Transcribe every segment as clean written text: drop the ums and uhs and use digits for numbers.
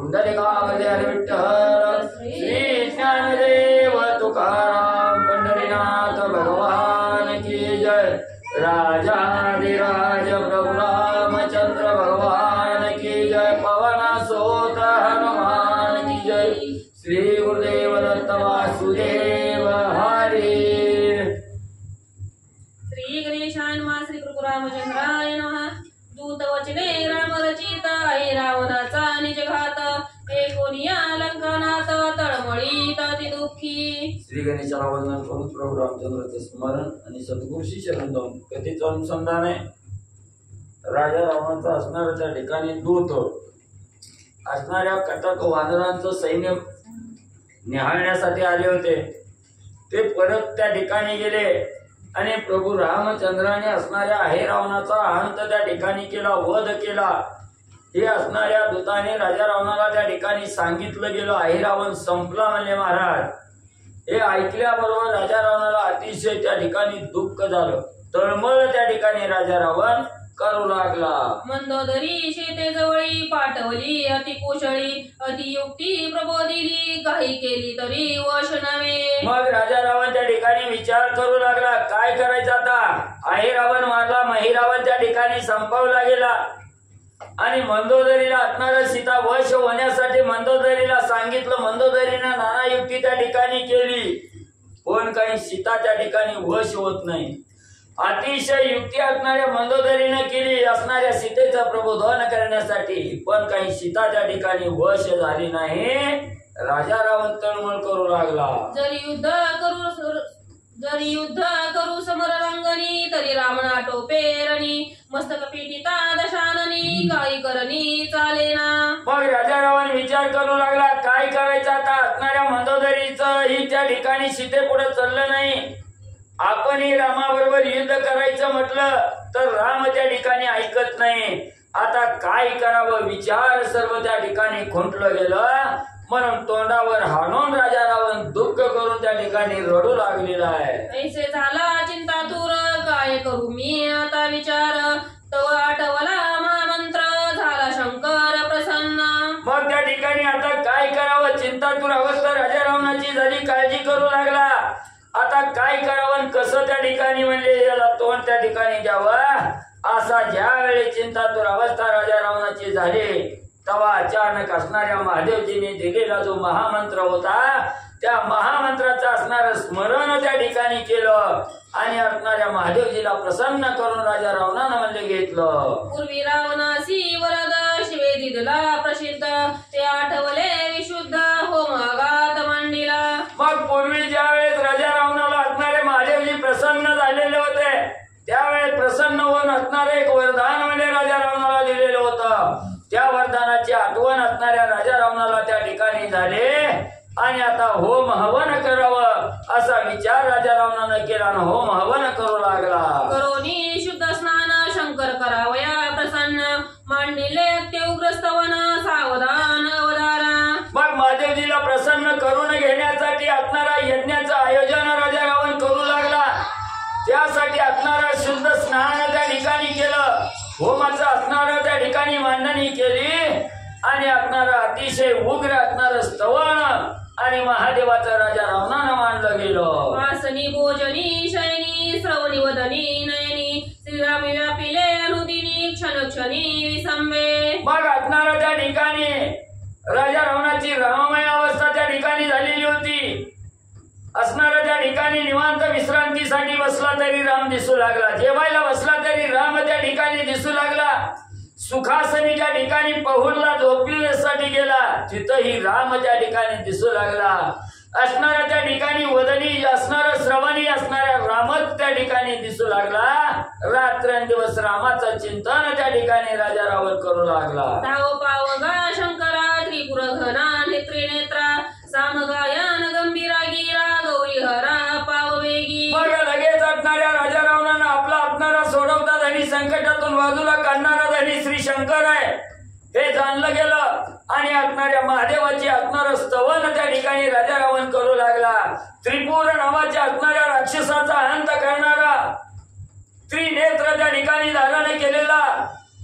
पुंडलिकावले विठ्ठल श्री ज्ञानदेव तुकाराम पंढरीनाथ भगवान की जय। राजाधिराज प्रभु रामचंद्र भगवान की जय। पवन सोत हनुमान की जय। श्री गुरुदेव दत्त वासुदेव हरी। श्री गणेशाय नमः। श्री गुरु रामचंद्राय नमः। दूत वचने राम रचिता आहे रावणाचा निज घात एकोनिया लंकानाथ तळमळीत अति दुःखी। श्री गणेशाला वंदन करून प्रभू रामचंद्राचे स्मरण आणि सद्गुरूशी शरण जाऊन कथेचं अनुसंधान आहे। राजा रावणाचा असणाऱ्या त्या ठिकाणी दूत असणाऱ्या कटक वानरांचं सैन्य निहाळण्यासाठी आले होते। ते परत त्या ठिकाणी गेले आणि प्रभू रामचंद्राने असणाऱ्या आहे रावणाचा अंत त्या ठिकाणी केला, वध केला। हे असणाऱ्या दूताने राजा रावणाला त्या ठिकाणी सांगितलं गेलं आहे रावण संपला म्हणले महाराज। हे ऐकल्याबरोबर राजा रावणाला अतिशय त्या ठिकाणी दुःख झालं, तळमळ त्या ठिकाणी राजा रावण करू लागला। मंदोदरी शेते जवळी पाठवली अति कुशळी अतियुक्ती प्रबोधिली काही केली तरी वश नव्हे। मग राजा रावण त्या ठिकाणी विचार करू लागला काय करायचं आता। आहे रावण मारला, महिरावण त्या ठिकाणी संपवला गेला आणि मंदोदरीला असणारा सीता वश होण्यासाठी मंदोदरीला सांगितलं। मंदोदरीने नाना युक्ती त्या ठिकाणी केली पण काही सीता त्या ठिकाणी वश होत नाही। अतिशय युक्ती असणाऱ्या मंदोदरीने केली असणाऱ्या सीतेचं प्रबोधन करण्यासाठी, पण काही सीता त्या ठिकाणी वश झाली नाही। राजा रावण तळमळ करू लागला। जरी युद्ध करू समर रंगणी तरी रावणा टोपेरणी मस्तक पेटिता दशाननी काही करणी चालेना। मग राजा रावण विचार करू लागला काय करायचं आता। असणाऱ्या मंदोदरीचं ही त्या ठिकाणी सीते पुढे चाललं नाही। आपणही रामाबरोबर युद्ध करायचं म्हटलं तर राम त्या ठिकाणी ऐकत नाही। आता काय करावं विचार सर्व त्या ठिकाणी खुंटलं गेलं, म्हणून तोंडावर हाणून राजा रावण दुःख करून त्या ठिकाणी रडू लागलेला आहे। ऐसे झाला चिंता दूर काय करू मी आता विचार तव आठवला महामंत्र झाला शंकर प्रसन्न। मग त्या ठिकाणी आता काय करावं चिंतातूर अवस्था राजा रावणाची झाली, काळजी करू लागला। आता काय करावं कसं त्या ठिकाणी म्हणजे याला तोंड त्या ठिकाणी द्यावं असा ज्या वेळी चिंतातूर अवस्था राजा रावणाची झाली तेव्हा अचानक असणाऱ्या महादेवजीने दिलेला जो महामंत्र होता त्या महामंत्राचं असणारं स्मरण त्या ठिकाणी केलं आणि असणाऱ्या महादेवजीला प्रसन्न करून राजा रावणानं म्हणजे घेतलं। पूर्वी रावणासी वरद शिवे दिदला प्रसिद्ध ते आठवले विशुद्ध होमागात मांडिला। मग पूर्वी ज्या वेळेस राजा रावणाला असणारे महादेवजी प्रसन्न झालेले होते त्यावेळेस प्रसन्न होऊन असणारे एक वरदान म्हणजे राजा रावणाला दिलेलं होतं। त्या वरदानाची आठवण असणाऱ्या राजा रावणाला त्या ठिकाणी झाले आणि आता होम हवन करावं असा विचार राजा रावणानं केला आणि होम हवन करू लागला। करोनी शुद्ध स्नान शंकर करावया प्रसन्न मांडिले ते उग्रस्तवन सावधान अवधारा। मग महादेवजीला प्रसन्न करून घेण्यासाठी असणारा यज्ञाचं आयोजन राजा रावण करू लागला। त्यासाठी असणारा शुद्ध स्नान त्या ठिकाणी केलं, होमाचं असणारं त्या ठिकाणी मांडणी केली आणि असणारं अतिशय उग्र असणारं स्तवन आणि महादेवाचं राजा रावणानं मांडलं गेलं। वासनी भोजनी शयनी श्रवणी वदनी नयनी श्रीराम व्यापिले अनुदिनी क्षण क्षणी विसंबे। मग असणारं त्या ठिकाणी राजा रावणाची राममय अवस्था त्या ठिकाणी झालेली होती। असणारं त्या ठिकाणी निवांत विश्रांतीसाठी बसला तरी राम दिसू लागला, जेवायला बसला तरी राम त्या ठिकाणी दिसू लागला, सुखासनी त्या ठिकाणी पहुडला झोपण्यासाठी गेला तिथंही राम त्या ठिकाणी दिसू लागला। असणाऱ्या त्या ठिकाणी वदनी असणारं श्रवणी असणाऱ्या रामच त्या ठिकाणी दिसू लागला। रात्रंदिवस रामाचं चिंतन त्या ठिकाणी राजा रावण करू लागला। धाव पावगा शंकरा त्रिपुर घना नेत्री नेत्रा सामगायन गंभीरा गिरा गौरी हरा पाववेगी। मग लगेच असणाऱ्या राजा रावणानं आपला असणारा सोडवता धनी संकटातून बाजूला काढणारा धनी श्री शंकर आहे हे जाणलं गेलं आणि असणाऱ्या महादेवाची असणारं स्तवन त्या ठिकाणी राजा रावण करू लागला। त्रिपुर नावाच्या असणाऱ्या राक्षसाचा अंत करणारा त्रिनेत्र त्या ठिकाणी धारण केलेला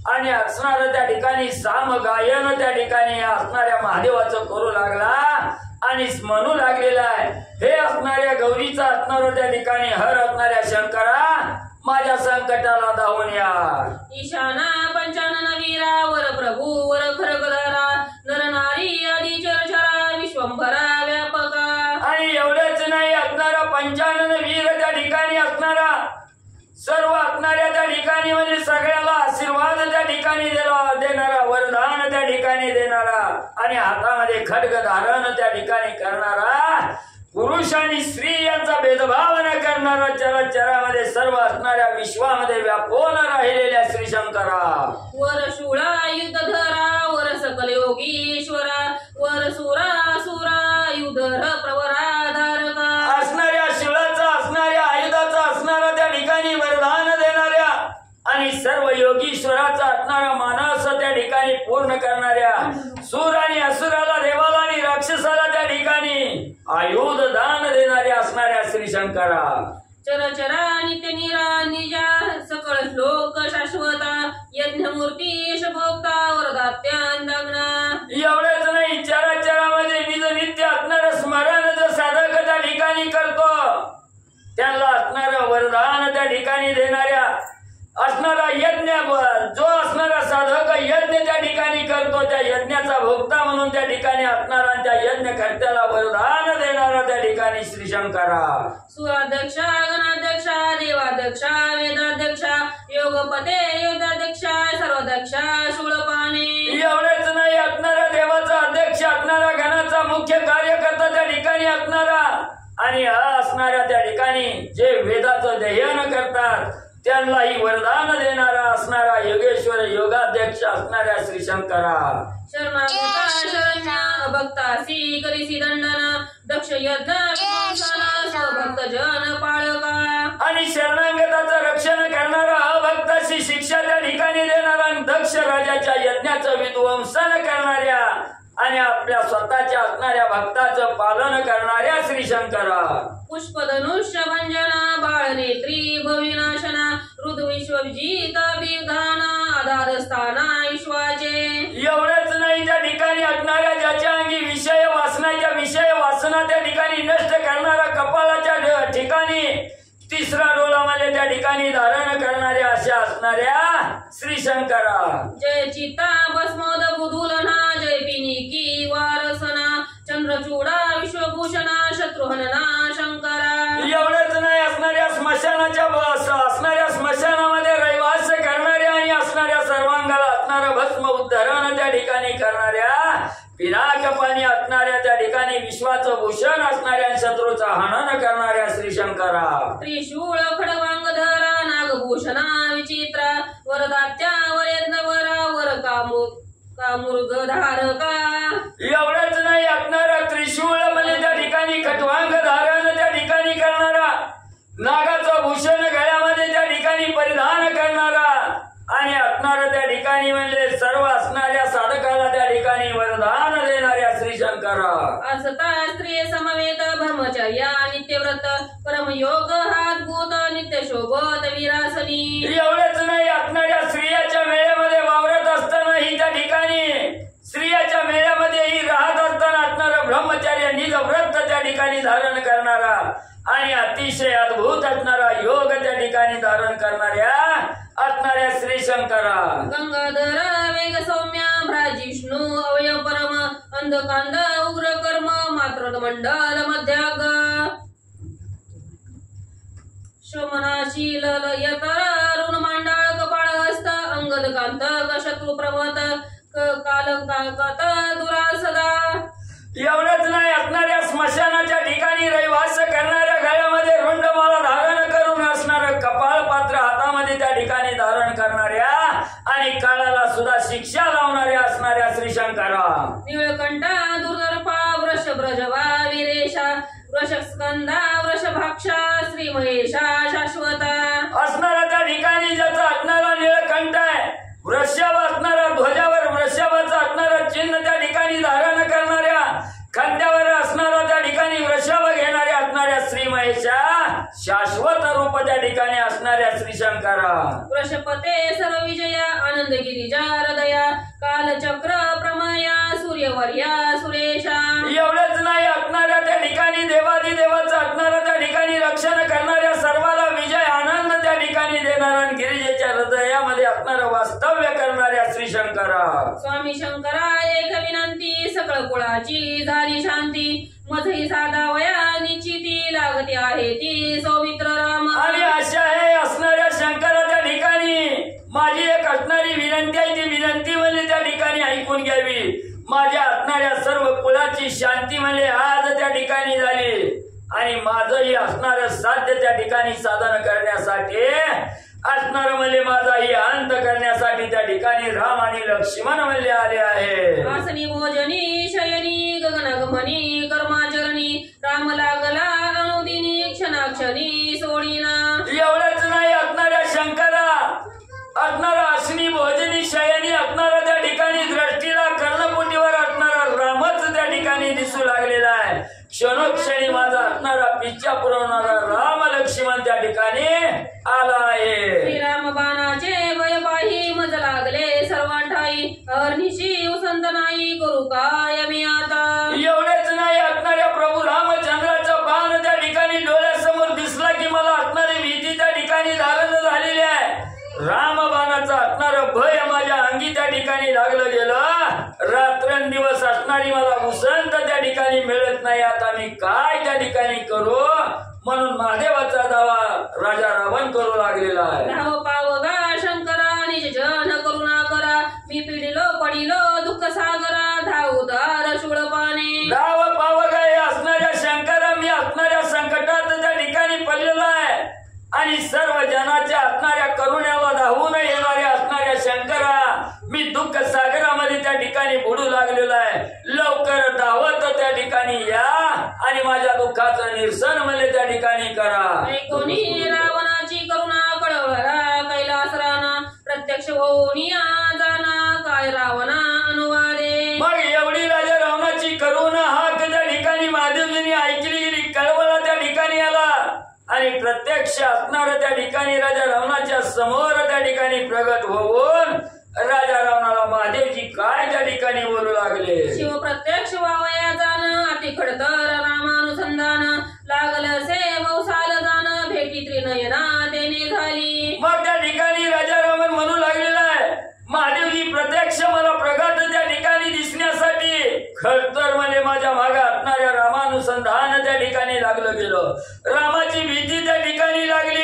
आणि असणार त्या ठिकाणी सामगायन त्या ठिकाणी असणाऱ्या महादेवाचं करू लागला आणि म्हणू लागलेला आहे, हे असणाऱ्या गौरीचा असणार त्या ठिकाणी हर असणाऱ्या शंकरा माझ्या संकटाला धावून या. ईशाना पंचानन वीरा वर प्रभू वर खरगधरा नरनारी आदी चरचरा विश्वंभरा व्यापका. आणि एवढंच नाही, असणारा पंचानन वीर त्या ठिकाणी असणारा सर्व असणाऱ्या त्या ठिकाणी म्हणजे सगळ्याला आशीर्वाद त्या ठिकाणी देणारा, वरदान त्या ठिकाणी देणारा आणि हातामध्ये खड्ग धारण त्या ठिकाणी करणारा, पुरुष आणि स्त्री यांचा भेदभाव न करणारा, चराचरामध्ये सर्व असणाऱ्या विश्वामध्ये व्यापून राहिलेल्या श्री शंकरा. वर शूळा युद्धधरा वर सकल योगीश्वरा वर सुरा सुरा युधर प्रवरा धारका. असणाऱ्या शिळाचा असणाऱ्या आयुधाचा असणारा त्या ठिकाणी वरदान देणाऱ्या आणि सर्व योगीश्वराचा असणारा मानस त्या ठिकाणी पूर्ण करणाऱ्या, सूर आणि असुराला देवाला आणि राक्षसाला त्या ठिकाणी आयुध दान देणाऱ्या असणाऱ्या श्री शंकरा. चरचरा नित्य निरा निजा सकळ श्लोक शाश्वता यज्ञमूर्ती शभोक्ता वरदात्यांदग्ना. एवढंच नाही, चराचरामध्ये निज नित्य असणारं स्मरण जो साधक त्या ठिकाणी करतो त्यांना असणारं वरदान त्या ठिकाणी देणाऱ्या असणारा यज्ञ, जो असणारा साधक यज्ञ त्या ठिकाणी करतो त्या यज्ञाचा भोक्ता म्हणून त्या ठिकाणी असणारा त्या यज्ञ कर्त्याला वरदान देणारा त्या ठिकाणी श्री शंकरा. सुराध्यक्षा गणाध्यक्षा देवाध्यक्षा वेदाध्यक्षा योगपते योगाध्यक्षा सर्वाध्यक्षा शूळपाणे. एवढेच नाही, असणारा देवाचा अध्यक्ष असणारा गणाचा मुख्य कार्यकर्ता त्या ठिकाणी असणारा आणि असणाऱ्या त्या ठिकाणी जे वेदाचं ध्ययन करतात त्यांनाही वरदान देणारा असणारा योगेश्वर योगाध्यक्ष असणाऱ्या श्री शंकरा. शरणागता शरण्या भक्तासी करिसी दंडना दक्ष यज्ञ स्वभक्त जन पाळका. आणि शरणागताचं रक्षण करणारा अभक्ताशी शिक्षा त्या ठिकाणी देणारा आणि दक्ष राजाच्या यज्ञाचं विध्वंसन करणाऱ्या आणि आपल्या स्वतःच्या असणाऱ्या भक्ताचं पालन करणाऱ्या श्री शंकरा. पुष्पधनुष्य भंजना बाळनेत्री भविनाशना ऋतुविश्वजित विधाना आधारस्थाना विश्वाचे. एवढंच नाही, त्या ठिकाणी असणाऱ्या ज्याच्या अंगी विषय वासनाच्या विषय वासना त्या ठिकाणी नष्ट करणारा कपाळाच्या ठिकाणी तिसरा डोळामध्ये त्या ठिकाणी धारण करणाऱ्या अशा असणाऱ्या श्री शंकरा. जय चिता भस्मोद बुधुलना जय पिनिकी वारसना चंद्रचूडा विश्वभूषणा शत्रुहनना शंकरा. एवढंच नाही, असणाऱ्या स्मशानामध्ये रहिवास करणाऱ्या आणि असणाऱ्या सर्वांगाला असणारं भस्म उद्धरण त्या ठिकाणी करणाऱ्या, पिनाक पाणी असणाऱ्या त्या ठिकाणी विश्वाचं भूषण असणाऱ्या शत्रूचा हनन करणाऱ्या श्री शंकरा. त्रिशूळ खडवांगधरा नागभूषणा विचित्रा वरदात्या वरेंद्रवरा वर कामुर्गधारका. एवढंच नाही, असणारा त्रिशूळ म्हणजे त्या ठिकाणी खटवांग धारण त्या ठिकाणी करणारा, नागाचं भूषण गळ्यामध्ये त्या ठिकाणी परिधान करणारा आणि असणारं त्या ठिकाणी म्हणजे सर्व असणाऱ्या साधकाला त्या ठिकाणी वरदान देणाऱ्या श्री शंकरा. असता स्त्री समवेत ब्रह्मचर्या नित्यव्रत परमयोग हातभूत नित्य शोभत विरासनी. एवढेच नाही, असणाऱ्या स्त्रियाच्या मेळ्यामध्ये वावरत असताना ही त्या ठिकाणी स्त्रियाच्या मेळ्यामध्येही राहत असताना असणारं ब्रह्मचर्य निज व्रत त्या ठिकाणी धारण करणारा आणि अतिशय अद्भुत असणारा योग त्या ठिकाणी धारण करणाऱ्या असणाऱ्या श्री शंकरा. गंगाधर वेग सौम्या भ्राजिष्णू अवयव परम अंधकांद उग्र कर्म मात्र मंडल मध्याग शमनाशील यतर अरुण मांडाळ कपाळ हस्त अंगद कांत शत्रु प्रमत कालंकात दुरासदा. एवढंच नाही, असणाऱ्या स्मशानाच्या ठिकाणी रहिवास करणाऱ्या गळ्यामध्ये रुंडमाला धारण करून असणारं कपाळ पात्र हातामध्ये त्या ठिकाणी धारण करणाऱ्या आणि काळाला सुद्धा शिक्षा लावणाऱ्या असणाऱ्या श्री शंकरा. निळकंठा दुर्दर्पा वृषभ्रजवा वीरेशा वृषस्कंदा वृषभाक्षा श्री महेशा शाश्वता. असणारा त्या ठिकाणी ज्याचा असणारा निळकंठ आहे, वृषभ असणारा ध्वजावर वृषभाचा असणारा चिन्ह त्या ठिकाणी धारण करणाऱ्या, खांद्यावर असणारा त्या ठिकाणी वृषभ घेणाऱ्या असणाऱ्या श्री महेशा शाश्वत रूप त्या ठिकाणी असणाऱ्या श्रीशंकरा वृषपते सर्व विजया आनंद गिरिजा हृदया कालचक्र प्रमाया सूर्यवर्या सुरेशा एवढंच नाही असणाऱ्या त्या ठिकाणी देवादिदेवाचं असणाऱ्या त्या ठिकाणी रक्षण करणाऱ्या सर्वाला विजय आनंद त्या ठिकाणी देणारा आणि गिरिजेच्या हृदयामध्ये असणारं वास्तव्य करणाऱ्या श्रीशंकरा स्वामी शंकरा एक विनंती सकळ कुळाची झाली शांती मधई साधा वया निश्चिती लागते आहे ती सौमित्र राम आणि अशा हे असणाऱ्या शंकरा त्या ठिकाणी माझी एक असणारी विनंती आहे ती विनंती म्हणजे त्या ठिकाणी ऐकून घ्यावी माझ्या असणाऱ्या सर्व कुळाची शांती म्हणजे आज त्या ठिकाणी झाली आणि माझंही असणारं साध्य त्या ठिकाणी साधन करण्यासाठी असणार म्हणजे माझाही अंत करण्यासाठी त्या ठिकाणी राम आणि लक्ष्मण म्हणजे आले आहे आसनी भोजनी शयनी गगनगमनी कर्माचरणी राम लागला अनुदिनी क्षणाक्षणी सोडीना एवढंच नाही असणाऱ्या शंकरा असणारा आसनी भोजनी शयनी असणारा त्या ठिकाणी दृष्टीला कर्णपुटीवर असणारा रामच त्या ठिकाणी दिसू लागलेला आहे क्षणोक्षणी माझा असणारा पिच्छा पुरवणारा राम लक्ष्मण त्या ठिकाणी आला आहे श्रीराम बाणाचे वय पाही मज लागले सर्वांठाई अहर्निशी उसंत नाही करू काय मी आता एवढेच नाही असणाऱ्या प्रभू रामचंद्राचा बाण त्या ठिकाणी डोळ्यासमोर दिसला की मला असणारी भीती त्या ठिकाणी धारण झालेली आहे रामबाणाचा असणार भय माझ्या अंगी त्या ठिकाणी लागलं गेलं रात्रंदिवस असणारी मला उसंत त्या ठिकाणी मिळत नाही आता मी काय त्या ठिकाणी करू म्हणून महादेवाचा दावा राजा रावण करू लागलेला आहे धाव पावगा शंकरा निज जन करुणा करा मी पिढिलो पडिलो दुःख सागरा धाव उदार शूळ पाने धाव पावगा हे असणाऱ्या शंकरा मी असणाऱ्या संकटात त्या ठिकाणी पडलेला आहे आणि सर्व जनाच्या असणाऱ्या करुण्याला धावून येणाऱ्या असणाऱ्या शंकरा मी दुःख सागरामध्ये त्या ठिकाणी बुडू लागलेला आहे लवकर धावत त्या ठिकाणी या आणि माझ्या दुःखाचं निरसन मला त्या ठिकाणी करा कोणी रावणाची करुणा कळवळा कैलास राणा प्रत्यक्ष होऊन जाना काय रावणा अनुवादे मग एवढी राजा रावणाची करुणा हाक त्या ठिकाणी महादेवजींनी ऐकली गेली कळवळा त्या ठिकाणी आला आणि प्रत्यक्ष असणार त्या ठिकाणी राजा रावणाच्या समोर त्या ठिकाणी प्रगट होऊन राजा रावणाला महादेवजी काय त्या ठिकाणी बोलू लागले शिव प्रत्यक्ष वावया जाण अति खडतर रामानुसंधान लागल से वौसाल जाण भेटी त्रिनयना तेने झाली मग त्या ठिकाणी राजा रावण म्हणू लागलेला आहे महादेवजी प्रत्यक्ष मला प्रगट त्या ठिकाणी दिसण्यासाठी खडतर म्हणजे माझ्या मागे असणाऱ्या रामानुसंधान त्या ठिकाणी लागलं गेलं रामाची भीती त्या ठिकाणी लागली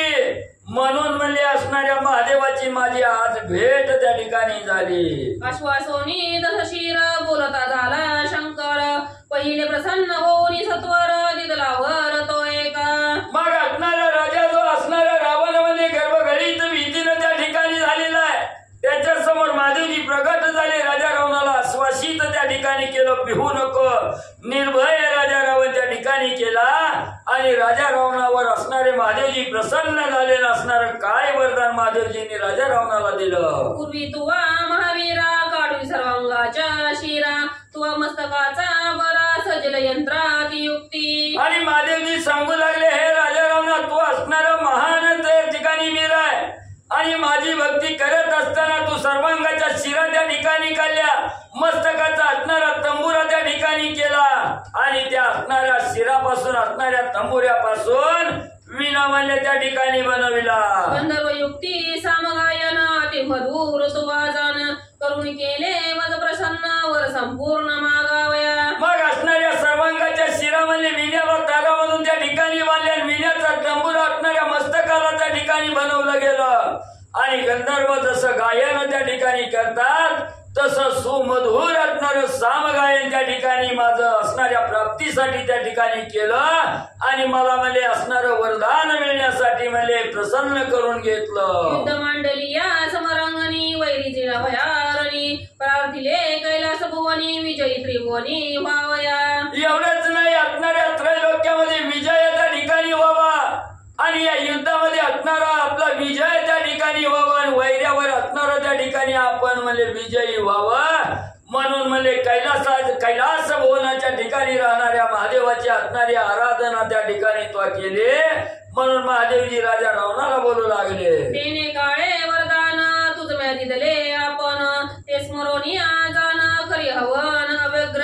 म्हणून म्हणले असणाऱ्या महादेवाची माझी आज भेट त्या ठिकाणी झाली आश्वासोनी दशशीर बोलता झाला शंकर पहिले प्रसन्न होऊन सत्वर दिदलावर तो एका मग असणारा राजा जो असणारा रावण म्हणजे गर्भगडीत भीतीनं त्या ठिकाणी झालेला आहे त्याच्या समोर महादेवजी प्रगट झाले राजा रावणाला आश्वासित त्या ठिकाणी केलं भिवू नको निर्भय राजा रावण त्या ठिकाणी केला आणि राजा रावणावर असणारे महादेवजी प्रसन्न झालेलं असणार काय वरदान महादेवजींनी राजा रावणाला दिलं पूर्वी तुवा महावीरा काढू सर्वांगाच्या शिरा तुवा मस्तकाचा बरा सजल यंत्रात युक्ती आणि महादेवजी सांगू लागले हे राजा रावणा तू असणारा महान त्या ठिकाणी वीर आहे आणि माझी भक्ती करत असताना तू सर्वांगाच्या शिरा त्या ठिकाणी काढल्या मस्तकाचा असणारा तंबुरा त्या ठिकाणी केला आणि त्या असणाऱ्या शिरापासून असणाऱ्या तंबुऱ्यापासून विनामान्य त्या ठिकाणी बनविला गंधर्व युक्ती सामगायन अति मधुर तुवाजान करून केले मज प्रसन्न वर संपूर्ण मागावया मग असणाऱ्या सर्वांगाच्या शिरामध्ये विण्याला तारा म्हणून त्या ठिकाणी बांधल्या विण्याचा तंबुरा असणाऱ्या मस्तकाला त्या ठिकाणी बनवलं गेलं आणि गंधर्व जसं गायन त्या ठिकाणी करतात तसं सुमधुर असणारं सामगायन त्या ठिकाणी माझं असणाऱ्या प्राप्तीसाठी त्या ठिकाणी केलं आणि मला म्हणजे असणारं वरदान मिळण्यासाठी म्हणजे प्रसन्न करून घेतलं युद्ध मांडली या समरांगणी वैरी जिरा भयारणी प्रार्थिले कैलास भुवनी विजयी त्रिभुवनी व्हावया एवढंच नाही असणाऱ्या त्रैलोक्यामध्ये विजय त्या ठिकाणी व्हावा आणि या युद्धामध्ये असणारा आपला विजय त्या ठिकाणी व्हावा आणि वैर्यावर असणारा त्या ठिकाणी आपण म्हणजे विजयी व्हावं म्हणून म्हणजे कैलास भुवनाच्या ठिकाणी राहणाऱ्या महादेवाची असणारी आराधना त्या ठिकाणी तो केली म्हणून महादेवजी राजा रावणाला बोलू लागले, तेने काळे वरदान तुझ म्या दिले आपण, ते स्मरोनिया जाण करी हवन व्यग्र.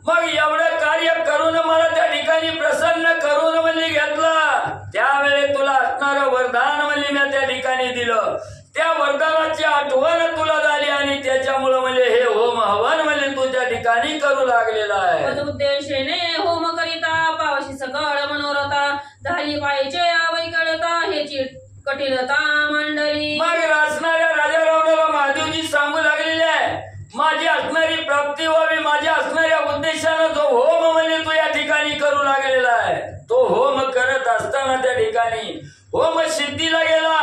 मग एवढं कार्य करून मला त्या ठिकाणी प्रसन्न करून म्हणजे घेतलं, त्यावेळी तुला असणारं वरदान म्हणजे मी त्या ठिकाणी दिलं. त्या वरदानाची आठवण तुला झाली आणि त्याच्यामुळे म्हणजे हे होम हवन म्हणजे तू त्या ठिकाणी करू लागलेला आहे. उद्देशेने होम करिता पावशी सकळ मनोरथा, झाली पाहिजे वैकळता ह्याची कठीणता मंडळी. मग असणाऱ्या राजा रावणाला महादेवजी सांगू लागलेले आहे, माझी असणारी प्राप्ती व्हावी, माझ्या असणाऱ्या उद्देशानं जो होम म्हणजे तू या ठिकाणी करू लागलेला आहे, तो होम करत असताना त्या ठिकाणी होम सिद्धीला गेला,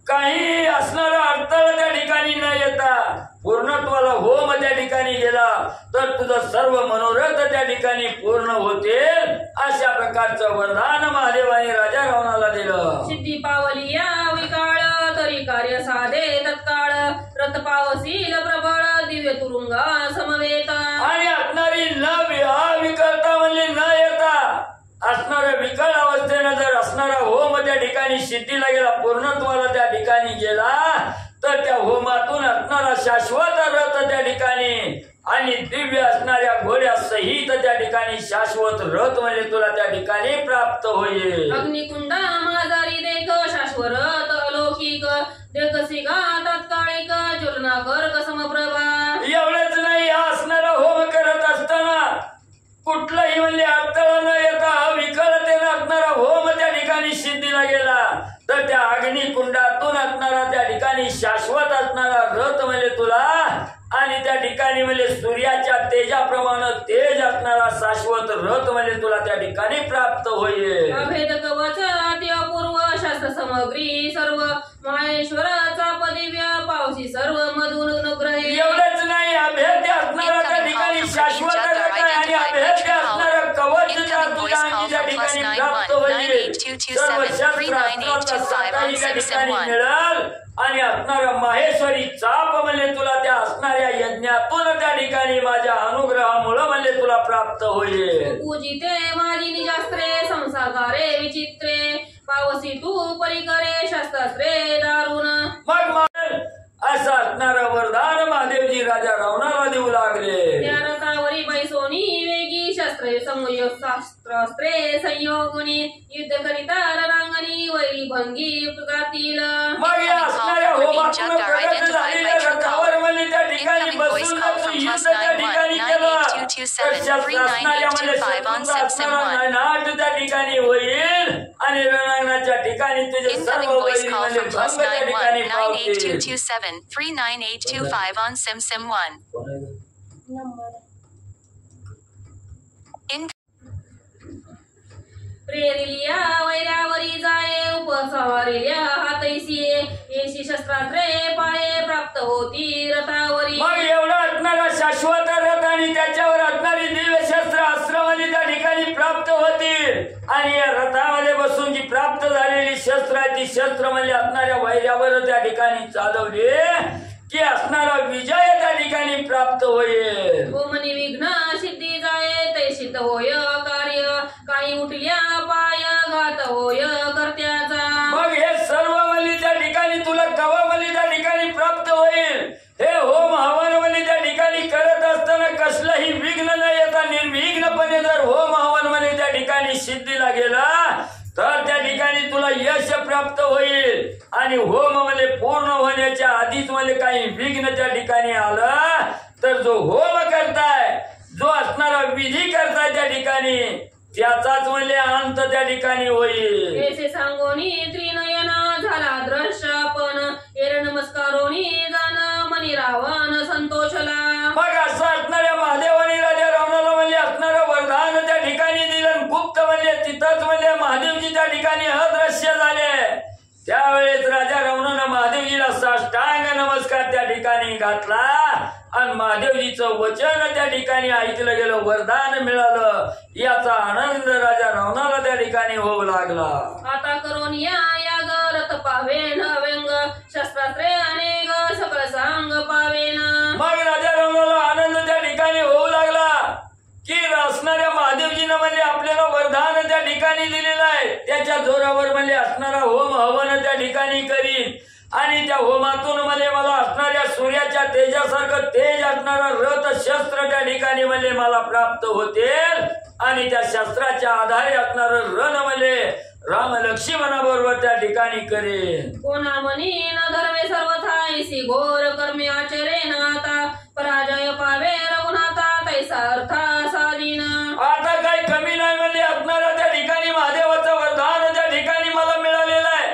काही असणारा अडथळा त्या ठिकाणी न येता पूर्णत्वाला होम त्या ठिकाणी गेला तर तुझं सर्व मनोरथ त्या ठिकाणी पूर्ण होते. अशा प्रकारचं वरदान महादेवाने राजा रावणाला दिलं. सिद्धी पावली या विकाळ तरी कार्य साधे तत्काळ, रथ पावसील प्रबळ दिव्य तुरुंगा समवेत. आणि असणारी न विकळता म्हणजे न येता असणाऱ्या विकळ अवस्थेनं जर असणारा होम त्या ठिकाणी सिद्धीला गेला, पूर्णत्वाला त्या ठिकाणी गेला, तर त्या होमातून असणारा शाश्वत रथ त्या ठिकाणी आणि दिव्य असणाऱ्या घोड्या सहित त्या ठिकाणी शाश्वत रथ म्हणजे तुला त्या ठिकाणी प्राप्त होईल. अग्निकुंडा माझारी देख शाश्वत अलौकिक, देखसी का तात्कालिक ज्वलना कर कसम प्रभा. एवढंच नाही, हा असणारा होम करत असताना कुठलाही म्हणजे अडथळा न येता विकळतेनं असणारा होम त्या ठिकाणी सिद्धीला गेला तर त्या अग्निकुंडातून असणारा त्या ठिकाणी शाश्वत असणारा रथ म्हणजे तुला आणि त्या ठिकाणी म्हणजे सूर्याच्या तेजाप्रमाणे तेज असणारा शाश्वत रथ म्हणजे तुला त्या ठिकाणी प्राप्त होईल. अभेद कवच अति अपूर्व शास्त्र सामग्री सर्व, माहेश्वराचा पदिव्य पावसी सर्व मधुन अनुग्रहे. एवढंच नाही, अभेद असणारा त्या ठिकाणी शाश्वत रथ आहे आणि अभेद असणारं कवच त्या ठिकाणी प्राप्त होईल. सर्व शास्त्राचा साताही त्या ठिकाणी मिळाल आणि असणारा माहेश्वरी चाप म्हणजे तुला त्या असणाऱ्या यज्ञातून त्या ठिकाणी माझ्या अनुग्रहामुळे म्हणजे तुला प्राप्त होईल. पूजिते माझी निजास्त्रे संसाकारे विचित्रे, पावसी तू परिकरे शस्त्रास्त्रे दारुण. मग असं असणारं वरदान महादेवजी राजा रावणाला देऊ लागले. त्या रथावरी बैसोनी वेगी शस्त्रे शस्त्रास्त्रे संयोगुनी, युद्ध करिता रणांगणी वैरी भंगी गातील. मग या असणाऱ्या होमातून प्रगत झालेल्या रथावर म्हणजे त्या ठिकाणी बसून युद्ध त्या ठिकाणी केलं तर शस्त्रास्त्रामध्ये नाट त्या ठिकाणी होईल आणि रणांगणाच्या ठिकाणी तुझे सर्व वैरी म्हणजे भंग त्या ठिकाणी पावतील. 39825 on SimSim 1. प्रेरिलिया वैरावरी जाये उपसवारिल्या हातैसिये, येशी शस्त्रास्त्रे पाये प्राप्त होती रथावरी. मग एवढा असणारा शाश्वत रथ आणि त्याच्यावर असणारी दिव्य शस्त्र अस्त्रवाली त्या ठिकाणी प्राप्त होतील आणि या रथामध्ये बसून जी प्राप्त झालेली शस्त्र आहे ती शस्त्र म्हणजे असणाऱ्या वैरावर त्या ठिकाणी चालवली की असणारा विजय त्या ठिकाणी प्राप्त होईल. ओमनी विघ्न सिद्धी जाये तैसित होय कार्य, काही उठल्या पाय घात होय कर्त्याचा. मग हे सर्व म्हणजे त्या ठिकाणी तुला कवा म्हणजे त्या ठिकाणी प्राप्त होईल. हे होम हवन म्हणजे त्या ठिकाणी करत असताना कसलंही विघ्न न येता निर्विघ्नपणे जर होम हवन म्हणजे त्या ठिकाणी सिद्धीला गेला तर त्या ठिकाणी तुला यश प्राप्त होईल आणि होम म्हणजे पूर्ण होण्याच्या आधीच म्हणजे काही विघ्न त्या ठिकाणी आलं तर जो होम करताय, जो असणारा विधी करताय त्या ठिकाणी त्याचाच म्हणजे अंत त्या ठिकाणी होईल. ऐसे सांगोनी त्रिनयना झाला दृश्य आपण, एरण नमस्कारोनी जाण मनी रावण संतोषला. मग असं असणाऱ्या महादेवानी राजा रावणाला म्हणजे असणारं वरदान त्या ठिकाणी दिलं. गुप्त म्हणजे तिथंच म्हणजे महादेवजी त्या ठिकाणी अदृश्य झाले. त्यावेळेस राजा रावणानं महादेवजीला साष्टांग नमस्कार त्या ठिकाणी घातला आणि महादेवजीचं वचन त्या ठिकाणी ऐकलं गेलं, वरदान मिळालं. याचा आनंद राजा रावणाला त्या ठिकाणी होऊ लागला. आता करून या रथ पावेन व्यंग, शस्त्रास्त्रे अनेक सकळ सांग पावेन. मग राजा रावणाला आनंद त्या ठिकाणी होऊ लागला की असणाऱ्या महादेवजीनं म्हणजे आपल्याला वरदान त्या ठिकाणी ठिकाणी दिलेला आहे त्याच्या जोरावर म्हणजे असणारा होम हवन त्या ठिकाणी करीन आणि त्या होमातून म्हणजे मला असणाऱ्या सूर्याच्या तेजासारखं तेज असणारा रथ शस्त्र त्या ठिकाणी म्हणजे मला प्राप्त होतील आणि त्या शस्त्राच्या आधारे असणार रण म्हणजे राम लक्ष्मणाबरोबर त्या ठिकाणी करेन. कोणा म्हणी न धर्मे सर्वथाईसी घोर कर्मे आचरेन आता पराजय पावे रघुनाथा तैसा अर्था साधीन. आता काही कमी नाही म्हणजे असणारा त्या ठिकाणी महादेवाचं वरदान त्या ठिकाणी मला मिळालेलं आहे.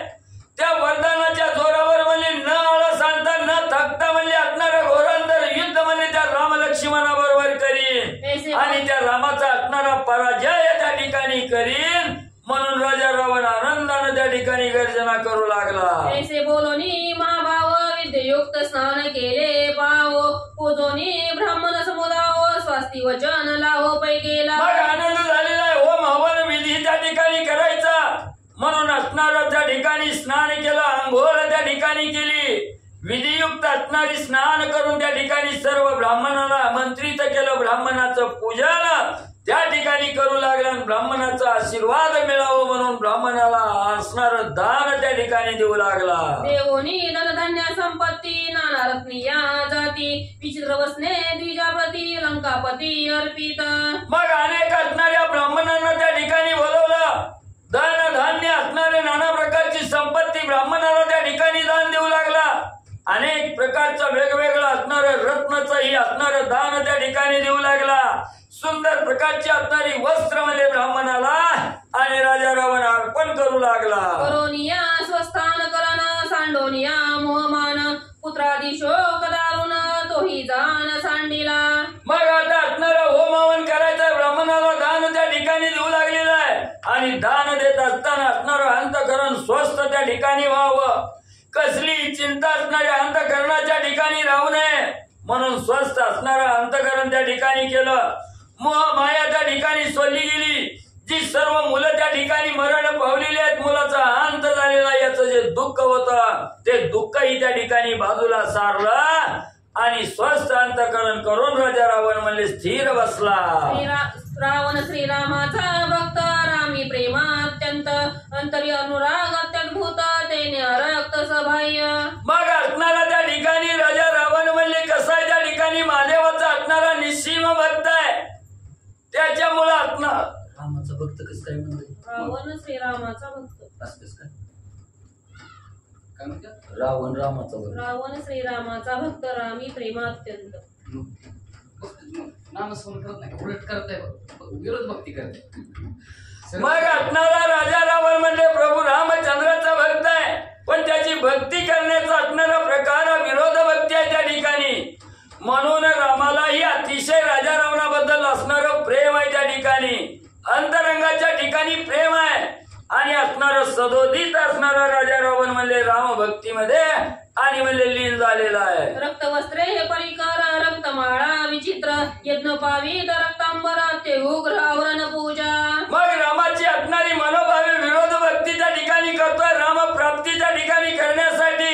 त्या वरदानाच्या जोरावर म्हणजे न आळस आणता न थकता म्हणजे असणारा घोरंदर युद्ध म्हणजे त्या राम लक्ष्मणाबरोबर करीन आणि त्या रामाचा असणारा पराजय त्या ठिकाणी करीन. म्हणून राजा रावण आनंदाने त्या ठिकाणी गर्जना करू लागला. ऐसे बोलोनी महाभाव विद्युक्त स्नान केले पाव पूजोनी ब्राह्मण समुदाव स्वास्ती वचन लाहो पै गेला. मग आनंद झालेला आहे. होम हवन विधी त्या ठिकाणी करायचा म्हणून असणारा त्या ठिकाणी स्नान केलं आंघोळ त्या ठिकाणी केली विधियुक्त असणारी स्नान करून त्या ठिकाणी सर्व ब्राह्मणाला आमंत्रित केलं. ब्राह्मणाचं पूजन त्या ठिकाणी करू लागला ब्राह्मणाचा आशीर्वाद मिळावं म्हणून ब्राह्मणाला असणार दान त्या ठिकाणी देऊ लागला. देवोनी धनधान्य संपत्ती नाना रत्निया जाती विचित्र वसने द्विजापती लंकापती अर्पित. मग अनेक असणाऱ्या ब्राह्मणांना त्या ठिकाणी बोलवलं. धन धान्य असणारे नाना प्रकारची संपत्ती ब्राह्मणाला त्या ठिकाणी दान देऊ लागला. अनेक प्रकारचं वेगवेगळं असणारं रत्नचंही असणारं दान त्या ठिकाणी देऊ लागला. सुंदर प्रकारची असणारी वस्त्र मध्ये ब्राह्मणाला आणि राजा रावण अर्पण करू लागला. करोनिया स्वस्थान करण सांडोनिया मोहमान पुत्रादी शोक दारुण तोही जान सांडिला. मग आता असणारा होम हवन करायचं ब्राह्मणाला दान त्या ठिकाणी देऊ लागलेलं आहे आणि दान देत असताना असणारं अंतःकरण स्वस्थ त्या ठिकाणी व्हावं. कसली चिंता असणाऱ्या अंतःकरणाच्या ठिकाणी राहू नये म्हणून स्वस्थ असणारं अंतःकरण त्या ठिकाणी केलं. मोह माया त्या ठिकाणी सोडली गेली. जी सर्व मुलं त्या ठिकाणी मरण पावलेली आहेत मुलाचा अंत झालेला याचं जे दुःख होतं ते दुःखही त्या ठिकाणी बाजूला सारलं आणि स्वस्थ अंतःकरण करून राजा रावण म्हणजे स्थिर बसला. रावण श्रीरामाचा भक्त रामी प्रेमात्यंत अंतरी अनुराग अत्यद्भुत तेने रक्त सबाह्य. मग असणारा त्या ठिकाणी राजा रावण म्हणजे कसा आहे त्या ठिकाणी महादेवाचा असणारा निस्सीम भक्त आहे. त्याच्यामुळे असणार रामाचा भक्त कसं काय म्हणतो रावण श्रीरामाचा भक्त असं कसं काय रावण रामाचा भक्त रावण श्रीरामाचा भक्त रामी प्रेमात्यंत नामस्मरण करत नाही उलट करताय विरोध भक्ती करते. मग असणारा राजा रावण म्हणजे प्रभू रामचंद्राचा भक्त आहे पण त्याची भक्ती करण्याचा असणारा प्रकार विरोध भक्ती आहे त्या ठिकाणी. म्हणून रामालाही अतिशय राजा रावणाबद्दल असणारं प्रेम आहे त्या ठिकाणी. अंतरंगाच्या ठिकाणी प्रेम आहे आणि असणारं सदोदित असणारा राजा रावण म्हणजे राम भक्तीमध्ये आणि म्हणजे लीन झालेला आहे. रक्तवस्त्रे हे परिकर रक्तमाळा विचित्र यज्ञ पावित रक्तांबर ते उग्र आवरण पूजा. मग रामाची असणारी मनोभावी विरोध भक्ती त्या ठिकाणी करतोय. राम प्राप्तीच्या ठिकाणी करण्यासाठी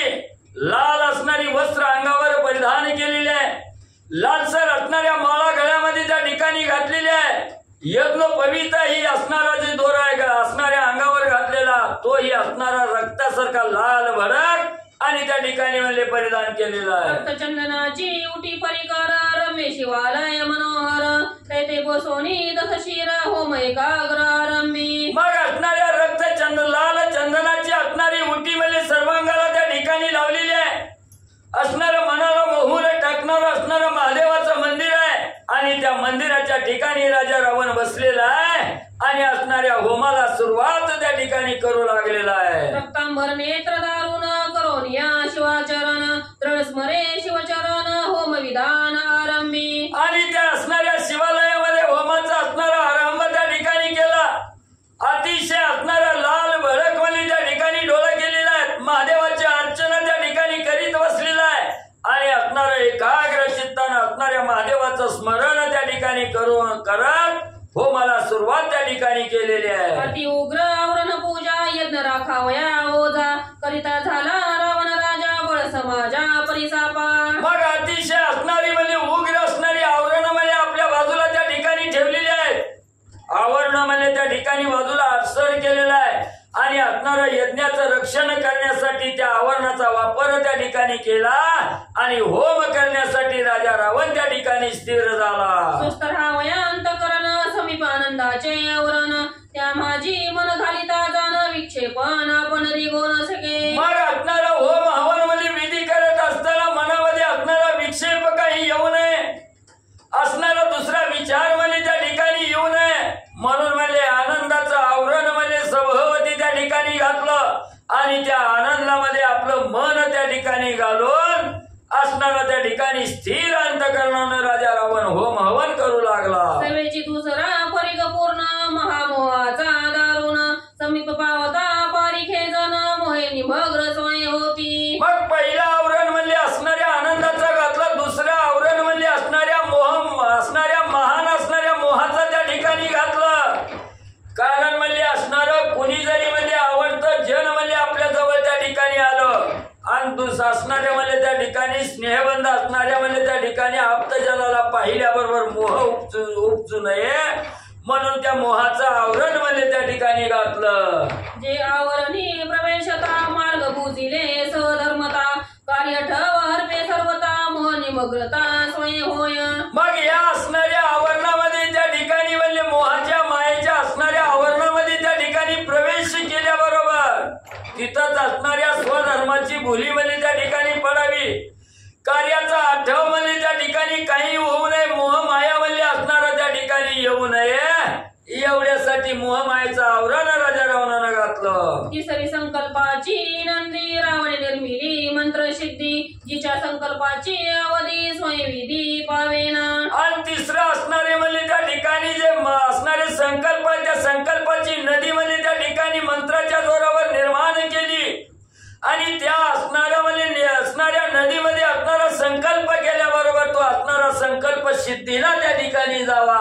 लाल असणारी वस्त्र अंगावर परिधान केलेले आहे. लालसर असणाऱ्या माळा गळ्यामध्ये त्या ठिकाणी घातलेली आहे. यज्ञ पवित्र ही असणारा जे दोरा आहे असणाऱ्या अंगावर घातलेला तोही असणारा रक्तासारखा लाल भडक आणि त्या ठिकाणी म्हणजे परिधान केलेला आहे. रक्तचंदनाची उटी परिकर रम्य शिवालय मनोहर ते बसोनी दस शिर होम एकाग्र आरंभी. मग असणाऱ्या लाल चंदनाची असणारी उटी म्हणजे सर्वांगाला त्या ठिकाणी लावलेली आहे. असणारं मनाला मोहूर टाकणारं असणारं महादेवाचं मंदिर आहे आणि त्या मंदिराच्या ठिकाणी राजा रावण बसलेला आहे आणि असणाऱ्या होमाला सुरुवात त्या ठिकाणी करू लागलेला आहे. रक्तांबर नेत्र दारुण करोनिया शिवाचरण दृढ स्मरे शिवचरण होम विधान आरंभी. आणि त्या असणाऱ्या शिवालयामध्ये होमाचा असणारा आरंभ त्या ठिकाणी केला. अतिशय असणारा लाल भडक म्हणजे त्या ठिकाणी डोळा केलेला आहे. महादेवाची अर्चना त्या ठिकाणी करीत बसलेला आहे आणि असणारं एकाग्र चित्तानं असणाऱ्या महादेवाचं स्मरण त्या ठिकाणी करत होमाला सुरुवात त्या ठिकाणी केलेली आहे. अति उग्र आवरण पूजा यज्ञ राखावया ओझा करिता झाला रावण राजा बळ समाजा परिसापा. मग अतिशय असणारी म्हणजे उग्र असणारी आवरण म्हणजे आपल्या बाजूला त्या ठिकाणी ठेवलेली आहेत. आवरण म्हणजे त्या ठिकाणी बाजूला आणि असणाऱ्या यज्ञाचं रक्षण करण्यासाठी त्या आवरणाचा वापर त्या ठिकाणी केला आणि होम करण्यासाठी राजा रावण त्या ठिकाणी स्थिर झाला. सुस्थ राहावया अंतकरण समीप आनंदाचे आवरण त्या माझी मन घालिता जाण विक्षेपण आपण रिगो न सके. मग असणारा होम हवन मध्ये विधी करत असताना मनामध्ये असणारा विक्षेप काही येऊ नये, असणारा दुसरा विचार मध्ये त्या ठिकाणी येऊ नये म्हणून म्हणजे आनंदाचं आवरण मध्ये सभोवती त्या ठिकाणी घातलं आणि त्या आनंदामध्ये आपलं मन त्या ठिकाणी घालून असणारा त्या ठिकाणी स्थिर अंतकरणानं राजा रावण होम हवन करू लागला. सेवेची दुसरा परिग पूर्ण महामोहाचा दारुण समीप पावता पारिखे जन मोहे निमग्न स्वय होती. मग पहिलं आवरण म्हणजे असणाऱ्या आनंदाचा घातलं, दुसरं आवरण म्हणजे असणाऱ्या महान असणाऱ्या मोहाचा त्या ठिकाणी घातलं. कारण म्हणजे असणारं कुणी जरी म्हणजे आवडतं जन म्हणजे आपल्या जवळ त्या ठिकाणी आलं आणि असणाऱ्या म्हणजे त्या ठिकाणी स्नेहबंध असणाऱ्या म्हणजे त्या ठिकाणी आप्तजनाला पाहिल्याबरोबर मोह उपजू नये म्हणून त्या मोहाचं आवरण म्हणजे त्या ठिकाणी घातलं. जे आवरणी प्रवेशता मार्ग बुजिले स्वधर्मता कार्य ठव हरपे सर्वता मोह निमग्नता स्वय होय. मग या असणाऱ्या आवरणामध्ये त्या ठिकाणी म्हणजे मोहाच्या मायेच्या असणाऱ्या आवरणामध्ये त्या ठिकाणी प्रवेश केल्याबरोबर तिथंच असणाऱ्या स्वधर्माची भुली म्हणजे त्या ठिकाणी पडावी, कार्याचा आठव म्हणजे त्या ठिकाणी काही होऊ नये, मोह माया म्हणजे असणारा त्या ठिकाणी येऊ नये एवढ्यासाठी मोहमायेचं आवरण राजा रावणानं घातलं. तिसरी संकल्पाची नंदी रावणे निर्मिली मंत्र सिद्धी जिच्या संकल्पाची अवधी स्वयंविधी पावेना. आणि तिसरं असणारे म्हणजे त्या ठिकाणी जे असणारे संकल्प त्या संकल्पाची नदी म्हणजे त्या ठिकाणी मंत्राच्या जोरावर निर्माण केली आणि त्या असणाऱ्या म्हणजे असणाऱ्या नदीमध्ये असणारा संकल्प केल्याबरोबर तो असणारा संकल्प सिद्धीला त्या ठिकाणी जावा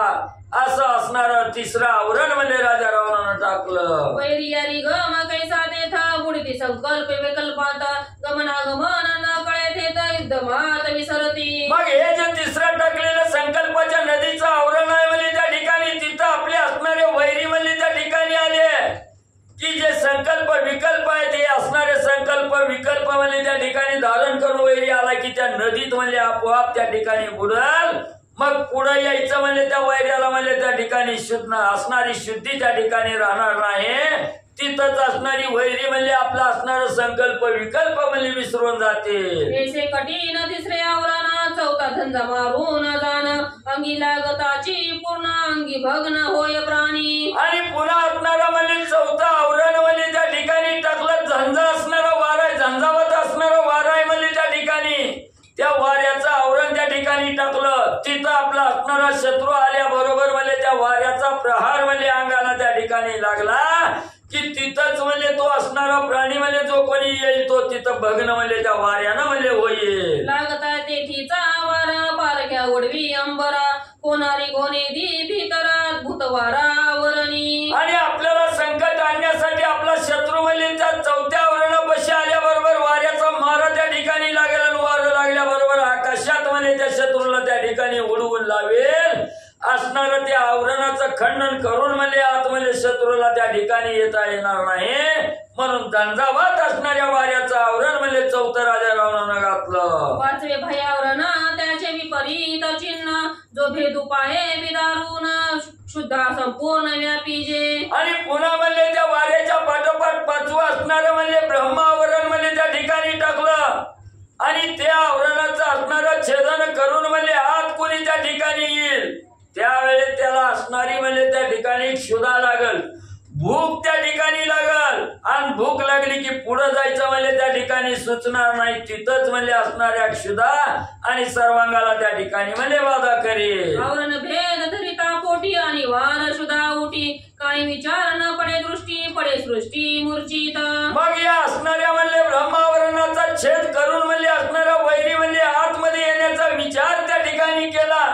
असं असणारं तिसरं आवरण म्हणजे राजा रावणानं टाकलं. वैरियारी गम कैसा तेथा बुडती संकल्प विकल्पात गमनागमन न कळे थेत युद्धमात विसरती. मग हे जे तिसरं टाकलेलं संकल्पाच्या नदीचं आवरण आहे म्हणजे त्या ठिकाणी तिथं आपले असणारे वैरी म्हणजे त्या ठिकाणी आले की जे संकल्प विकल्प आहे ते असणारे संकल्प विकल्प म्हणजे त्या ठिकाणी धारण करून वैरी आला की त्या नदीत म्हणजे आपोआप त्या ठिकाणी बुडल. मग पुढे यायचं म्हणजे त्या वैर्याला म्हणजे त्या ठिकाणी शुद्ध असणारी शुद्धी त्या ठिकाणी राहणार नाही, तिथंच असणारी वैरी म्हणजे आपला असणारा संकल्प विकल्प म्हणजे विसरून जाते. ऐसे कठीण तिसरे आवरण चौथा धंदा मारून जाण अंगी लागताची पूर्ण अंगी भग्न होय प्राणी. आणि पुन्हा असणारा म्हणजे चौथा आवरण म्हणजे त्या ठिकाणी टाकलं झंझा असणारा वारा आहे, झंझावत असणारा वारा आहे म्हणजे त्या ठिकाणी त्या वाऱ्याचं आवरण त्या ठिकाणी टाकलं. तिथं आपला असणारा शत्रू आल्याबरोबर म्हणजे त्या वाऱ्याचा प्रहार म्हणजे अंगाला त्या ठिकाणी लागला की तिथंच म्हणजे तो असणारा प्राणी म्हणजे जो कोणी येईल तो तिथं भग्न म्हणजे त्या वाऱ्यानं म्हणजे होईल. लागता तेथीचा वारा पारख्या उडवी अंबरा कोणारी कोणी दी भीतरात भूतवारा आवरणी. आणि आपल्याला संकट आणण्यासाठी आपला शत्रू म्हणजे त्या चौथ्या आवरणापाशी आल्याबरोबर वाऱ्याचा मारा त्या ठिकाणी लागेल आणि वारं लागल्याबरोबर आकाशात म्हणजे त्या शत्रूला त्या ठिकाणी उडवून लावेल असणारं त्या आवरणाचं खंडन करून म्हणजे आतमध्ये शत्रूला त्या ठिकाणी येता येणार नाही म्हणून झंझावात असणाऱ्या वाऱ्याचं आवरण म्हणजे चौथं राजा रावणानं घातलं. पाचवे भयावरण त्याचे विपरीत चिन्ह जो भेद उपाये विदारून शुद्धा संपूर्ण व्यापी जे. आणि पुन्हा म्हणजे त्या वाऱ्याच्या पाठोपाठ पाचवं असणारं म्हणजे ब्रह्मावरण म्हणजे त्या ठिकाणी टाकलं आणि त्या आवरणाचं असणारं छेदन करून म्हणजे आत कोणी त्या ठिकाणी येईल त्यावेळेस त्याला असणारी म्हणजे त्या ठिकाणी क्षुधा लागल, भूक त्या ठिकाणी लागल आणि भूक लागली की पुढे जायचं म्हणजे त्या ठिकाणी सुचणार नाही, तिथंच म्हणजे असणाऱ्या क्षुधा आणि सर्वांगाला त्या ठिकाणी म्हणजे बाधा करेल. आवरण भेद धरिता पोटी आणि वार शुद्धा उठी काही विचार न पडे दृष्टी पडे सृष्टी मूर्छित. मग या असणाऱ्या म्हणजे ब्रह्मावरणाचा छेद करून म्हणजे असणारा वैरी म्हणजे आतमध्ये येण्याचा विचार त्या ठिकाणी केला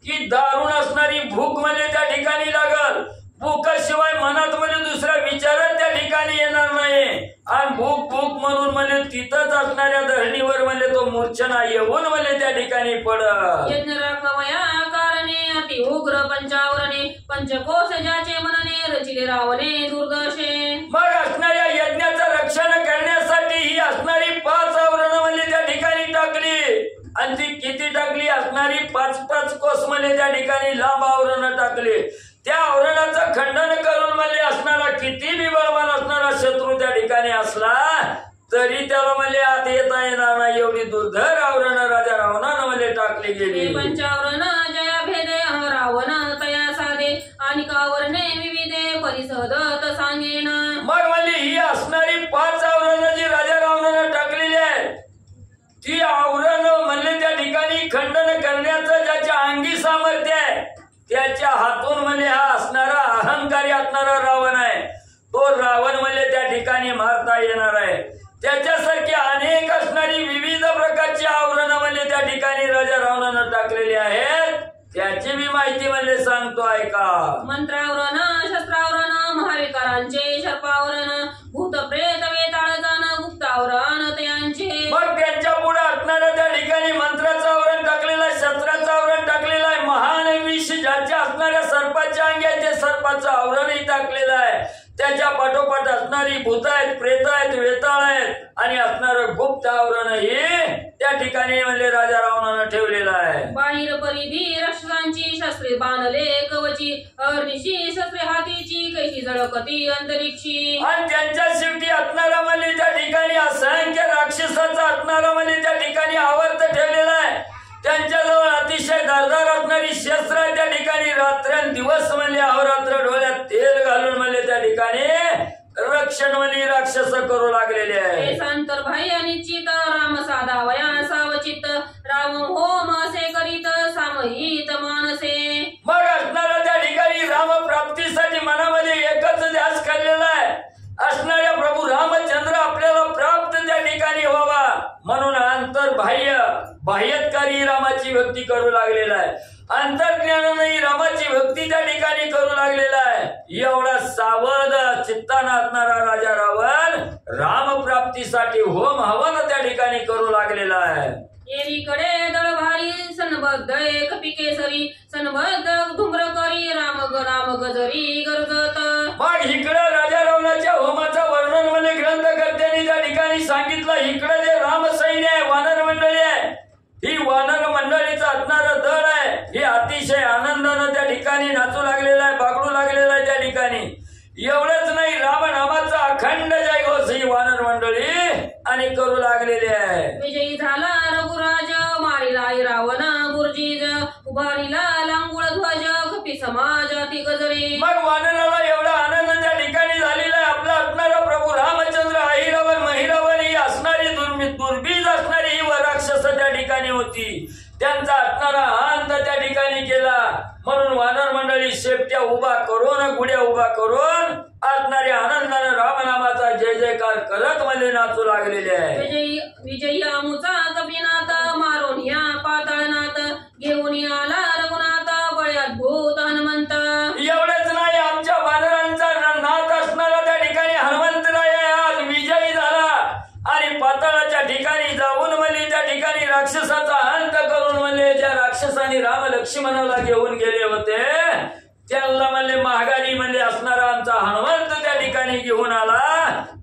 की दारुण असणारी भूक म्हणजे त्या ठिकाणी लागल, भूकाशिवाय मनात म्हणजे दुसरा विचार त्या ठिकाणी येणार नाही आणि भूक भूक म्हणून म्हणजे तिथंच असणाऱ्या धरणीवर म्हणजे तो मूर्छना येऊन म्हणजे त्या ठिकाणी पडल. यज्ञ राखवया कारणे अति उग्र पंचावरणे पंचकोश ज्याचे मनने रचिले रावणे दुर्दशे. मग असणाऱ्या यज्ञाचं रक्षण करण्यासाठी ही असणारी 5 आवरणं म्हणजे त्या ठिकाणी टाकली. आणि ती किती टाकली? असणारी 5-5 कोस म्हणजे त्या ठिकाणी लांब आवरणं टाकली. त्या आवरणाचं खंडन करून म्हणजे असणारा किती बी बळवान असणारा शत्रू त्या ठिकाणी असला तरी त्याला म्हणजे आत येता येणार नाही एवढी दुर्धर आवरण राजा रावणानं म्हणजे टाकली गेली. पंचावरण जया भेदे रावण तया साधे आणि आवरणे विविधे परिसदत सांगेन. मग म्हणजे ही असणारी 5 आवरणं जी राजा रावणानं टाकलेली आहे ती आवरण म्हणजे त्या ठिकाणी खंडन करण्याचं ज्याच्या अंगी सामर्थ्य आहे त्याच्या हातून म्हणजे हा असणारा अहंकारी असणारा रावण आहे. तो रावण म्हणजे त्या ठिकाणी मारता येणार आहे. त्याच्यासारखी अनेक असणारी विविध प्रकारची आवरणं म्हणजे त्या ठिकाणी राजा रावणानं टाकलेली आहेत. त्याची बी माहिती म्हणजे सांगतो ऐका. मंत्रावरण शस्त्रावरण महाविकारांचे शर्पावरण भूत प्रेत वेताळ जाण गुप्तावरण त्यांचे. मग त्यांच्या पुढे असणाऱ्या त्या ठिकाणी मंत्राचं आवरण टाकलेलं आहे, शस्त्राचं आवरण टाकलेलं आहे. महान विष ज्याच्या असणाऱ्या सर्पाच्या अंगी आहे ते सर्पाचं आवरणही टाकलेलं आहे. त्याच्या पाठोपाठ असणारी भूत आहेत, प्रेत आहेत, वेताळ आहेत आणि असणारं गुप्त आवरणही त्या ठिकाणी म्हणजे राजा रावणानं ठेवलेलं आहे. बाहेर परिधी राक्षसांची शस्त्रे बांधले कवची अर्निशी शस्त्रे हातीची कैसी जळकती अंतरिक्षी. आणि त्यांच्या शेवटी असणारा म्हणजे त्या ठिकाणी असंख्य राक्षसाचा असणारा म्हणजे त्या ठिकाणी आवर्त ठेवलेला आहे. त्यांच्याजवळ अतिशय धारदार असणारी शस्त्र आहे. त्या ठिकाणी रात्रंदिवस म्हणजे अहोरात्र डोळ्यात तेल घालून म्हणजे त्या ठिकाणी रक्षण म्हणजे राक्षस करू लागलेले आहे. सांतर भाई अनिश्चित राम साधावया सावचित राम होम असे करीत सामहित मानसे. मग असणारा त्या ठिकाणी रामप्राप्तीसाठी मनामध्ये एकच ध्यास केलेला आहे. असणाऱ्या प्रभू रामचंद्र आपल्याला प्राप्त त्या ठिकाणी व्हावा म्हणून अंतर्बाह्य बाह्यकारी रामाची भक्ती करू लागलेला आहे. अंतर्ज्ञानाने रामाची भक्ती त्या ठिकाणी करू लागलेला आहे. एवढा सावध चित्तानं असणारा राजा रावण रामप्राप्तीसाठी होम हवन त्या ठिकाणी करू लागलेला आहे. एकीकडे दळभारी सनबद्ध एक पिकेसरी सनबद्ध धुम्र करी राम गजरी गरजत. मग इकडं राजा रावणाच्या होमाचं वर्णन म्हणजे ग्रंथकर्त्यांनी त्या ठिकाणी सांगितलं. इकडे जे राम सैन्य आहे, वानर मंडळी आहे, ही वानर मंडळीचं असणारं दळ आहे. हे अतिशय आनंदानं त्या ठिकाणी नाचू लागलेलं आहे, बागडू लागलेलं आहे त्या ठिकाणी. एवढंच नाही, रामनामाचा अखंड जयघोष ही वानर मंडळी आणि करू लागलेली आहे. विजयी झाला रघुराज मारिला रावण बुर्जीज उभारिला लांगुळ ध्वज कपी समाज अति गजरे. मग वानराला एवढा आनंद त्या ठिकाणी झालेला आहे. आपला असणारा प्रभू रामचंद्र अहिरावण महिरावण ही असणारी दुर्बीज असणारी ही राक्षस त्या ठिकाणी होती. त्यांचा असणारा अंत त्या ठिकाणी केला. म्हणून वानर मंडळी शेपट्या उभा करून गुड्या उभा करून असणाऱ्या आनंदानं रामनामाचा जय जयकार करत मध्ये नाचू लागलेले आहे. विजयी आमुचा कपिनाथ मारून या पाताळनाथ घेऊन आला रघुनाथ बळ्यात भूत हनुमंत. एवढेच नाही, आमच्या वानरांचा नाथ असणारा त्या ठिकाणी हनुमंतराय आज विजयी झाला आणि पाताळाच्या ठिकाणी जाऊन म्हणजे त्या ठिकाणी राक्षसाचा अंत करून म्हणजे ज्या राक्षसाने राम लक्ष्मणाला घेऊन गेले होते त्यांना म्हणजे महागारी म्हणजे असणारा आमचा हनुमंत त्या ठिकाणी घेऊन आला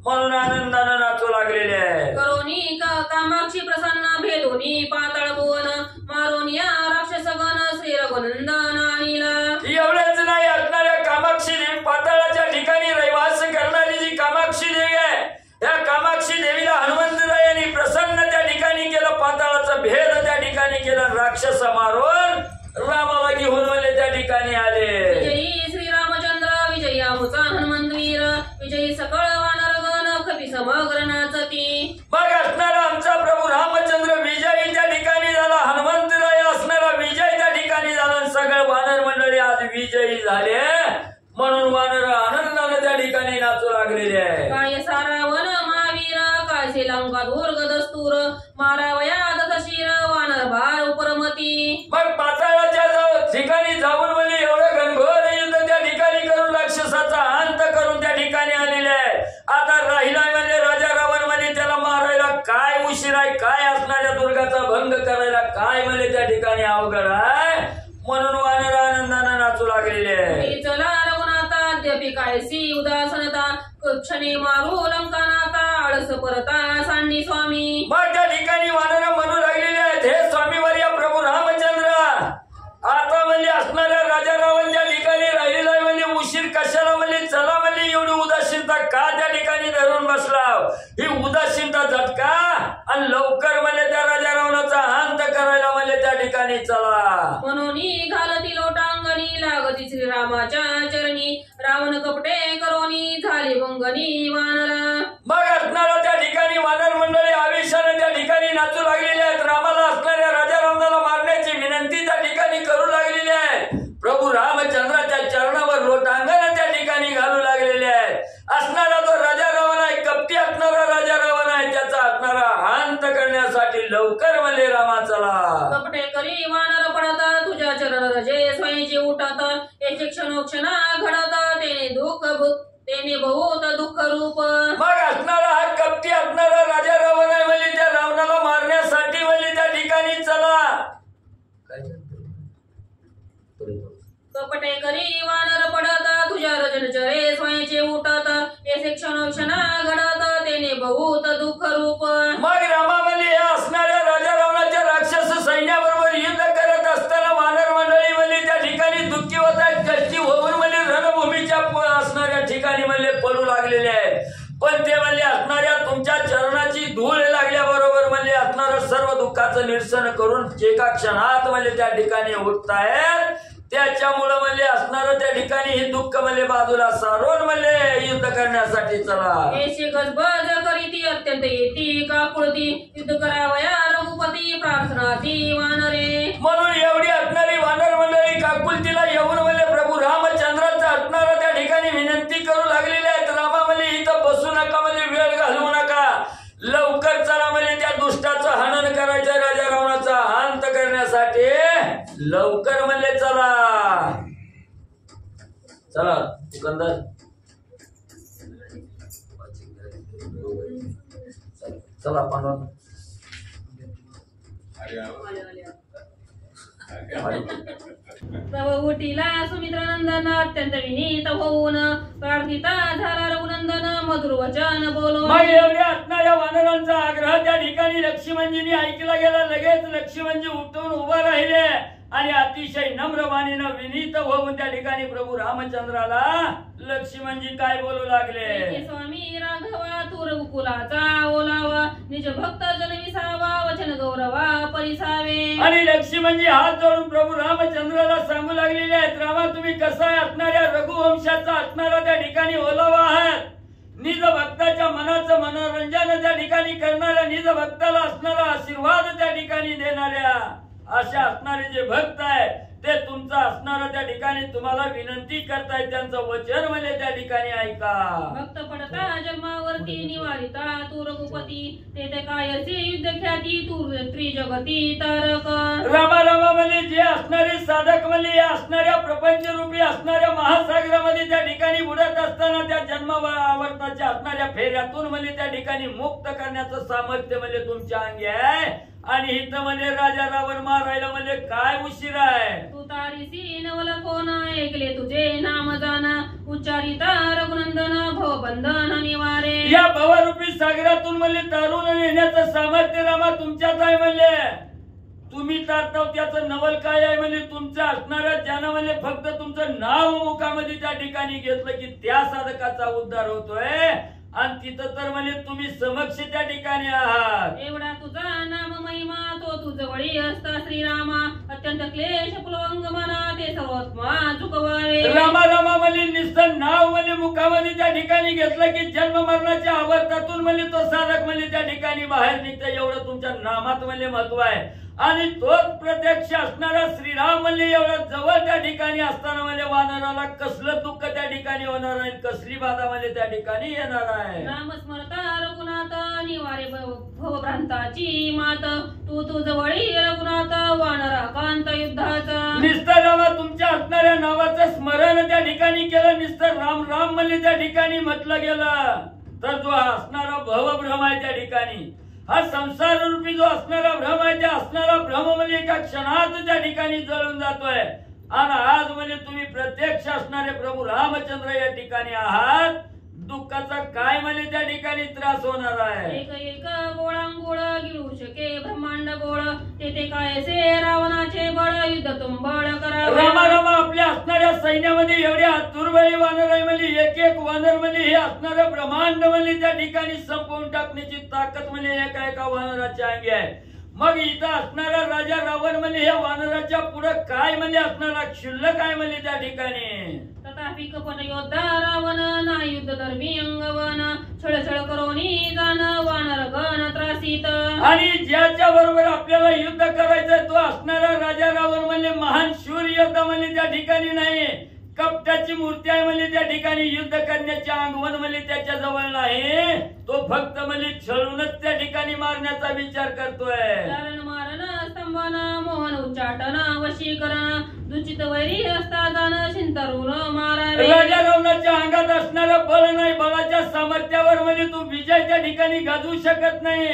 म्हणून आनंदानं नाचू लागलेले आहे. करोनी कामाक्षी प्रसन्न भेदोनी पाताळ भुवन मारून या राक्षसगण श्री रघुनंदन आणिला. एवढेच नाही, असणाऱ्या कामाक्षी देवी पाताळाच्या ठिकाणी रहिवास करणारी जी कामाक्षी देवी आहे या कामाक्षी देवीला हनुमंतरायांनी प्रसन्न त्या ठिकाणी केलं. पाताळाचा भेद त्या ठिकाणी केला. राक्षस मारून रामाला घेऊन म्हणजे त्या ठिकाणी आले. विजयी श्रीरामचंद्र विजयी आमुचा हनुमंतवीर विजयी सकळ वानरगण कपी समग्र नाचती. मग असणारा आमचा प्रभू रामचंद्र विजयी त्या ठिकाणी झाला. हनुमंतराय असणारा विजय त्या ठिकाणी झाला. सगळे वानर मंडळी आज विजयी झाले म्हणून वानर आनंदाने त्या ठिकाणी नाचू लागलेले आहे. काय सारावण महावीर काय श्रीलंका दुर्ग दस्तूर मारावया दशशीर वानर भार उपरमती. मग पाताळाच्या ठिकाणी जाऊन म्हणजे एवढं घनघोर युद्ध त्या ठिकाणी करून राक्षसाचा अंत करून त्या ठिकाणी आलेले आहे. आता राहिला म्हणजे राजा रावण म्हणजे त्याला मारायला काय उशीर आहे, काय असणाऱ्या दुर्गाचा भंग करायला काय म्हणजे त्या ठिकाणी अवघड आहे म्हणून वानर आनंदानं नाचू लागले. लागलेली आहे. चला रघुनाथा अद्यापि कायसी उदासनता क्षणे मारू लंकानाथा आळस परता सांडी स्वामी. मग त्या ठिकाणी वानर म्हणू लागलेले आहेत, हे स्वामीवर्य प्रभू रामचंद्र, आता म्हणजे असणाऱ्या राजा रावण त्या ठिकाणी राहिलेला आहे, म्हणजे उशीर कशाला, म्हणजे चला म्हणजे एवढी उदासीनता का त्या ठिकाणी धरून बसला. ही उदासीनता झटका आणि लवकर म्हणजे त्या राजा रावणाचा अंत करायला म्हणजे त्या ठिकाणी चला. म्हणून घालती लोटांगणी लागती श्रीरामाच्या चरणी रावण कपटे करोनी झाली मंगनी वानर. मग असणारा त्या ठिकाणी वानर मंडळी आवेशाने त्या ठिकाणी नाचू लागलेले आहेत. रामाला असणाऱ्या राजा रावणाला मारण्याची विनंती त्या ठिकाणी करू लागलेली आहे. प्रभू रामचंद्राच्या चरणावर लोटांगण त्या ठिकाणी घालू लागलेले आहे. असणारा तो राजा रावण आहे, कपटी असणारा राजा रावण आहे, त्याचा असणारा अंत करण्यासाठी लवकर मले रामा चला. कपटे करी वानर पडता तुझ्या चरण रजे स्वयंचे उठत एक क्षणोक्षणा घडत तेने बहुत दुःख रूप. मग असणारा हा कपटी असणारा राजा रावण आहे, म्हणजे त्या रावणाला मारण्यासाठी म्हणजे त्या ठिकाणी चला. कपटे करी वानर पडत तुझ्या रजन चरे स्वयंचे उठत एक क्षणोक्षणा घडत तेने बहुत दुःख रूप. मग रामामध्ये या असणाऱ्या राजा रावणाच्या राक्षस सैन्याबरोबर युद्ध करत असताना वानर मंडळी म्हणजे त्या ठिकाणी दुःखी होत आहेत, कष्टी होऊन म्हणजे रणभूमीच्या असणाऱ्या ठिकाणी म्हणजे पडू लागलेले आहे. पण ते म्हणजे असणाऱ्या तुमच्या चरणाची धूळ लागल्याबरोबर म्हणजे असणारं सर्व दुःखाचं निरसन करून एका क्षणात म्हणजे त्या ठिकाणी उठतायत. त्याच्यामुळे म्हणजे असणारं त्या ठिकाणी हे दुःख म्हणजे बाजूला सारून म्हणजे युद्ध करण्यासाठी चला. ऐशी गजबज करीती अत्यंत येती काकुळती युद्ध करावया रघुपती प्रार्थना ती वानरे. म्हणून एवढी असणारी वानर मंडळी काकुलतीला येऊन म्हणजे प्रभू रामचंद्राचा असणारा त्या ठिकाणी विनंती करू लागलेली आहेत. रामा म्हणजे इथं बसू नका, म्हणजे वेळ घालवू नका, लवकर चला म्हणजे त्या दुष्टाचं हनन करायचं, राजा रावणाचा अंत करण्यासाठी लवकर म्हणजे चला. चला दुकानदार चला पांडव तव उटीला सुमित्रानंदन अत्यंत विनीत होऊन प्रार्थिता झाला रघुनंदन मधुर वचन बोलो. मग एवढ्या असणाऱ्या वानरांचा आग्रह त्या ठिकाणी लक्ष्मणजींनी ऐकला गेला. लगेच लक्ष्मणजी उठून उभा राहिले आणि अतिशय नम्रवाणीनं विनीत होऊन त्या ठिकाणी प्रभू रामचंद्राला लक्ष्मणजी काय बोलू लागले. स्वामी राघवा तू रघुकुलाचा ओलावा निज भक्त जन विसावा वचन गौरवा परिसावे. आणि लक्ष्मणजी हात जोडून प्रभू रामचंद्राला सांगू लागलेले आहेत, रामा तुम्ही कसा असणाऱ्या रघुवंशाचा असणारा त्या ठिकाणी ओलावा आहात. निज भक्ताच्या मनाचं मनोरंजन त्या ठिकाणी करणाऱ्या, निज भक्ताला असणारा आशीर्वाद त्या ठिकाणी देणाऱ्या अशा असणारे जे भक्त आहे ते तुमचं असणारं त्या ठिकाणी तुम्हाला विनंती करतायत, त्यांचं वचन म्हणजे त्या ठिकाणी ऐका. भक्त पडता जन्मावरती निवारिता तू रघुपती ते कायचे युद्ध ख्याती तू त्रिजगती तारक. रामा रामा म्हणजे जे असणारे साधक म्हणजे या असणाऱ्या प्रपंच रूपी असणाऱ्या महासागरामध्ये त्या ठिकाणी बुडत असताना त्या जन्म आवर्ताच्या असणाऱ्या फेऱ्यातून म्हणजे त्या ठिकाणी मुक्त करण्याचं सामर्थ्य म्हणजे तुमच्या अंगी आहे. आणि इथं म्हणजे राजा रावण मारायला म्हणजे काय उशीर आहे. तू तारीसी नवल कोण ऐकले तुझे नाम जाना उच्चारिता रघुनंदन भवबंधन निवारे. या भवरूपी सागरातून म्हणजे तारून नेण्याचं सामर्थ्य रामा तुमच्यात आहे. म्हणजे तुम्ही तारताव त्याचं नवल काय आहे म्हणजे तुमचं असणाऱ्या ज्यानं म्हणजे फक्त तुमचं नाव मुखामध्ये त्या ठिकाणी घेतलं की त्या साधकाचा उद्धार होतोय. आणि तिथं तर म्हणजे तुम्ही समक्ष त्या ठिकाणी आहात. एवढा तुझा नाम महिमा तो तुझवळी असता श्रीरामा अत्यंत क्लेश पुलवंग मना ते सर्वात्मा चुकवावे. रामा रामा म्हणजे निस्तर नाव म्हणजे मुखामध्ये त्या ठिकाणी घेतलं की जन्म मरणाच्या आवर्तातून म्हणजे तो साधक म्हणजे त्या ठिकाणी बाहेर निघतं. एवढं तुमच्या नामात म्हणजे महत्व आहे. आणि तोच प्रत्यक्ष असणारा श्रीराम म्हणजे एवढा जवळ त्या ठिकाणी असताना म्हणजे वानराला कसलं दुःख त्या ठिकाणी होणार नाही, कसली बाधा म्हणजे त्या ठिकाणी येणार आहे. नाम स्मरता रघुनाथ निवारे भवभ्रांताची मात तू तुझवळी रघुनाथ वानरा कांत युद्धाचा. निस्तर रामा तुमच्या असणाऱ्या नावाचं स्मरण त्या ठिकाणी केलं, निस्तर राम राम म्हणजे त्या ठिकाणी म्हटलं गेलं तर जो असणारा भवभ्रम आहे त्या ठिकाणी, हा संसार रूपी जो असणारा भ्रम आहे त्या असणारा भ्रम म्हणजे एका क्षणात त्या ठिकाणी जळून जातोय. आणि आज म्हणजे तुम्ही प्रत्यक्ष असणारे प्रभू रामचंद्र या ठिकाणी आहात. दुःखाचा काय म्हणजे त्या ठिकाणी त्रास होणार आहे. एक एक गोळांगोळ गिळू शके ब्रह्मांड गोळ तेथे कायसे रावणाचे बळ युद्ध तुंबळ करावे. रामा आपल्या असणाऱ्या सैन्यामध्ये एवढे आतुरबळी वानर आहे म्हणजे एक एक वानर म्हणजे हे असणारं ब्रह्मांड म्हणजे त्या ठिकाणी संपवून टाकण्याची ताकद म्हणजे एका एका वानराच्या अंगी आहे. मग इथं असणारा राजा रावण म्हणजे ह्या वानराच्या पुढे काय म्हणजे असणारा क्षुल्लक काय म्हणजे त्या ठिकाणी. तथापि कपट योद्धा रावण नाही युद्ध धर्मी अंगवन छळछळ करोनी जाण वानर गण त्रासित. आणि ज्याच्या बरोबर आपल्याला युद्ध करायचंय तो असणारा राजा रावण म्हणजे महान शूर योद्धा म्हणजे त्या ठिकाणी नाही. कपटाची मूर्ती आहे म्हणजे त्या ठिकाणी युद्ध करण्याचे अंगवन म्हणजे त्याच्या जवळ नाही. तो फक्त म्हणजे छळूनच त्या ठिकाणी मारण्याचा विचार करतोय. चारण मारण स्तंभन मोहन उच्चाटन वशीकरण दुचित वैरी असता जाण शिंतरून मारावे. राजा रावणाच्या अंगात असणारं बळ नाही. बळाच्या सामर्थ्यावर म्हणजे तो विजय त्या ठिकाणी गाजवू शकत नाही.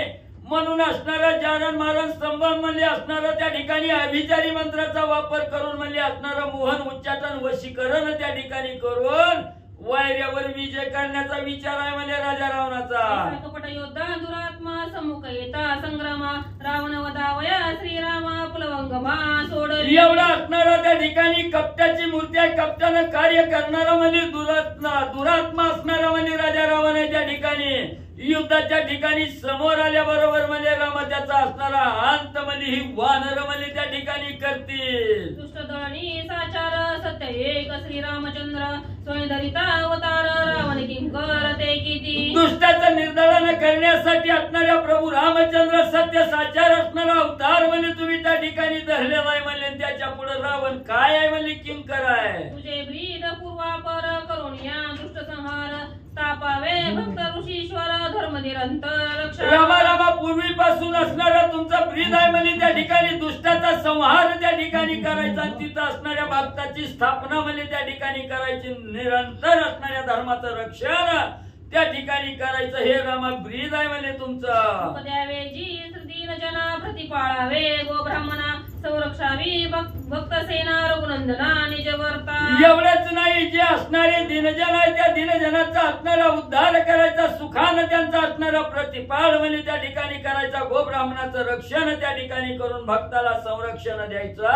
म्हणून असणारा जारण मारण स्तंभन म्हणजे असणारा त्या ठिकाणी अभिचारी मंत्राचा वापर करून म्हणजे असणारं मोहन उच्चाटन वशीकरण त्या ठिकाणी करून वैर्यावर विजय करण्याचा विचार आहे म्हणजे राजा रावणाचा. कपट योद्धा दुरात्मा सम्मुख येता संग्रामा रावण वधावया श्रीरामा पुलवंगमा सोडली. एवढा असणारा त्या ठिकाणी कपटाची मूर्ती आहे. कपटानं कार्य करणारा म्हणजे दुरात्मा असणारा म्हणजे राजा रावण आहे. त्या ठिकाणी युद्धाच्या ठिकाणी समोर आल्याबरोबर म्हणजे राम त्याचा असणारा अंत म्हणजे ही वानर म्हणजे त्या ठिकाणी करतील. दुष्ट दळणी साचार सत्य एक श्रीरामचंद्र स्वयंधरिता अवतार रावण किंकर ते किती. दुष्टाचं निर्दालन करण्यासाठी असणाऱ्या प्रभू रामचंद्र सत्य साचार असणारा अवतार म्हणजे तुम्ही त्या ठिकाणी धरलेला आहे म्हणजे त्याच्या पुढे रावण काय आहे म्हणजे किंकर आहे. तुझे ब्रीद पूर्वापर करून या दुष्ट संहार तापावे भक्त ऋषीश्वर धर्म निरंतर रक्षा. रामा पूर्वीपासून असणारा तुमचा ब्रीद आहे म्हणजे त्या ठिकाणी दुष्टाचा संहार त्या ठिकाणी करायचा. तिथं असणाऱ्या भक्ताची स्थापना म्हणजे त्या ठिकाणी करायची. निरंतर असणाऱ्या धर्माचं रक्षण त्या ठिकाणी करायचं. हे रामा ब्रीद आहे म्हणजे तुमचं. द्यावे जी दीन जना प्रतिपाळावे गो ब्राह्मणा संरक्षावी भक्त सेना रघुनंदना निज वर्ता. एवढंच नाही जे असणारे दिनजन आहे त्या दिनजनाचा असणारा उद्धार करायचा. सुखानं त्यांचा असणारा प्रतिपाळ म्हणजे त्या ठिकाणी करायचा. गो ब्राह्मणाचं रक्षण त्या ठिकाणी करून भक्ताला संरक्षण द्यायचं.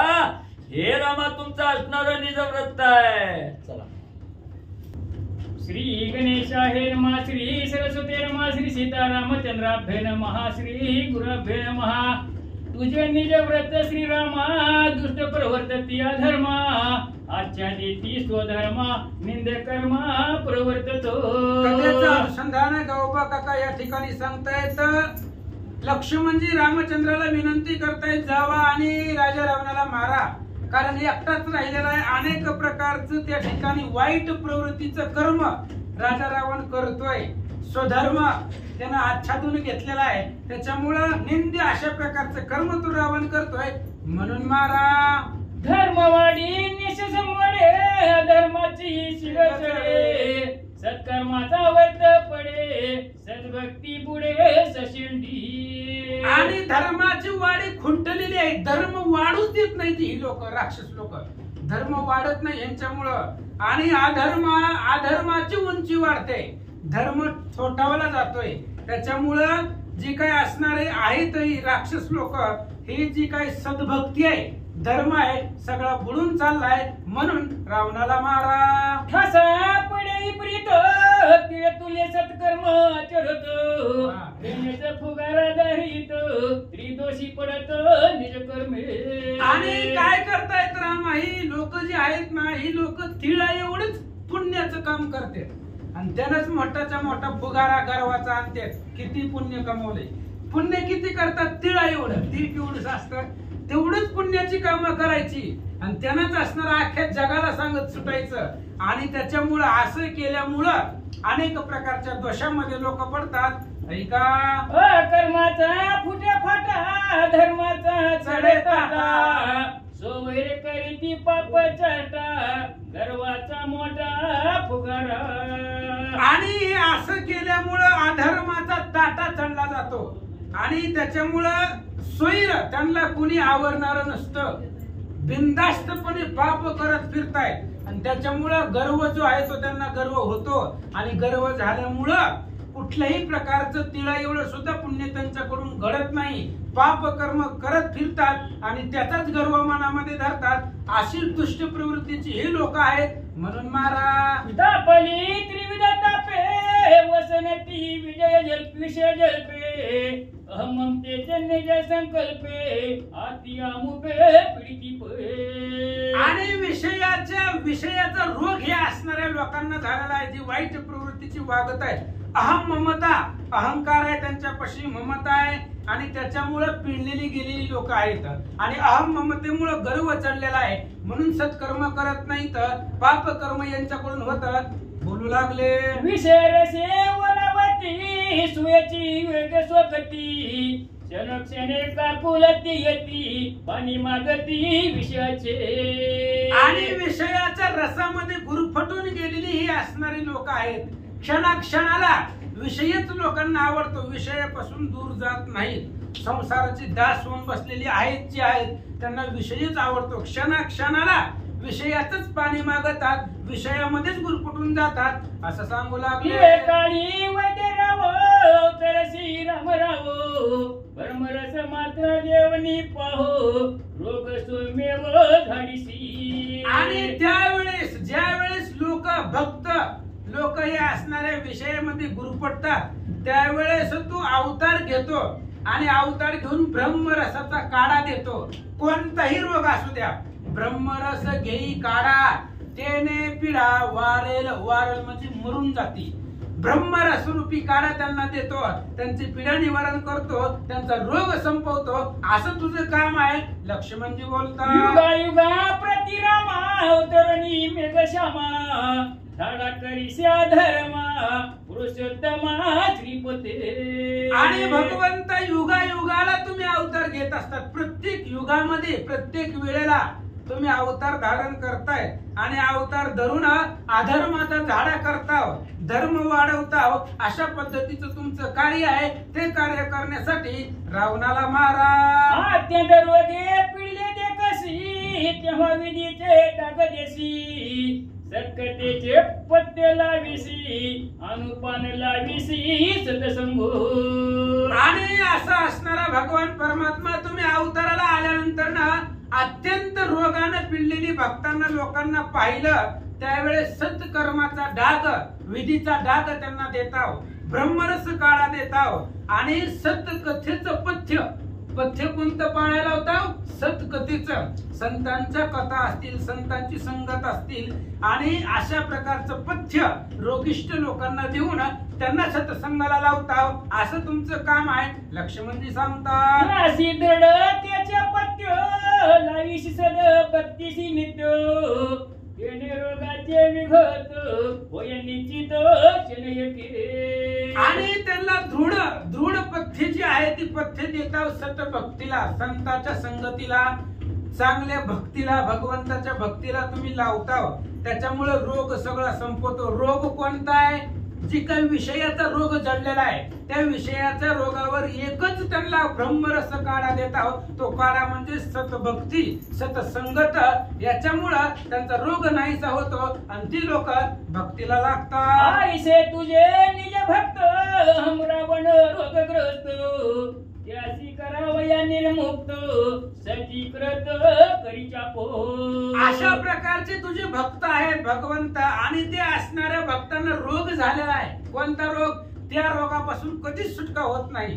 हे रामा तुमचं असणारं निजव्रत आहे. चला. श्री गणेशाय नमः श्री सरस्वती नमः श्री सीतारामचंद्राभ्ये नमः श्री गुरुभ्ये नमः. तुझे निज व्रत श्रीरामा दुष्ट प्रवर्तती अधर्मा आजच्या देती स्वधर्मा निंद कर्मा प्रवर्ततो. कथेचं अनुसंधान गौबा काका या ठिकाणी सांगतायत. लक्ष्मणजी रामचंद्राला विनंती करतायत जावा आणि राजा रावणाला मारा. कारण एकटाच राहिलेला आहे. अनेक प्रकारचं त्या ठिकाणी वाईट प्रवृत्तीचं कर्म राजा रावण करतोय. स्वधर्म त्यानं आच्छादून घेतलेला आहे. त्याच्यामुळं निंद्य अशा प्रकारचं कर्म तो रावण करतोय. म्हणून मारा. धर्मवाडी निशेष मोडे धर्माची शिरसडे सत्कर्माचा वर्त पडे सद्भक्ती पुढे सशिंडी. आणि धर्माची वाडी खुंटलेली आहे. धर्म वाढूच देत नाही ही लोक, राक्षस लोक. धर्म वाढत नाही यांच्यामुळं. आणि अधर्माची उंची वाढते. धर्म छोटावला जातोय. त्याच्यामुळं जी काही असणारे आहेत ही राक्षस लोक, ही जी काही सद्भक्ती आहे धर्म आहे सगळा बुडून चाललाय. म्हणून रावणाला मारा. ठसा पडे प्रीत ते तुले सत्कर्म चरत प्रेमेचा फुगारा धरित त्रिदोषी पडत निज कर्मे. आणि काय करतायत रामा ही लोक जी आहेत ना ही लोक तिळा एवढंच पुण्याचं काम करतात. आणि त्यानंच मोठाच्या मोठा फुगारा गर्वाचा आणतात. किती पुण्य कमवले. पुण्य किती करतात तिळा एवढं. तीळ केवढंच असतं तेवढंच पुण्याची कामं करायची. आणि त्यानंच असणारा अख्ख्या जगाला सांगत सुटायचं. आणि त्याच्यामुळं असं केल्यामुळं अनेक प्रकारच्या दोषांमध्ये लोक पडतात. ऐका कर्माचा फुट्या फाटा धर्माचा चढे ताटा सोवैर करीती पाप चाटा गर्वाचा मोठा फुगारा. आणि असं केल्यामुळं अधर्माचा ताटा चढला जातो. आणि त्याच्यामुळं स्वैर त्यांना कुणी आवरणार नसतं. बिनधास्तपणे पाप करत फिरतायत आणि त्याच्यामुळं गर्व जो आहे तो त्यांना गर्व होतो आणि गर्व झाल्यामुळं कुठल्याही प्रकारचं तिळा एवढं सुद्धा पुण्य त्यांच्याकडून घडत नाही. पाप कर्म करत फिरतात आणि त्याचाच गर्व मनामध्ये धरतात. अशी दुष्ट प्रवृत्तीची हे लोक आहेत. म्हणून महाराज तापली त्रिविध तापे वसनती विषय जल्पे अहम ममतेचे निज संकल्पे आती आमुपे पीडिती पे. आणि विषयाचा रोग हे असणाऱ्या लोकांना झालेला आहे. जी वाईट प्रवृत्तीची वागत आहे. अहम ममता, अहंकार आहे त्यांच्यापाशी, ममता आहे आणि त्याच्यामुळे पिळलेली गेलेली लोक आहेत. आणि अहम ममतेमुळे गर्व चढलेला आहे. म्हणून सत्कर्म करत नाहीत, पाप कर्म यांच्याकडून होतात. बोलू लागले विषय रसे वनवती सुयची वेग स्वगती क्षणक्षणे काकुलती यती पाणी मागती विषयाचे. आणि विषयाच्या रसामध्ये गुरफटून गेलेली ही असणारी लोक आहेत. क्षणाक्षणाला विषयच लोकांना आवडतो, विषयापासून दूर जात नाहीत. संसाराची दास होऊन बसलेली आहेत जी आहेत त्यांना विषयच आवडतो. क्षणाक्षणाला विषयातच पाणी मागतात, विषयामध्येच गुरफटून जातात. असं सांगू लागले काळी वैद्यराव तरसी रामराव परमरस मात्र देवनी पाहो रोग सोमेव झाडीसी. आणि त्यावेळेस ज्यावेळेस भक्त लोक हे असणाऱ्या विषयामध्ये गुरफटतात त्यावेळेस तू अवतार घेतो आणि अवतार घेऊन ब्रह्मरसाचा काढा देतो. कोणताही रोग असू द्या, ब्रह्मरस घेई काढा तेने पिढा वारेल. वारेल म्हणजे मरून जाती. ब्रह्मरस रूपी काढा त्यांना देतो, त्यांचे पीडा निवारण करतो, त्यांचा रोग संपवतो. असं तुझं काम आहे. लक्ष्मणजी बोलता युगा युगा प्रतिरामा अवतरणी मेघश्यामा झाडा करीस्या धर्मा पुरुषोत्तमा श्रीपते. आणि भगवंत युगायुगाला तुम्ही अवतार घेत असतात. प्रत्येक युगामध्ये प्रत्येक वेळेला तुम्ही अवतार धारण करताय आणि अवतार धरून अधर्माचा झाडा करताव, धर्म वाढवताव. अशा पद्धतीचं तुमचं कार्य आहे. ते कार्य करण्यासाठी रावणाला मारा. अत्यंत रोगे पिळले दे कशी तेव्हा विधीचे टाक देशी सत्कतेचे पत्ते लाविसी अनुपान लाविसी सतसंगो. आणि असं असणारा भगवान परमात्मा तुम्ही अवताराला आल्यानंतर ना अत्यंत रोगाने पिळलेली भक्तांना लोकांना पाहिलं त्यावेळेस सत्कर्माचा डाग, विधीचा डाग त्यांना देताव, ब्रह्मरस काढा देताव आणि सत्कथेचं पथ्य कोणतं पाळायला होताव? सत्कथेचं. संतांच्या कथा असतील, संतांची संगत असतील आणि अशा प्रकारचं पथ्य रोगिष्ट लोकांना देऊन त्यांना सत्संगाला लावताव. असं तुमचं काम आहे. लक्ष्मणजी सांगतात राशी दृढ त्याच्या पथ्य लावीशी सद भक्तीशी नित्य तेने रोगाचे विघत होय निश्चित आणि त्यांना दृढ पथ्य जी आहे ती पथ्य देताव सतभक्तीला, संतांच्या संगतीला, चांगल्या भक्तीला, भगवंताच्या भक्तीला तुम्ही लावताव. त्याच्यामुळे रोग सगळा संपतो. रोग कोणता आहे? जी काही विषयाचा रोग जडलेला आहे त्या विषयाच्या रोगावर एकच त्यांना ब्रह्मरस काढा देता. तो काढा म्हणजे सतभक्ती, सतसंगत. याच्यामुळं त्यांचा रोग नाहीसा होतो आणि ती लोक भक्तीला लागतात. ऐसे तुझे निज भक्त हम रावण रोगग्रस्त त्यासी करावया निर्मुक्त सतीकृत करीच्या पो. अशा प्रकारचे तुझे भक्त आहेत भगवंत आणि ते असणाऱ्या भक्तांना रोग झालेला आहे. कोणता रोग? त्या रोगापासून कधीच सुटका होत नाही.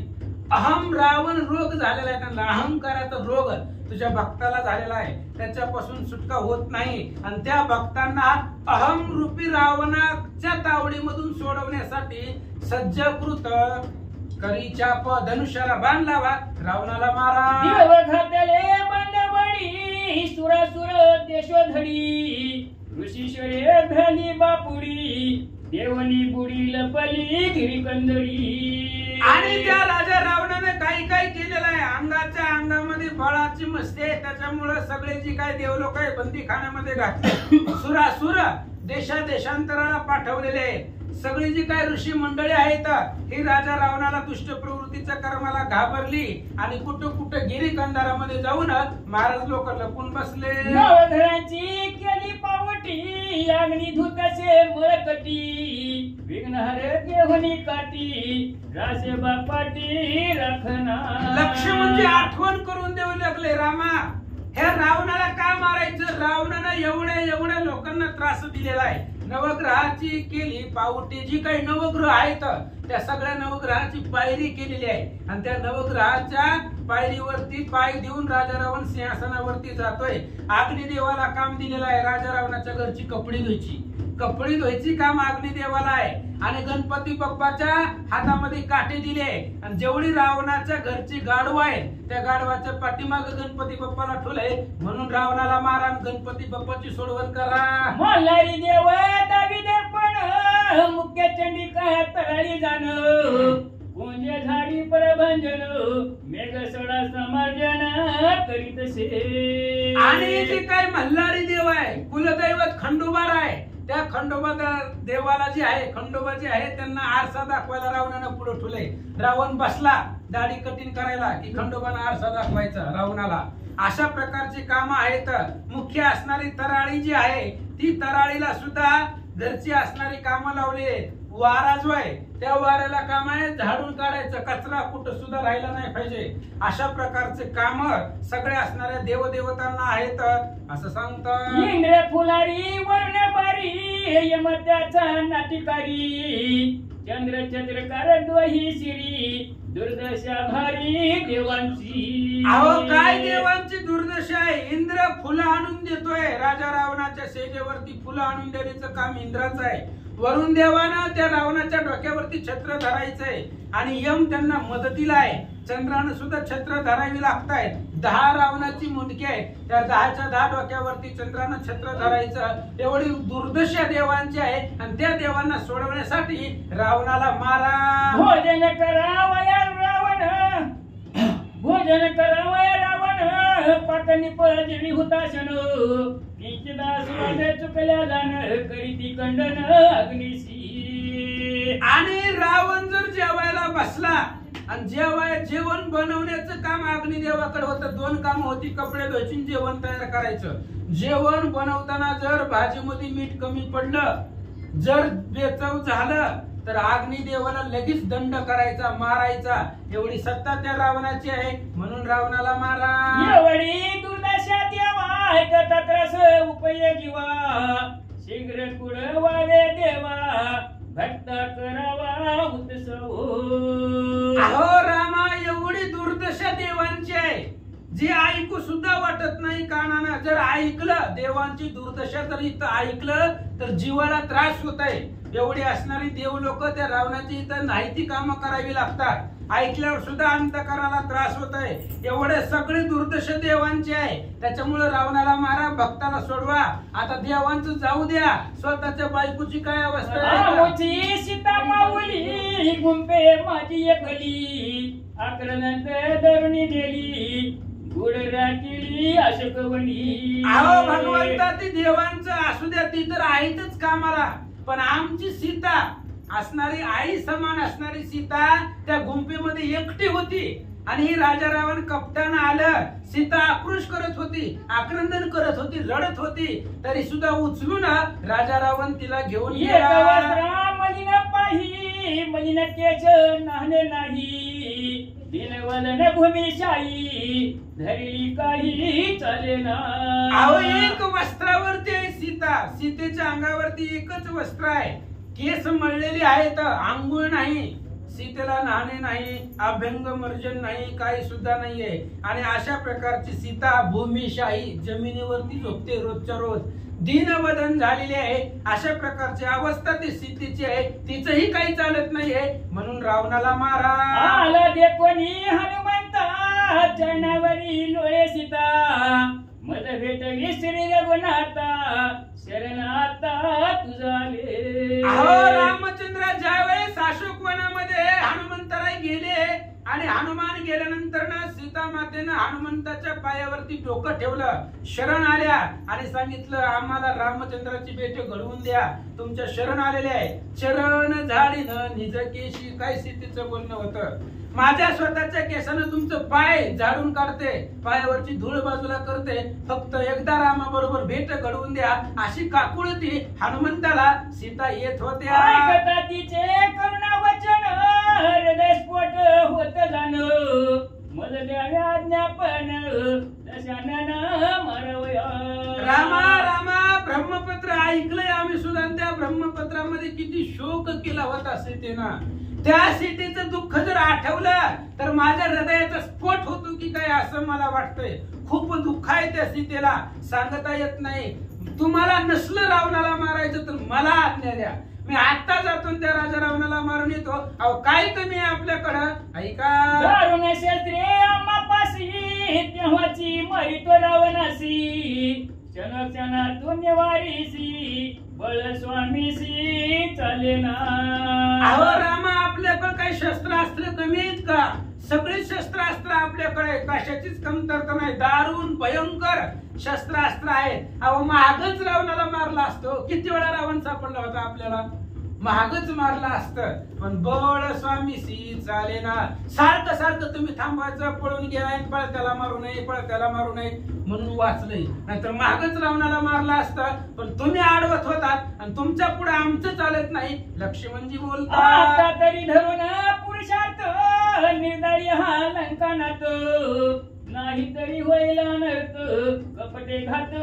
अहम रावण रोग झालेला आहे त्यांना. अहंकाराचा रोग तुझ्या भक्ताला झालेला आहे, त्याच्यापासून सुटका होत नाही. आणि त्या भक्तांना अहम रूपी रावणाच्या तावडीमधून सोडवण्यासाठी सज्जकृत करीच्या धनुष्याला बाण लावा, रावणाला मारा. देव खातले बांडवडी सुरासुर देशोधडी ऋषीश्वरे भ्याली बापुडी देवनी बुडी लपली गिरीकंदडी. आणि त्या राजा रावणाने काही काही केलेलं आहे. अंगाच्या अंगामध्ये बळाची मस्ती आहे. त्याच्यामुळे सगळे जी काही देवलोक आहे बंदीखान्यामध्ये घातले. सुरासुर देशांतराला पाठवलेले. सगळी जी काय ऋषी मंडळी आहेत ही राजा रावणाला दुष्ट प्रवृत्तीच्या कर्माला घाबरली आणि कुठं कुठं गिरी कंदारामध्ये जाऊन महाराज लोक लपून बसले. नवघराची केली पावटी अग्निधूताचे मळकटी विघ्नहर देवनी काठी रासे बापाटी रखना. लक्ष म्हणजे आठवण करून देऊ लागले रामा. ह्या रावणाला का मारायचं? रावणानं एवढ्या लोकांना त्रास दिलेला आहे. नवग्रहाची केली पावटी. जी काही नवग्रह आहेत त्या सगळ्या नवग्रहाची पायरी केलेली आहे आणि त्या नवग्रहाच्या पायरीवरती पाय देऊन राजा रावण सिंहासनावरती जातोय. अग्निदेवाला काम दिलेलं आहे राजा रावणाच्या घरची कपडे धुवायची काम अग्निदेवाला आहे आणि गणपती बाप्पाच्या हातामध्ये काठी दिले आणि जेवढी रावणाच्या घरची गाढव आहे त्या गाढवाच्या पाठीमाग गणपती बाप्पाला ठेवलंय. म्हणून रावणाला मारा गणपती बाप्पाची सोडवण करा. मल्हारी देव दावी दर्पण मुख्य चंडिका तळाली जाण कोंजे झाडी परभंजन मेघ सोडा समर्जन करीत से. आणि जे काय मल्हारी देव आहे कुलदैवत खंडोबा आहे त्या खंडोबा देवाला जे आहे खंडोबा जे आहे त्यांना आरसा दाखवायला रावणानं पुढे ठेवलंय. रावण बसला दाढी कटिंग करायला की खंडोबानं आरसा दाखवायचा रावणाला. अशा प्रकारची कामं आहेत. मुख्य असणारी तराळी जी आहे ती तराळीला सुद्धा घरची असणारी कामं लावली. वारा जो आहे त्या वाऱ्याला काम आहे झाडून काढायचं, कचरा कुठं सुद्धा राहिला नाही पाहिजे. अशा प्रकारचे काम सगळे असणाऱ्या देवदेवतांना आहेत असं सांगतात. इंद्र फुलारी वर्ण बारी यमत्याचा नाटिकारी चंद्र चंद्रकार द्वही शिरी दुर्दशा भारी देवांची. अहो काय देवांची दुर्दशा आहे. इंद्र फुलं आणून देतोय. राजा रावणाच्या सेजेवरती फुलं आणून देण्याचं काम इंद्राचं आहे. वरुण देवानं त्या रावणाच्या डोक्यावरती छत्र धरायचंय आणि यम त्यांना मदतीला आहे. चंद्रानं सुद्धा छत्र धरावी लागतायत. 10 रावणाची मुंडकी आहे त्या 10च्या 10 डोक्यावरती चंद्रानं छत्र धरायचं. एवढी दुर्दशा देवांची आहे आणि त्या देवांना सोडवण्यासाठी रावणाला मारा. भोजन करावया रावण भोजन करावया रावण पाकनी पळजणी हुताशन किंचिदा सुवाद चुकल्या जाण करीती खंडन अग्निशी. आणि रावण जर जेवायला बसला आणि जेवण बनवण्याचं काम अग्निदेवाकडे होतं. 2 कामं होती, कपडे धुवायची, जेवण तयार करायचं. जेवण बनवताना जर भाजीमध्ये मीठ कमी पडलं, जर बेचव झालं तर अग्निदेवाला लगेच दंड करायचा, मारायचा. एवढी सत्ता त्या रावणाची आहे म्हणून रावणाला मारा. एवढी दुर्दशा देवा ऐकता त्रास उपयोगी वा शीघ्र कुळ वावे देवा भक्त करावा उत्सव. अहो रामा एवढी दुर्दशा देवांची आहे जी ऐकू सुद्धा वाटत नाही कानानं. जर ऐकलं देवांची दुर्दशा जर इथं ऐकलं तर जीवाला त्रास होत आहे. एवढी असणारी देव लोक त्या रावणाची इथं नाही ती कामं करावी लागतात. ऐकल्यावर सुद्धा अंतकराला त्रास होत आहे. एवढे सगळे दुर्दशा देवांचे आहे. त्याच्यामुळे रावणाला मारा, भक्ताला सोडवा. आता देवांचं जाऊ द्या, स्वतःच्या बायकोची काय अवस्था आहे. सीता माऊली गुंपे माझी एकली आक्रनंतर धरुणी गेली गुड राखली अशोकवणी. अहो भगवंता ती देवांचं असू द्या, ती तर आहेतच कामाला. पण आमची सीता असणारी आई समान असणारी सीता त्या गुंफेमध्ये एकटी होती आणि ही राजा रावण कपटानं आलं. सीता आक्रोश करत होती, आक्रंदन करत होती, रडत होती, तरी सुद्धा उचलून राजा रावण तिला घेऊन गेला. मलिना पाही मलिना केश नाहने नाही दिनवलन भूमिशाही धरली काही चालेना. अहो एक वस्त्रावरती आहे सीता. सीतेच्या अंगावरती एकच वस्त्र आहे, केस मळलेली आहेत, आंघोळ नाही, सीतेला नाणे नाही, अभ्यंग मर्जन नाही, काही सुद्धा नाहीये. आणि अशा प्रकारची सीता भूमिशाही जमिनीवरती झोपते रोजच्या रोज. दीनवदन झालेली आहे. अशा प्रकारची अवस्था ती सीतेची आहे. तिचंही काही चालत नाहीये म्हणून रावणाला मारा. आला दे कोणी हनुमंता चरणावरी लोळे सीता मद भेट विसरी रघुनाथा शरण आता तुझाले. अहो रामचंद्र ज्यावेळेस अशोकवनामध्ये हनुमंतराय गेले आणि हनुमान गेल्यानंतर ना सीता मातेनं हनुमंताच्या स्वतःच्या पायावरती डोकं ठेवलं, शरण आल्या आणि सांगितलं आम्हाला रामचंद्राची भेट घडवून द्या, तुमच्या शरण आलेले आहे. चरण झाडीन निज केशी, काय सीतेचं बोलणं होतं. माझ्या स्वतःच्या केसानं तुमचं पाय झाडून काढते, पायावरची धूळ बाजूला करते, फक्त एकदा रामाबरोबर भेट घडवून द्या, अशी काकुळती हनुमंताला सीता येत होत्या. ऐकता तिचे करुणा वचन हृदय स्फोट होत जाणं, मल द्यावे आज्ञापन दशानन मारवया. रामा रामा ब्रह्मपत्र ऐकलंय आम्ही सुद्धा. त्या ब्रह्मपत्रामध्ये किती शोक केला होता सीतेनं. त्या सीतेचं दुःख जर आठवलं तर माझ्या हृदयाचा स्फोट होतो की काय असं मला वाटतंय. खूप दुःख आहे त्या सीतेला, सांगता येत नाही. तुम्हाला नसलं रावणाला मारायचं तर मला आज्ञा द्या, मी आता जातो त्या राजा रावणाला मारून येतो. अहो काय कमी आहे आपल्याकडं, ऐका. दारुण शस्त्रे आम्हापाशी तेव्हाची मरितो रावणासी, क्षणातून निवारीसी बळ स्वामीसी चालेना. अहो रामा आपल्याकडे काही शस्त्रास्त्र कमी आहेत का? सगळे शस्त्रास्त्र आपल्याकडे, कशाचीच कमतरता नाही. दारुण भयंकर शस्त्रास्त्र आहेत. अहो महागच रावणाला मारला असतो. किती वेळा रावण सापडला होता आपल्याला, महागच मारला असतं. पण बळ स्वामीसी चालेना. सारखं सारखं तुम्ही थांबायचं, पळून गेलाय, पळत्याला मारू नये, पळत्याला मारू नये म्हणून वाचलंय. नाहीतर महागच रावणाला मारला असतं. पण तुम्ही आडवत होतात आणि तुमच्या पुढे आमचं चालत नाही. लक्ष्मणजी बोलतात आता तरी धरून पुरुषार्थ निर्दळी हा लंकानात, नाही तरी होईल अनर्थ कपटे घात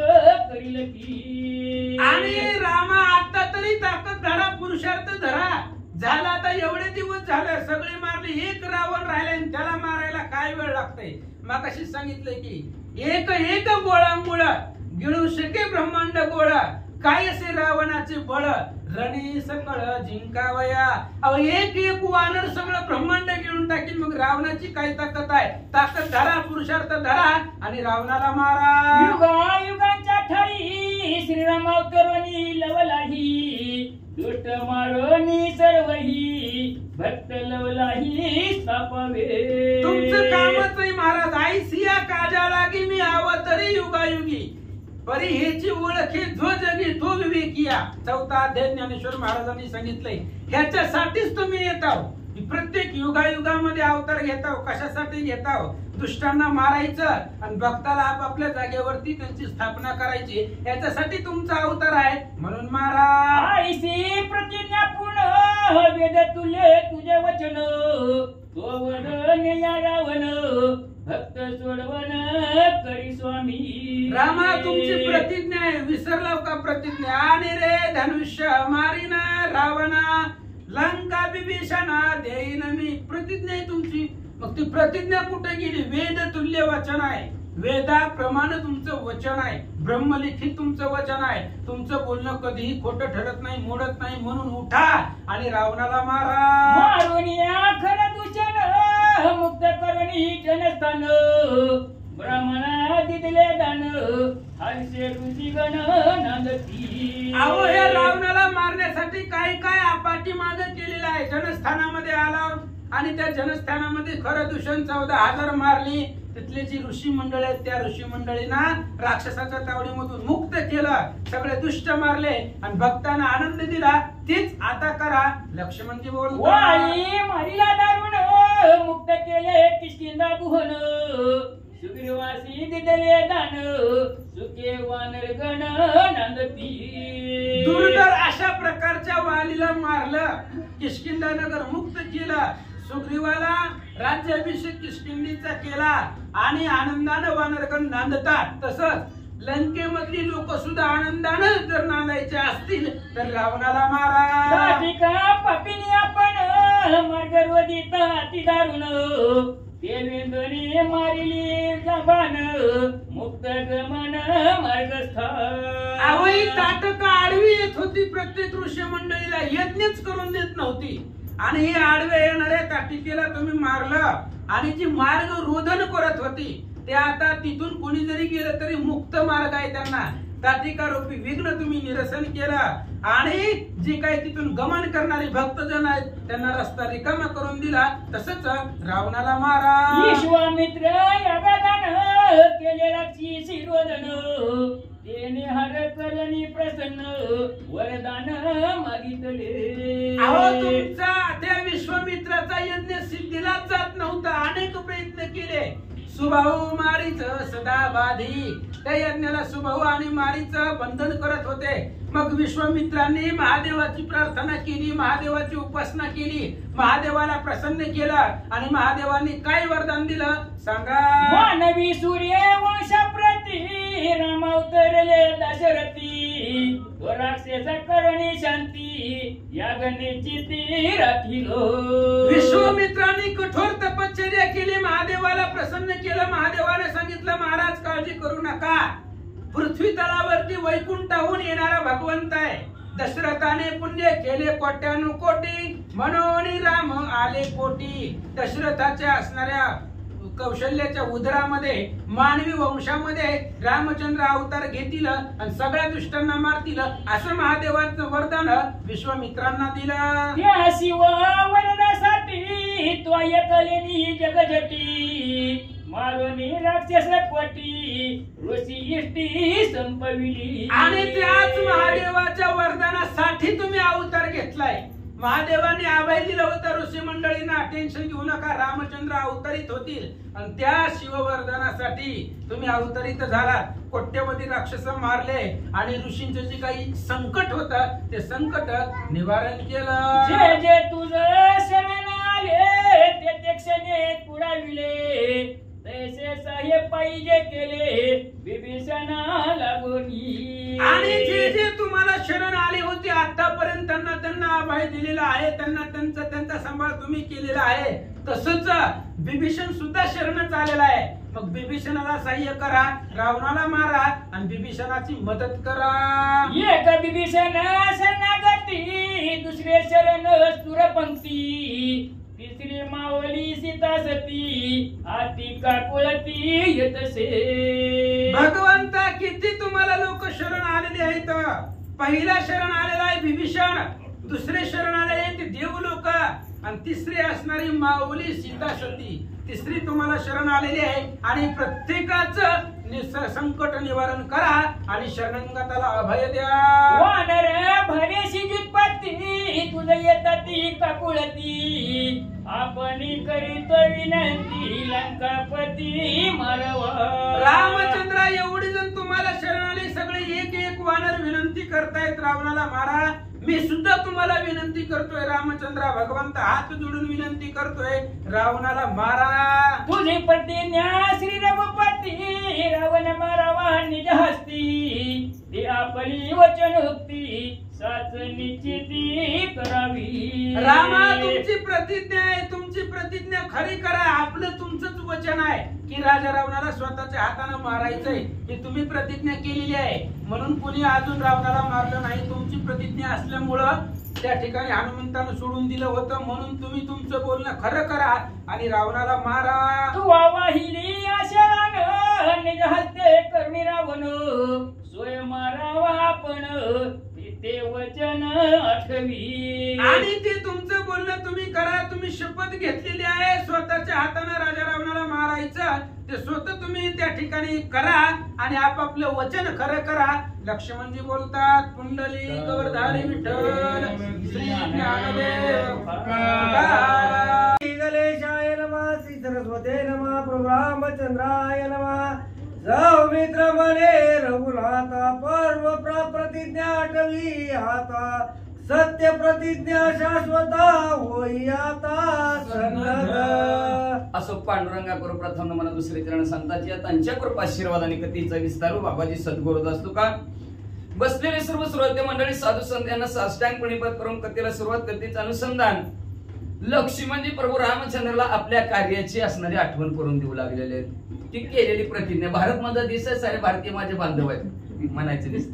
करील की. आणि रामा आता तरी ताकद धरा, पुरुषार्थ धरा. झाला आता एवढे दिवस झाले, सगळे मारले, एक रावण राहिले आणि त्याला मारायला काय वेळ लागतंय. मगाशी सांगितलंय की एक एक गोळांमुळ गिळू शके ब्रह्मांड गोळ, काय असे रावणाचे बळ रणी सकळ जिंकावया. अहो एक एक वानर सगळं ब्रह्मांड गिळून टाकील, मग रावणाची काय ताकद आहे. ताकद धरा, पुरुषार्थ धरा आणि रावणाला मारा. युगायुगांच्या ठाई श्रीराम अवतरणी लवलाही, दुष्ट मारोनी सर्वही भक्त लवलाही सापावे. तुमचं कामच आहे महाराज. आई सिया काजा लागी मी अवतरी युगायुगी, परी हेची ओळख हे जो जगी तो विवेकिया. चौथा अध्याय ज्ञानेश्वर महाराजांनी सांगितलंय. ह्याच्यासाठीच तुम्ही येताव, प्रत्येक युगायुगामध्ये अवतार घेताव. कशासाठी घेताव? दुष्टांना मारायचं आणि भक्ताला आपापल्या जागेवरती त्यांची स्थापना करायची, याच्यासाठी तुमचा अवतार आहे, म्हणून मारा. आईसी प्रतिज्ञा पूर्ण वेद तुल्य तुझे वचन, तो वदन या रावण भक्त सोडवण करी स्वामी. रामा तुमची प्रतिज्ञा आहे, विसरलाव का प्रतिज्ञा. आणि रे धनुष्य मारीना रावणा, लंका विभीषणा देईन मी. प्रतिज्ञा आहे तुमची. मग ती प्रतिज्ञा कुठे गेली? वेद तुल्य वचन आहे, वेदाप्रमाणे तुमचं वचन आहे, ब्रह्मलिखित तुमचं वचन आहे. तुमचं बोलणं कधीही खोटं ठरत नाही, मोडत नाही. म्हणून उठा आणि रावणाला मारा. मारून या खरं दूषण मुक्त करुणी जनस्थान, ब्राह्मणा दिले दान हर्षे ऋषी गण नांदती. अहो या रावणाला मारण्यासाठी काय काय आपाटी माग केलेला आहे. जनस्थानामध्ये आला आणि त्या जनस्थानामध्ये खरं दूषण 14,000 मारली. तिथले जी ऋषी मंडळ आहेत त्या ऋषी मंडळींना राक्षसाच्या तावडीमधून मुक्त केलं, सगळे दुष्ट मारले आणि भक्तांना आनंद दिला. तीच आता करा. लक्ष्मणजी बोलतात मारिला दारुण मुक्त केले किष्किंधा भुवन, सुग्रीवासी दिदले दान सुखे वानर गण नांदती. दुर्धर अशा प्रकारच्या वालीला मारलं, किष्किंधा नगर मुक्त केलं, सुग्रीवाला राज्याभिषेक किष्किंधीचा केला आणि आनंदानं वानरगण नांदतात. तसंच लंकेमधली लोक सुद्धा आनंदानं जर नांदायचे असतील तर रावणाला मारा. पापिनी आपण मार्गवदित अति दारुण, देवेंद्री मारिली जबान मुक्त गमन मार्गस्थ. आवई ताटक आडवी येत होती प्रत्येक ऋषी मंडळीला, यज्ञच करून देत नव्हती. आणि हे आडवे येणाऱ्या ताटिकेला तुम्ही मारलं. आणि जी मार्ग रोधन करत होती ते आता तिथून कोणी जरी गेलं तरी मुक्त मार्ग आहे त्यांना. ताटिका रूपी विघ्न तुम्ही निरसन केलं आणि जे काही तिथून गमन करणारे भक्तजन आहेत त्यांना रस्ता रिकामा करून दिला. तसंच रावणाला मारा. विश्वामित्र केले राक्षी रोदन तेने हर करणी प्रसन्न वरदान मागितले. अहो तुमचा त्या विश्वामित्राचा यज्ञ सिद्धीला जात नव्हता. अनेक प्रयत्न केले. सुभाऊ मारीच सदा बाधी. त्या यज्ञाला सुभाऊ आणि मारीच बंधन करत होते. मग विश्वामित्रांनी महादेवाची प्रार्थना केली, महादेवाची उपासना केली, महादेवाला प्रसन्न केलं आणि महादेवांनी काय वरदान दिलं सांगा. मानवी सूर्य वंशाप्रती राम अवतरले दशरथी राक्षस करणी शांती या गणेची ती राखिलो. विश्वामित्रांनी कठोर तपश्चर्या केली, महादेवाला प्रसन्न केलं. महादेवाने सांगितलं महाराज काळजी करू नका, पृथ्वी तळावरती वैकुंठाहून येणारा भगवंत आहे. दशरथाने पुण्य केले कोट्यानुकोटी म्हणून राम आले कोटी. दशरथाच्या असणाऱ्या कौशल्याच्या उदरामध्ये मानवी वंशामध्ये रामचंद्र अवतार घेतील आणि सगळ्या दुष्टांना मारतील असं महादेवाचं वरदान विश्वामित्रांना दिलं. त्या शिव वरदासाठी तो एकलेनी जगजटी मारुनी राक्षस कोटी ऋषी इष्टी संपविली. आणि त्याच महादेवाच्या वरदानासाठी तुम्ही अवतार घेतलाय. महादेवाने अभय दिलं होतं ऋषी मंडळींना, टेन्शन घेऊ नका, रामचंद्र अवतरित होतील. आणि त्या शिववरदानासाठी तुम्ही अवतरित झाला. कोट्यवधी राक्षस मारले आणि ऋषींचं जे काही संकट होतं ते संकट निवारण केलं. जे जे तुझं शरण आले ते ते क्षणे पुढाविले तैसे साहेब पाहिजे केले विभीषणा लागोनी. आणि जे जे तुम्हाला शरण आले होते आतापर्यंत त्यांना अभय दिलेला आहे, त्यांना त्यांचा सांभाळ तुम्ही केलेला आहे. तसंच विभीषण सुद्धा शरणच आलेला आहे. मग विभीषणाला सहाय्य करा, रावणाला मारा आणि विभीषणाची मदत करा. एक विभीषण शरणागती दुसरे शरण सुरपंक्ती तिसरी मावली सीता सती आती काकुळती येतसे. भगवंता किती तुम्हाला लोक शरण आलेले आहेत. पहिला शरण आलेला आहे विभीषण, दुसरे शरण आलेले आहेत देव लोक आणि तिसरी असणारी माऊली सीता सती. तिसरी तुम्हाला शरण आलेली आहे आणि प्रत्येकाचं संकट निवारण करा आणि शरणागताला अभय द्या. वानर भरेशी जुत्पत्ती तुझ येताती काकुळती आपण करीत विनंती लंकापती मारवा. रामचंद्र एवढी जण तुम्हाला शरण आले, सगळे एक एक वानर विनंती करतायत रावणाला मारा. मी सुद्धा तुम्हाला विनंती करतोय रामचंद्र, भगवंत हात जोडून विनंती करतोय रावणाला मारा. तुझी प्रतिज्ञा श्री रघुपती रावण मारावा निज हस्ती ते आपली वचन हुक्ती साच निश्चिती करावी. रामा तुमची प्रतिज्ञा आहे, तुमची प्रतिज्ञा खरी करा. आपलं तुमचंच वचन आहे की राजा रावणाला स्वतःच्या हाताने मारायचंय, ही तुम्ही प्रतिज्ञा केलेली आहे. म्हणून कुणी अजून रावणाला मारलं नाही. तुमची प्रतिज्ञा असल्यामुळं त्या ठिकाणी हनुमंतानं सोडून दिलं होतं. म्हणून तुम्ही तुमचं बोलणं खरं करा आणि रावणाला मारा. तू वाहिली आशरान निज हस्ते करणी रावण सोय मारावा आपण ते वचन आठवी. आणि ते तुमचं बोलणं तुम्ही करा. तुम्ही शपथ घेतलेली आहे स्वतःच्या हाताने राजा रावणाला मारायचं, ते स्वतः तुम्ही त्या ठिकाणी करा आणि आपापलं वचन खरं करा. लक्ष्मणजी बोलतात पुंडली गवरधारी विठ्ठल श्री ज्ञानदेव गणेशाय नमः, श्री सरस्वते नमः, प्रभु रामचंद्राय नमः. जाऊ मित्र मने रघुनाथा पर्व प्रतिज्ञा आठवी आता सत्य प्रतिज्ञा शाश्वता होई आता सन्नत. असो पांडुरंगा करू प्रथम नमन दुसरे चरण संतांची त्यांच्या कृपा आशीर्वाद आणि कथेचा विस्तार बाबाजी सद्गुरुद असतो का. बसलेले सर्व श्रोते मंडळी साधू संत यांना साष्टांग प्रणिपात करून कथेला सुरुवात, कथेचं अनुसंधान लक्ष्मणजी प्रभू रामचंद्रला आपल्या कार्याची असणारी आठवण करून देऊ लागलेले आहेत. ती केलेली प्रतिज्ञा भारत माझा देश आहे, सारे भारतीय माझे बांधव आहेत म्हणायचं दिसत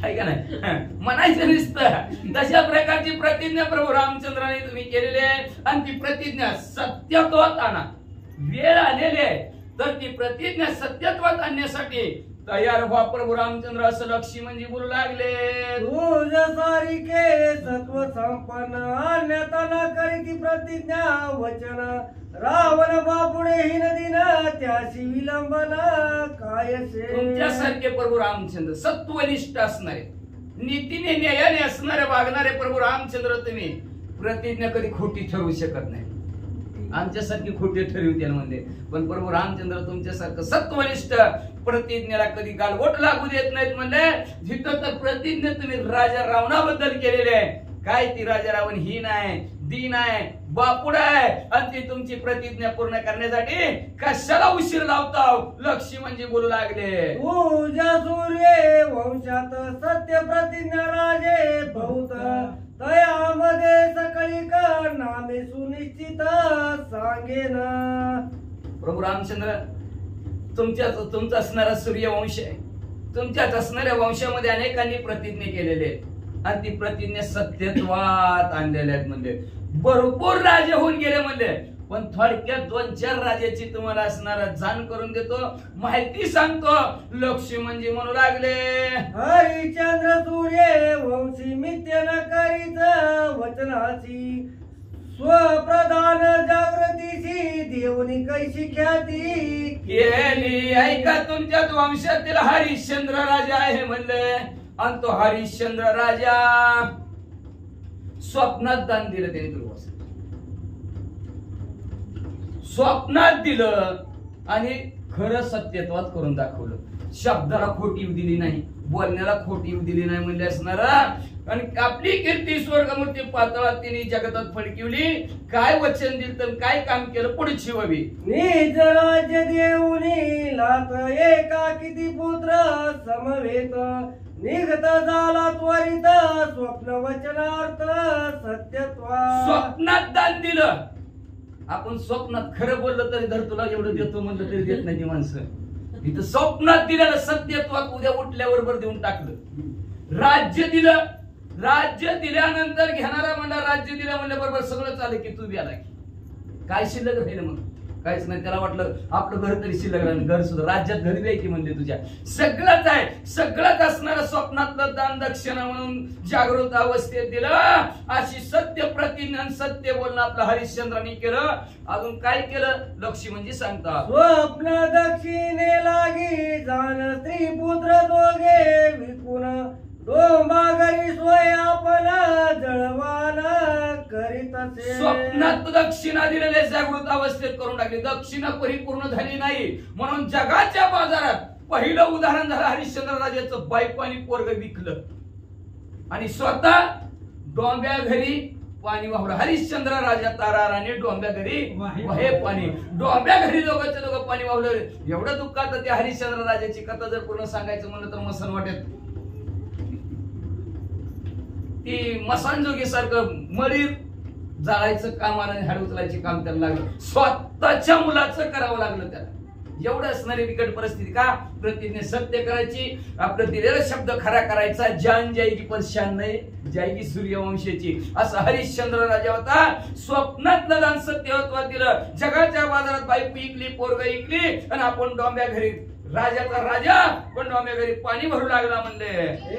आहे का नाही, म्हणायचं दिसतं. तशा प्रकारची प्रतिज्ञा प्रभू रामचंद्राने तुम्ही केलेली आहे आणि ती प्रतिज्ञा सत्यत्वात आणा. वेळ आलेली आहे तर ती प्रतिज्ञा सत्यत्वात आणण्यासाठी तयार व्हा प्रभू रामचंद्र असं लक्ष्मणजी बोलू लागले. तुझ सारिके सत्व संपन्न अन्यथा न करीती प्रतिज्ञा वचन रावण बापुडे ही नदीनं त्याशी विलंबन कायसे. तुमच्यासारखे प्रभू रामचंद्र सत्वनिष्ठ असणारे, नीतीने न्यायाने असणारे वागणारे प्रभू रामचंद्र तुम्ही प्रतिज्ञा कधी खोटी ठरवू शकत नाही. आमच्यासारखी खोटी ठरवते म्हणले, पण प्रभू रामचंद्र तुमच्यासारखं सत्वनिष्ठ प्रतिज्ञेला कधी गालबोट लागू देत नाहीत म्हणले. जिथं तर प्रतिज्ञा तुम्ही राजा रावणाबद्दल केलेली आहे, काय ती राजा रावण ही नाही, दीन आहे, बापुड आहे, आणि ती तुमची प्रतिज्ञा पूर्ण करण्यासाठी कशाला उशीर लावताव. लक्ष्मी म्हणजे बोलू लागले, तुझ्या सूर्य वंशात सत्य प्रतिज्ञा राजे बहुत तयामध्ये सकळी का नामे सुनिश्चित सांगेन. प्रभू रामचंद्र तुमचा असणारा सूर्यवंश आहे, तुमच्याच असणाऱ्या वंशामध्ये अनेकांनी प्रतिज्ञा केलेले आहेत, आणि ती प्रतिज्ञा सत्यत्वात आणलेल्या आहेत म्हणले. भरपूर राजे होऊन गेले म्हणले, पण थोडक्यात 2-4 राजाची तुम्हाला असणारा जाण करून देतो, माहिती सांगतो. लक्ष्मी म्हणजे म्हणू लागले, हरिश्चंद्र सूर्य वंशी मित्य न करीत वचनाची स्वप्रधान जागृतीशी देवनी कैशी ख्याती केली. ऐका, तुमच्याच वंशातील हरिश्चंद्र राजा आहे म्हणले, आणि तो हरिश्चंद्र राजा स्वप्नात दान दिलं त्याने दुर्वास. स्वप्नात दिलं आणि खरं सत्यत्वात करून दाखवलं. शब्दाला खोटी दिली नाही, बोलण्याला खोटी दिली नाही म्हणले असणारा, आणि आपली कीर्ती स्वर्गमूर्ती पातळात तिने जगतात फडकिवली. काय वचन दिलं तर काय काम केलं पुढची व्हावी. निज राज्य देऊनी लात एका किती पुत्र समवेत निघत झाला त्वरित स्वप्न वचनार्थ सत्यत्वा. स्वप्नात दान दिलं. आपण स्वप्नात खरं बोललं तरी धर तुला एवढं देतो म्हणलं तरी देत नाही ती माणसं. इथं स्वप्नात दिलेलं सत्यत्वात उद्या उठल्याबरोबर देऊन टाकलं. राज्य दिलं, राज्य दिल्यानंतर घेणारा म्हणला राज्य दिलं म्हणल्याबरोबर सगळं चालेल की तू बी आला की काय शिल्लक राहिलं मग काहीच नाही. त्याला वाटलं आपलं घर तरी शिल्लक राहिलं, घर सुद्धा राज्यात घरी द्यायची म्हणले तुझ्या. सगळंच आहे, सगळंच असणारं स्वप्नातलं दान दक्षिणा म्हणून जागृत अवस्थेत दिलं. अशी सत्य प्रतिज्ञा सत्य बोलणं आपलं हरिश्चंद्रांनी केलं. अजून काय केलं लक्ष्मी म्हणजे सांगता, स्वप्न दक्षिणे लागी जाण स्त्री पुत्र दोघे विकून डोंबा घरी सोय आपण जळवान करीत असे. स्वप्नात दक्षिणा दिलेले जागृत अवस्थेत करून टाकली. दक्षिणा परिपूर्ण झाली नाही म्हणून जगाच्या बाजारात पहिलं उदाहरण झालं हरिश्चंद्र राजाचं. बायको आणि पोरग विकलं आणि स्वतः डोंब्या घरी पाणी वाहलं. हरिश्चंद्र राजा तारा राणी डोंब्या घरी वाहे पाणी, डोंब्या घरी दोघांचं दोघं पाणी वाहलं. एवढं दुःखात त्या हरिश्चंद्र राजाची कथा जर पूर्ण सांगायचं म्हणलं तर मसन वाटेल. ती मसानजोगी सारखं मळी जाळायचं काम आणि हाड उचलायचे काम त्याला लागलं. स्वतःच्या मुलाचं करावं लागलं त्याला. एवढं असणारी बिकट परिस्थिती का? प्रतिज्ञा सत्य करायची, आपलं दिलेला शब्द खरा करायचा. जान जायगी पण शान नाही जायगी सूर्यवंशाची. असं हरिश्चंद्र राजा होता. स्वप्नातलं दान सत्यत्वात दिलं. जगाच्या बाजारात बायको इकली, पोरग इकली, आणि आपण डोंब्या घरी राजाचा राजा पण डोंब्या घरी पाणी भरू लागला म्हणले.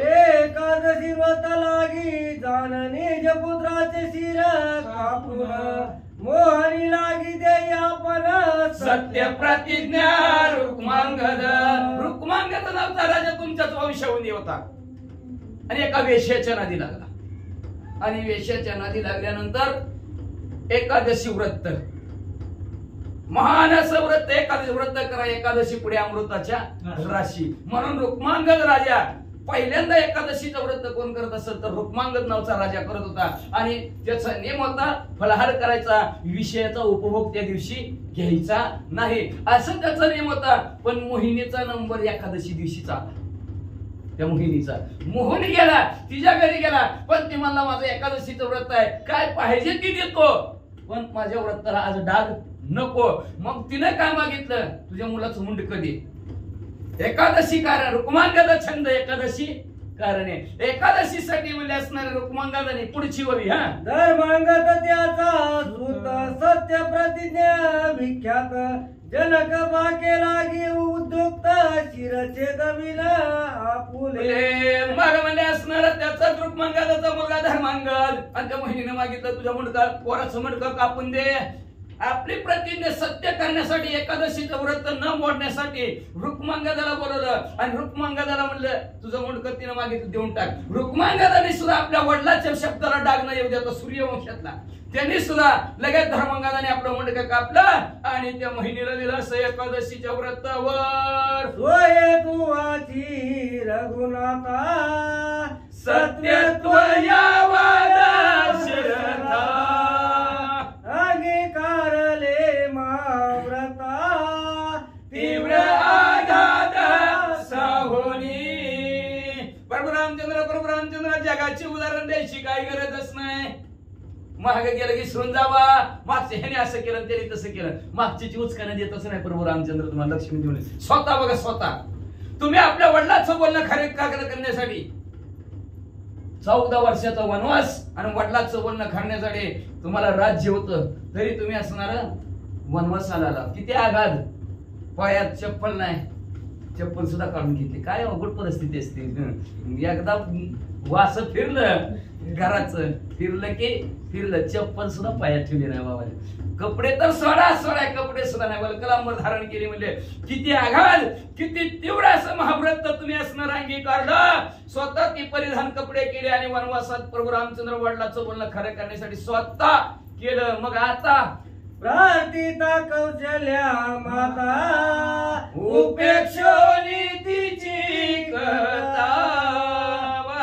एकादशी व्रत लागी जाण निज पुत्राचे शिर कापून मोहनी लागी देई आपण सत्य प्रतिज्ञा रुक्मांगद. रुक्मांगद नावचा राजा तुमच्याच वंशावून होता आणि एका वेश्याच्या नादी लागला. आणि वेश्याच्या नादी लागल्यानंतर एकादशी व्रत, महान असं व्रत, एकादशी व्रत करा, एकादशी पुढे अमृताच्या राशी. म्हणून रुक्मांगद राजा पहिल्यांदा एकादशीचं व्रत कोण करत असेल तर रुक्मांगद नावचा राजा करत होता. आणि त्याचा नियम होता फलाहार करायचा, विषयाचा उपभोग त्या दिवशी घ्यायचा नाही, असं त्याचा नियम होता. पण मोहिनीचा नंबर एकादशी दिवशीचा आला. त्या मोहिनीचा मोहन गेला, तिच्या घरी गेला, पण ती म्हणला माझं एकादशीचं व्रत आहे, काय पाहिजे ती देतो, पण माझ्या व्रताला आज डाग नको. मग तिने काय मागितलं, तुझ्या मुलाचं मुंड कधी. एकादशी कारण रुक्मांगद छंद एकादशी कारण आहे. एकादशीसाठी म्हणजे असणारे रुक्मांगदाने पुढची वरी. हा धर्मांगत त्याचा सूत सत्य प्रतिज्ञा विख्यात जनक बाके लागी उद्युक्त शिरचे दविन आपुले. मग म्हणजे असणार त्याचा रुक्मांगदाचा मुलगा धर्मांगद. आणि त्या महिनीने मागितलं तुझ्या मुंडका पोराचं मुंडकं कापून दे. आपली प्रतिज्ञा सत्य करण्यासाठी एकादशीचं व्रत न मोडण्यासाठी रुक्मांगदाला बोलवलं आणि रुक्मांगदाला म्हणलं तुझं मुंडकं तिनं मागितलं देऊन टाक. रुक्मांगदाने सुद्धा आपल्या वडिलाच्या शब्दाला डाग न येऊ द्या. सूर्यवंशातला त्यांनी सुद्धा लगेच धर्मांगदाने आपलं मुंडकं कापलं आणि त्या महिनीला दिलं असं एकादशीच्या व्रतावर. सोय तुवाची रघुनाथा सत्यत्व यावादा शिरता अंगीकारले महाव्रता तीव्र आघात साहोनी. प्रभू रामचंद्र जगाची उदाहरण द्यायची काही गरजच नाही. महाग गेलं की सोन जावा मागच्या ह्याने असं केलं त्याने तसं केलं. मागची उचकाने देतच नाही प्रभू रामचंद्र तुम्हाला लक्ष्मी देऊन. स्वतः बघा स्वतः तुम्ही आपल्या वडिलाचं बोलणं खरे करण्यासाठी 14 वर्षाचा वनवास आणि वडिलाचं बोलणं करण्यासाठी तुम्हाला राज्य होतं तरी तुम्ही असणार वनवासाला आला. किती आघात. पायात चप्पल नाही, चप्पल सुद्धा काढून घेतली. काय अवघड परिस्थिती असते. एकदा वास फिरलं घराचं फिरलं चप्पल सुद्धा पायात ठेवली नाही बाबा. कपडे तर सोडा कपडे सुद्धा नाही बाबा. कलांबर धारण केले म्हणजे किती आघात किती तीव्र असं महाव्रत तुम्ही असणार अंगीकारलं. स्वतः ती परिधान कपडे केले आणि वनवासात प्रभू रामचंद्र वडिलांचं बोलणं खरं करण्यासाठी स्वतः केलं. मग आता प्रार्थिता कौशल्या माता उपेक्षोनी तिची कथा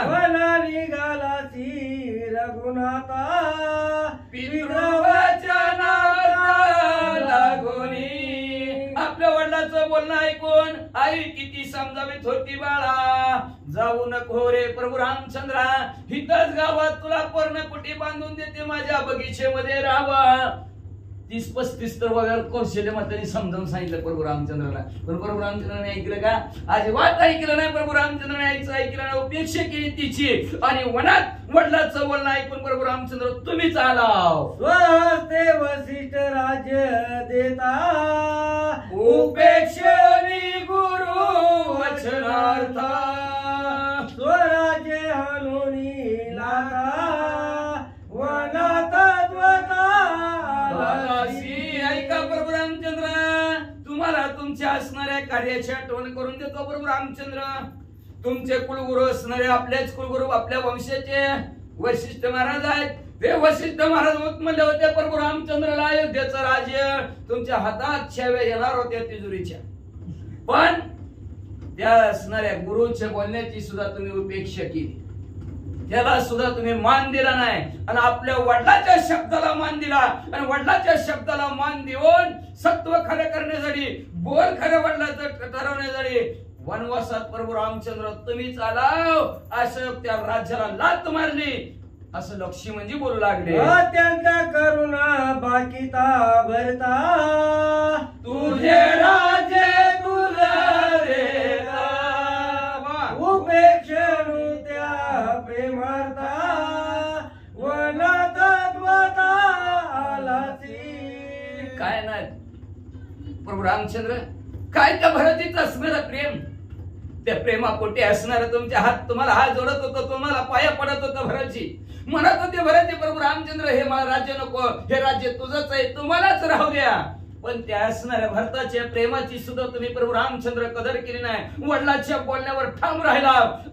वना निघालाची रघुनाथा लागोनी. आपल्या वडिलांचं बोलणं ऐकून आई किती समजावीत होती बाळा. जाऊ नको रे प्रभू रामचंद्रा, हिथच गावात तुला पर्णकुटी बांधून देते, माझ्या बगीचेमध्ये राहावा. 30-35 तर वगैरे कौशल्य मातांनी समजावून सांगितलं प्रभू रामचंद्राला. पण प्रभू रामचंद्राने ऐकलं का? अजिबात ऐकलं नाही. प्रभू रामचंद्राने ऐकलं नाही. उपेक्षा केली तिची आणि वनात वडिलांचं बोलणं ऐकून प्रभू रामचंद्र तुम्हीच आलाव. स्वहस्ते वसिष्ठ राज्य देता उपेक्षणी गुरु वचनार्था स्वराज्य हनुनी लागा वनात ऐका प्रभू रामचंद्र, तुम्हाला तुमच्या असणाऱ्या कार्याची आठवण करून देतो. प्रभू रामचंद्र तुमचे कुलगुरू असणारे आपल्याच कुलगुरू आपल्या वंशाचे वशिष्ठ महाराज आहेत. ते वशिष्ठ महाराज म्हणले होते प्रभू रामचंद्रला अयोध्येचं राज्य तुमच्या हातात छाव्या येणार होत्या तिजोरीच्या. पण त्या असणाऱ्या गुरुच्या बोलण्याची सुद्धा तुम्ही उपेक्षा केली. त्याला सुद्धा तुम्ही मान दिला नाही आणि आपल्या वडिलाच्या शब्दाला मान दिला आणि वडिलाच्या शब्दाला मान देऊन सत्व खरं करण्यासाठी बोल खरं वडिलाचं ठरवण्यासाठी वनवासात प्रभू रामचंद्र तुम्हीच आलाव असं त्या राज्याला लात मारली असं लक्ष्मणजी बोलू लागले. अत्यंत करुणा बाकीता भरता तुझे राज्य तुझा देता उपेक्षणू त्या प्रेमार्था वनात आलाची. काय नाही प्रभू रामचंद्र, काय त्या भरतीचं असणारं प्रेम, त्या प्रेमापोटी असणारं तुमच्या हात तुम्हाला हात जोडत होतं, तुम्हाला पाया पडत होतं भरतजी. म्हणत होते भरतजी प्रभू रामचंद्र हे मला राज्य नको, हे राज्य तुझंच आहे, तुम्हालाच राहू द्या. पण त्या असणाऱ्या भरताच्या प्रेमाची सुद्धा तुम्ही प्रभू रामचंद्र कदर केली नाही. वडिलांच्या बोलण्यावर ठाम राहिला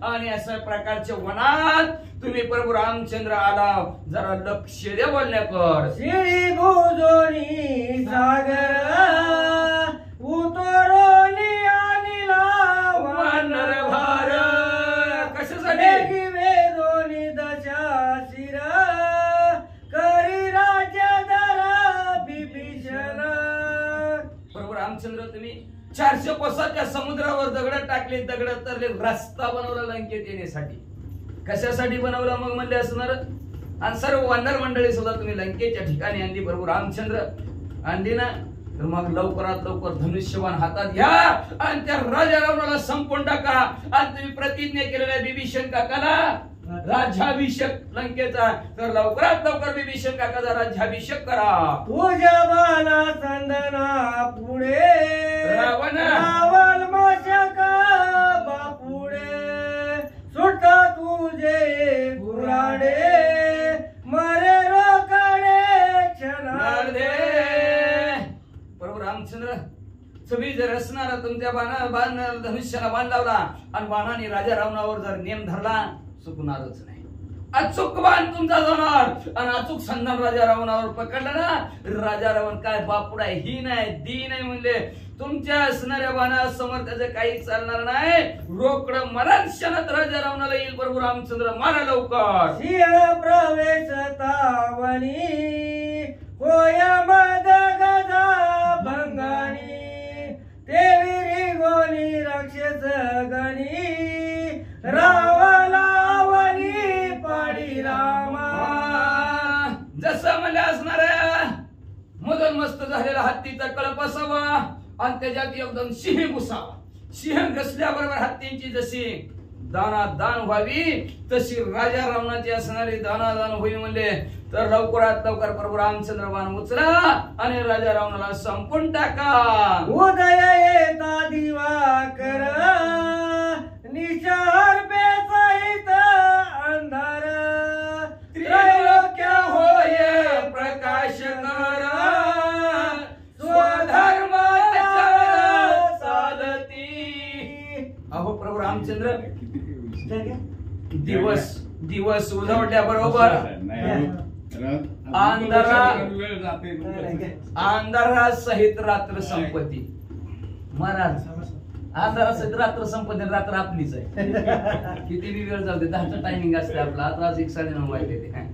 आणि अशा प्रकारच्या वनात तुम्ही प्रभू रामचंद्र आला. जरा लक्ष द्या बोलण्यावर. शिळी भुजोनी सागर उतरोनी आणिला वानर भार. कशासाठी? वेदोनी दशा शिर करी राज्य दर बिभीषण. प्रभू रामचंद्र तुम्ही 400 कोसाच्या समुद्रावर दगड टाकले, दगड तरले, रस्ता बनवला लंकेत येण्यासाठी. कशासाठी बनवला मग म्हणले असणार? आणि सर्व वानर मंडळी सुद्धा तुम्ही लंकेच्या ठिकाणी आणली. प्रभू रामचंद्र आणली ना, तर मग लवकरात लवकर धनुष्यबाण हातात घ्या आणि त्या राजा रावणाला संपवून टाका. आणि तुम्ही प्रतिज्ञा केलेल्या बिभीषण काकाला राज्याभिषेक लंकेचा, तर लवकरात लवकर बिभीषण काकाचा राज्याभिषेक करा. तुझ्या बाला संदना पुढे रावण मशक बापुढे सुटा तुझे गुराडे मरे रोकडे क्षणार्धे. जर असणारा तुमच्या बाणाला धनुष्याला बाण लावला आणि बाणाने राजा रावणावर जर नेम धरला चुकणारच नाही. अचूक बाण तुमचा जाणार आणि अचूक संधान राजा रावणावर पकडला ना, राजा रावण काय बापुडा ही नाही दी नाही म्हणले, तुमच्या असणाऱ्या बाणासमोर त्याचं काही चालणार नाही. रोकड मरण क्षणात राजा रावणाला येईल. प्रभू रामचंद्र मारा लवकर. सिंह प्रवेश तावणी होय मद गदा भंगाणी तेविरी गोनी राक्षस गणी रावलावणी पाडी रामा. जसं म्हणजे असणाऱ्या मदन मस्त झालेला हत्तीचा कळप असावा आणि त्याच्यात एकदम सिंह घुसावा. सिंह घसल्याबरोबर हत्तींची जशी दान व्हावी तशी राजा रावणाची असणारी दान होईल म्हणले. तर लवकरात लवकर प्रभू रामचंद्र बाण उचला आणि राजा रावणाला संपून टाका. उदय येता दिवाकर निशार बेसहित अंधार त्रैलोक्य होय प्रकाश कर स्वधर्माच्या चालती. अहो प्रभू रामचंद्र दिवस उजवट्या बरोबर अंधारा सहित रात्र संपत्ती. महाराज अंधारा सहित रात्र संपत्ती. रात्र आपलीच आहे. किती बी वेळ जाऊ दे, 10चं टायमिंग असते आपला. आता आज 1:09 वाजले ते काय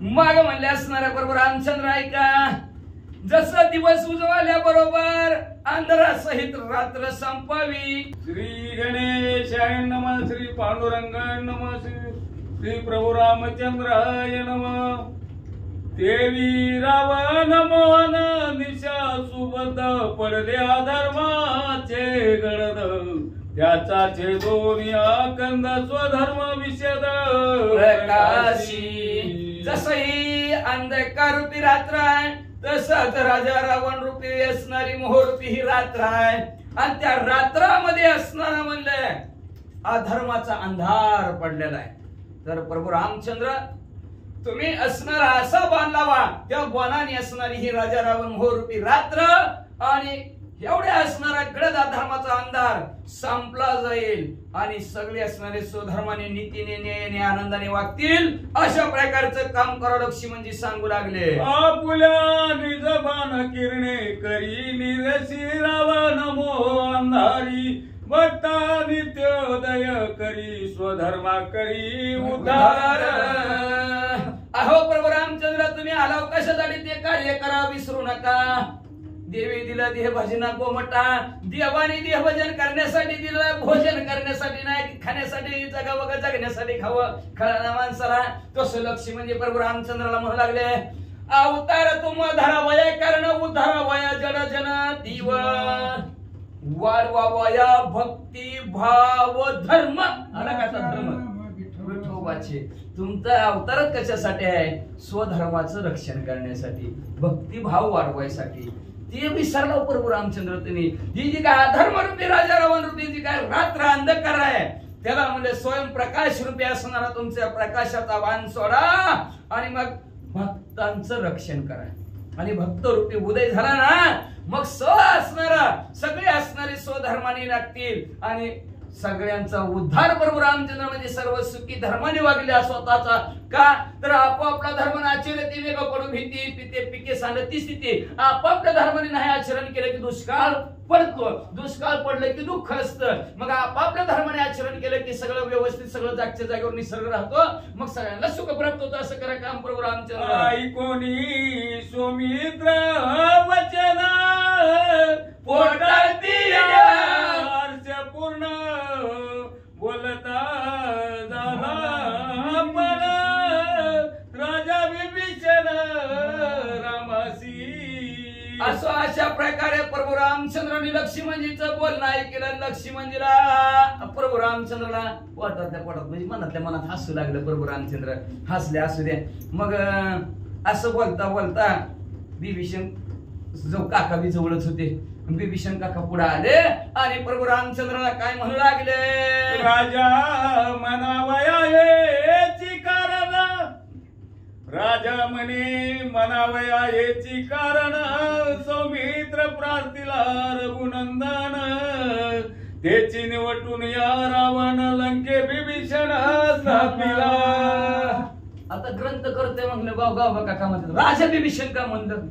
मग म्हणले असणाऱ्या बरोबर रामचंद्र ऐका. जसं दिवस उजवल्या बरोबर अंधारा सहित रात्र संपावी. श्री गणेशाय नमः, श्री पांडुरंगाय नमः, श्री प्रभू रामचंद्राय नमः. देवी रावण मोहन निशा सुबद पडल्या धर्माचे गडद त्याचा छेदोनी आकंद स्वधर्म विषद प्रकाशी. जसही अंधकार रूपी रात्र आहे तसंच राजा रावण रूपी असणारी मोहरूपी ही रात्र आहे. आणि त्या रात्रामध्ये असणारा म्हणले अधर्माचा अंधार पडलेला आहे. तर प्रभू रामचंद्र तुम्ही असणारा असा बाण लावा, त्या बाणाने असणारी ही राजा रावण मोहरूपी रात्र आणि एवढ्या असणारा गडद अधर्माचा अंधार संपला जाईल आणि सगळे असणारे स्वधर्माने नीतीने न्यायाने आनंदाने वागतील. अशा प्रकारचं काम करा लक्ष्मी म्हणजे सांगू लागले. आपुल्या निजबान किरणे करी निरसी रावण मोह अंधारी भक्ता नित्योदय करी स्वधर्मा करी उद्धार. अहो प्रभू रामचंद्र तुम्ही आलाव कशासाठी ते कार्य करा विसरू नका. देवी दिला देह भजना गोमटा. देवाने देह भजन करण्यासाठी दिलं, भोजन करण्यासाठी नाही, खाण्यासाठी जगावं जगण्यासाठी खावं खळाना माणसाला. तसं लक्ष्मी म्हणजे प्रभू रामचंद्राला म्हणू लागले अवतार तुम धरा वया कारण उद्धारा वया जन जन दिव वाढवा वया भक्ती भाव धर्म. आला का धर्म विठोबाचे. तुमचा अवतार कशासाठी आहे? स्वधर्माचं रक्षण करण्यासाठी, भक्तिभाव वाढवायसाठी. ते विसरला प्रभू रामचंद्र तुम्ही. ही जी काय अधर्मरूपी राजा रावण रूपी जी काय रात्र अंधकार आहे त्याला म्हणजे स्वयंप्रकाश रूपी असणारा तुमच्या प्रकाशाचा बाण सोडा आणि मग भक्तांचं रक्षण करा. आणि भक्त रूपी उदय झाला ना मग सगळे असणारे स्वधर्माने लागतील आणि सगळ्यांचा उद्धार. प्रभू रामचंद्र म्हणजे सर्व सुखी धर्माने वागले स्वतःचा. का तर आपापला धर्म आचरते वेग पडू भीती पिते पिके सांगती स्थिती. आपापल्या धर्माने नाही आचरण केलं की दुष्काळ पडतो, दुष्काळ पडलं की दुःख असतं. मग आपापल्या धर्माने आचरण केलं की सगळं व्यवस्थित, सगळं जागच्या जागेवर निसर्ग राहतो, मग सगळ्यांना सुख प्राप्त होतं. असं करा काम प्रभू रामचंद्र. ऐकोनी सुमित्र वचन पोटाती पूर्ण बोलता झाला पण राजा विभीषण रामासी. असं अशा प्रकारे प्रभू रामचंद्रांनी लक्ष्मणजीचं बोलणं ऐकलं. लक्ष्मणजीला प्रभू रामचंद्राला पोटातल्या पोटात म्हणजे मनातल्या मनात हसू लागलं. प्रभू रामचंद्र हसले असू दे. मग असं बोलता बोलता विभीषण जो काका बी जवळच होते. विभीषण काका पुढे आले आणि प्रभू रामचंद्राला काय म्हणू लागले राजा मनावया हेची कारण राजा म्हणे मनावया याची कारण सौमित्र प्रार्थिला रघुनंदन त्याची निवटून या रावण लंके बिभीषण स्थापिला. आता ग्रंथ करते म्हणलं गाव काका म्हणतात राजा बिभीषण का म्हणलं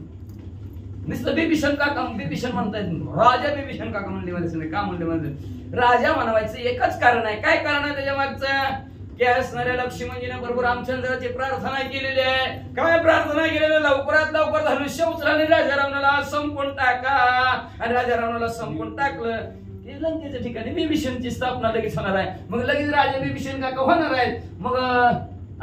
नुसतं बिभीषण काका बिभीषण म्हणतायत राजा बिभीषण काका म्हणले म्हणजे का म्हणले म्हणजे राजा म्हणायचं एकच कारण आहे. काय कारण आहे त्याच्या मागचं की असणाऱ्या लक्ष्मणजीने प्रभू रामचंद्राची प्रार्थना केलेली आहे. काय प्रार्थना केलेली लवकरात लवकर धनुष्य उचला आणि राजा रावणाला संपून टाका आणि राजा रावणाला संपून टाकलं की लंकेच्या ठिकाणी बिभीषणची स्थापना लगेच होणार आहे. मग लगेच राजा बिभीषण काका होणार आहेत. मग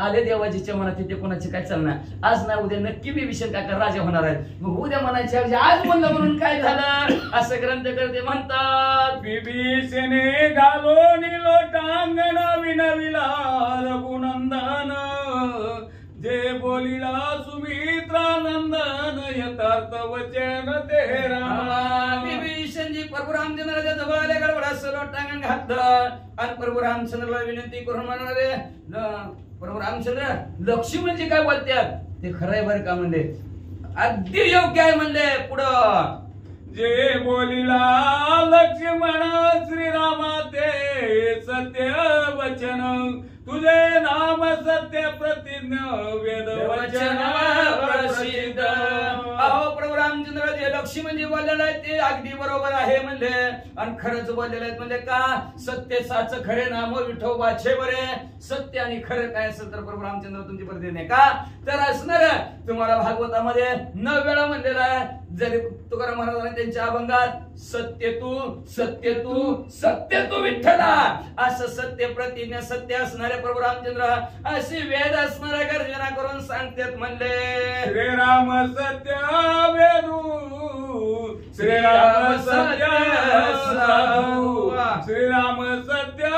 आले देवाजीच्या मनात तिथे कोणाचे काय चालणार आज ना उद्या नक्की बिभीषण काका राजा होणार आहेत. मग उद्या म्हणायचे आज म्हणलं म्हणून काय झालं असं ग्रंथकर्ते म्हणतात. बिभीषणे घालून लोटांगण विनविला रघुनंदन जे बोलिला सुमित्रानंदन यथार्थ वचन ते राम. बिभीषणजी प्रभू रामचंद्राच्या जवळ आले गडबडास लोटांगण घातलं आणि प्रभू रामचंद्राला विनंती करून म्हणाले प्रभू रामचंद्र लक्ष्मणजी काय बोलतात ते खरं आहे बरं का म्हणले अगदी योग्य आहे म्हणले. पुढं जे बोलिला लक्ष्मण श्रीरामा ते सत्य वचन तुझे नाम सत्य प्रतिज्ञ वेद वचन प्रसिद्ध. अहो प्रभू रामचंद्र जे लक्ष्मणजी बोललेलं आहे ते अगदी बरोबर आहे म्हणले आणि खरंच बोललेलं आहे म्हणजे का सत्य साच खरे नाम विठोबाचे बरे सत्य आणि खरं काय असेल तर प्रभू रामचंद्र तुमची प्रतिज्ञा का तर असणार तुम्हाला भागवतामध्ये 9 वेळा म्हणलेलं आहे. जरी तुकाराम महाराजांनी त्यांच्या अभंगात सत्य तू सत्य तू सत्य तू विठ्ठला असं सत्य प्रतिज्ञा सत्य असणारे प्रभू रामचंद्र अशी वेद असणाऱ्या गर्जना करून सांगतात म्हणले श्रीराम सत्य वेदू श्रीराम सत्य साधू श्रीराम सत्य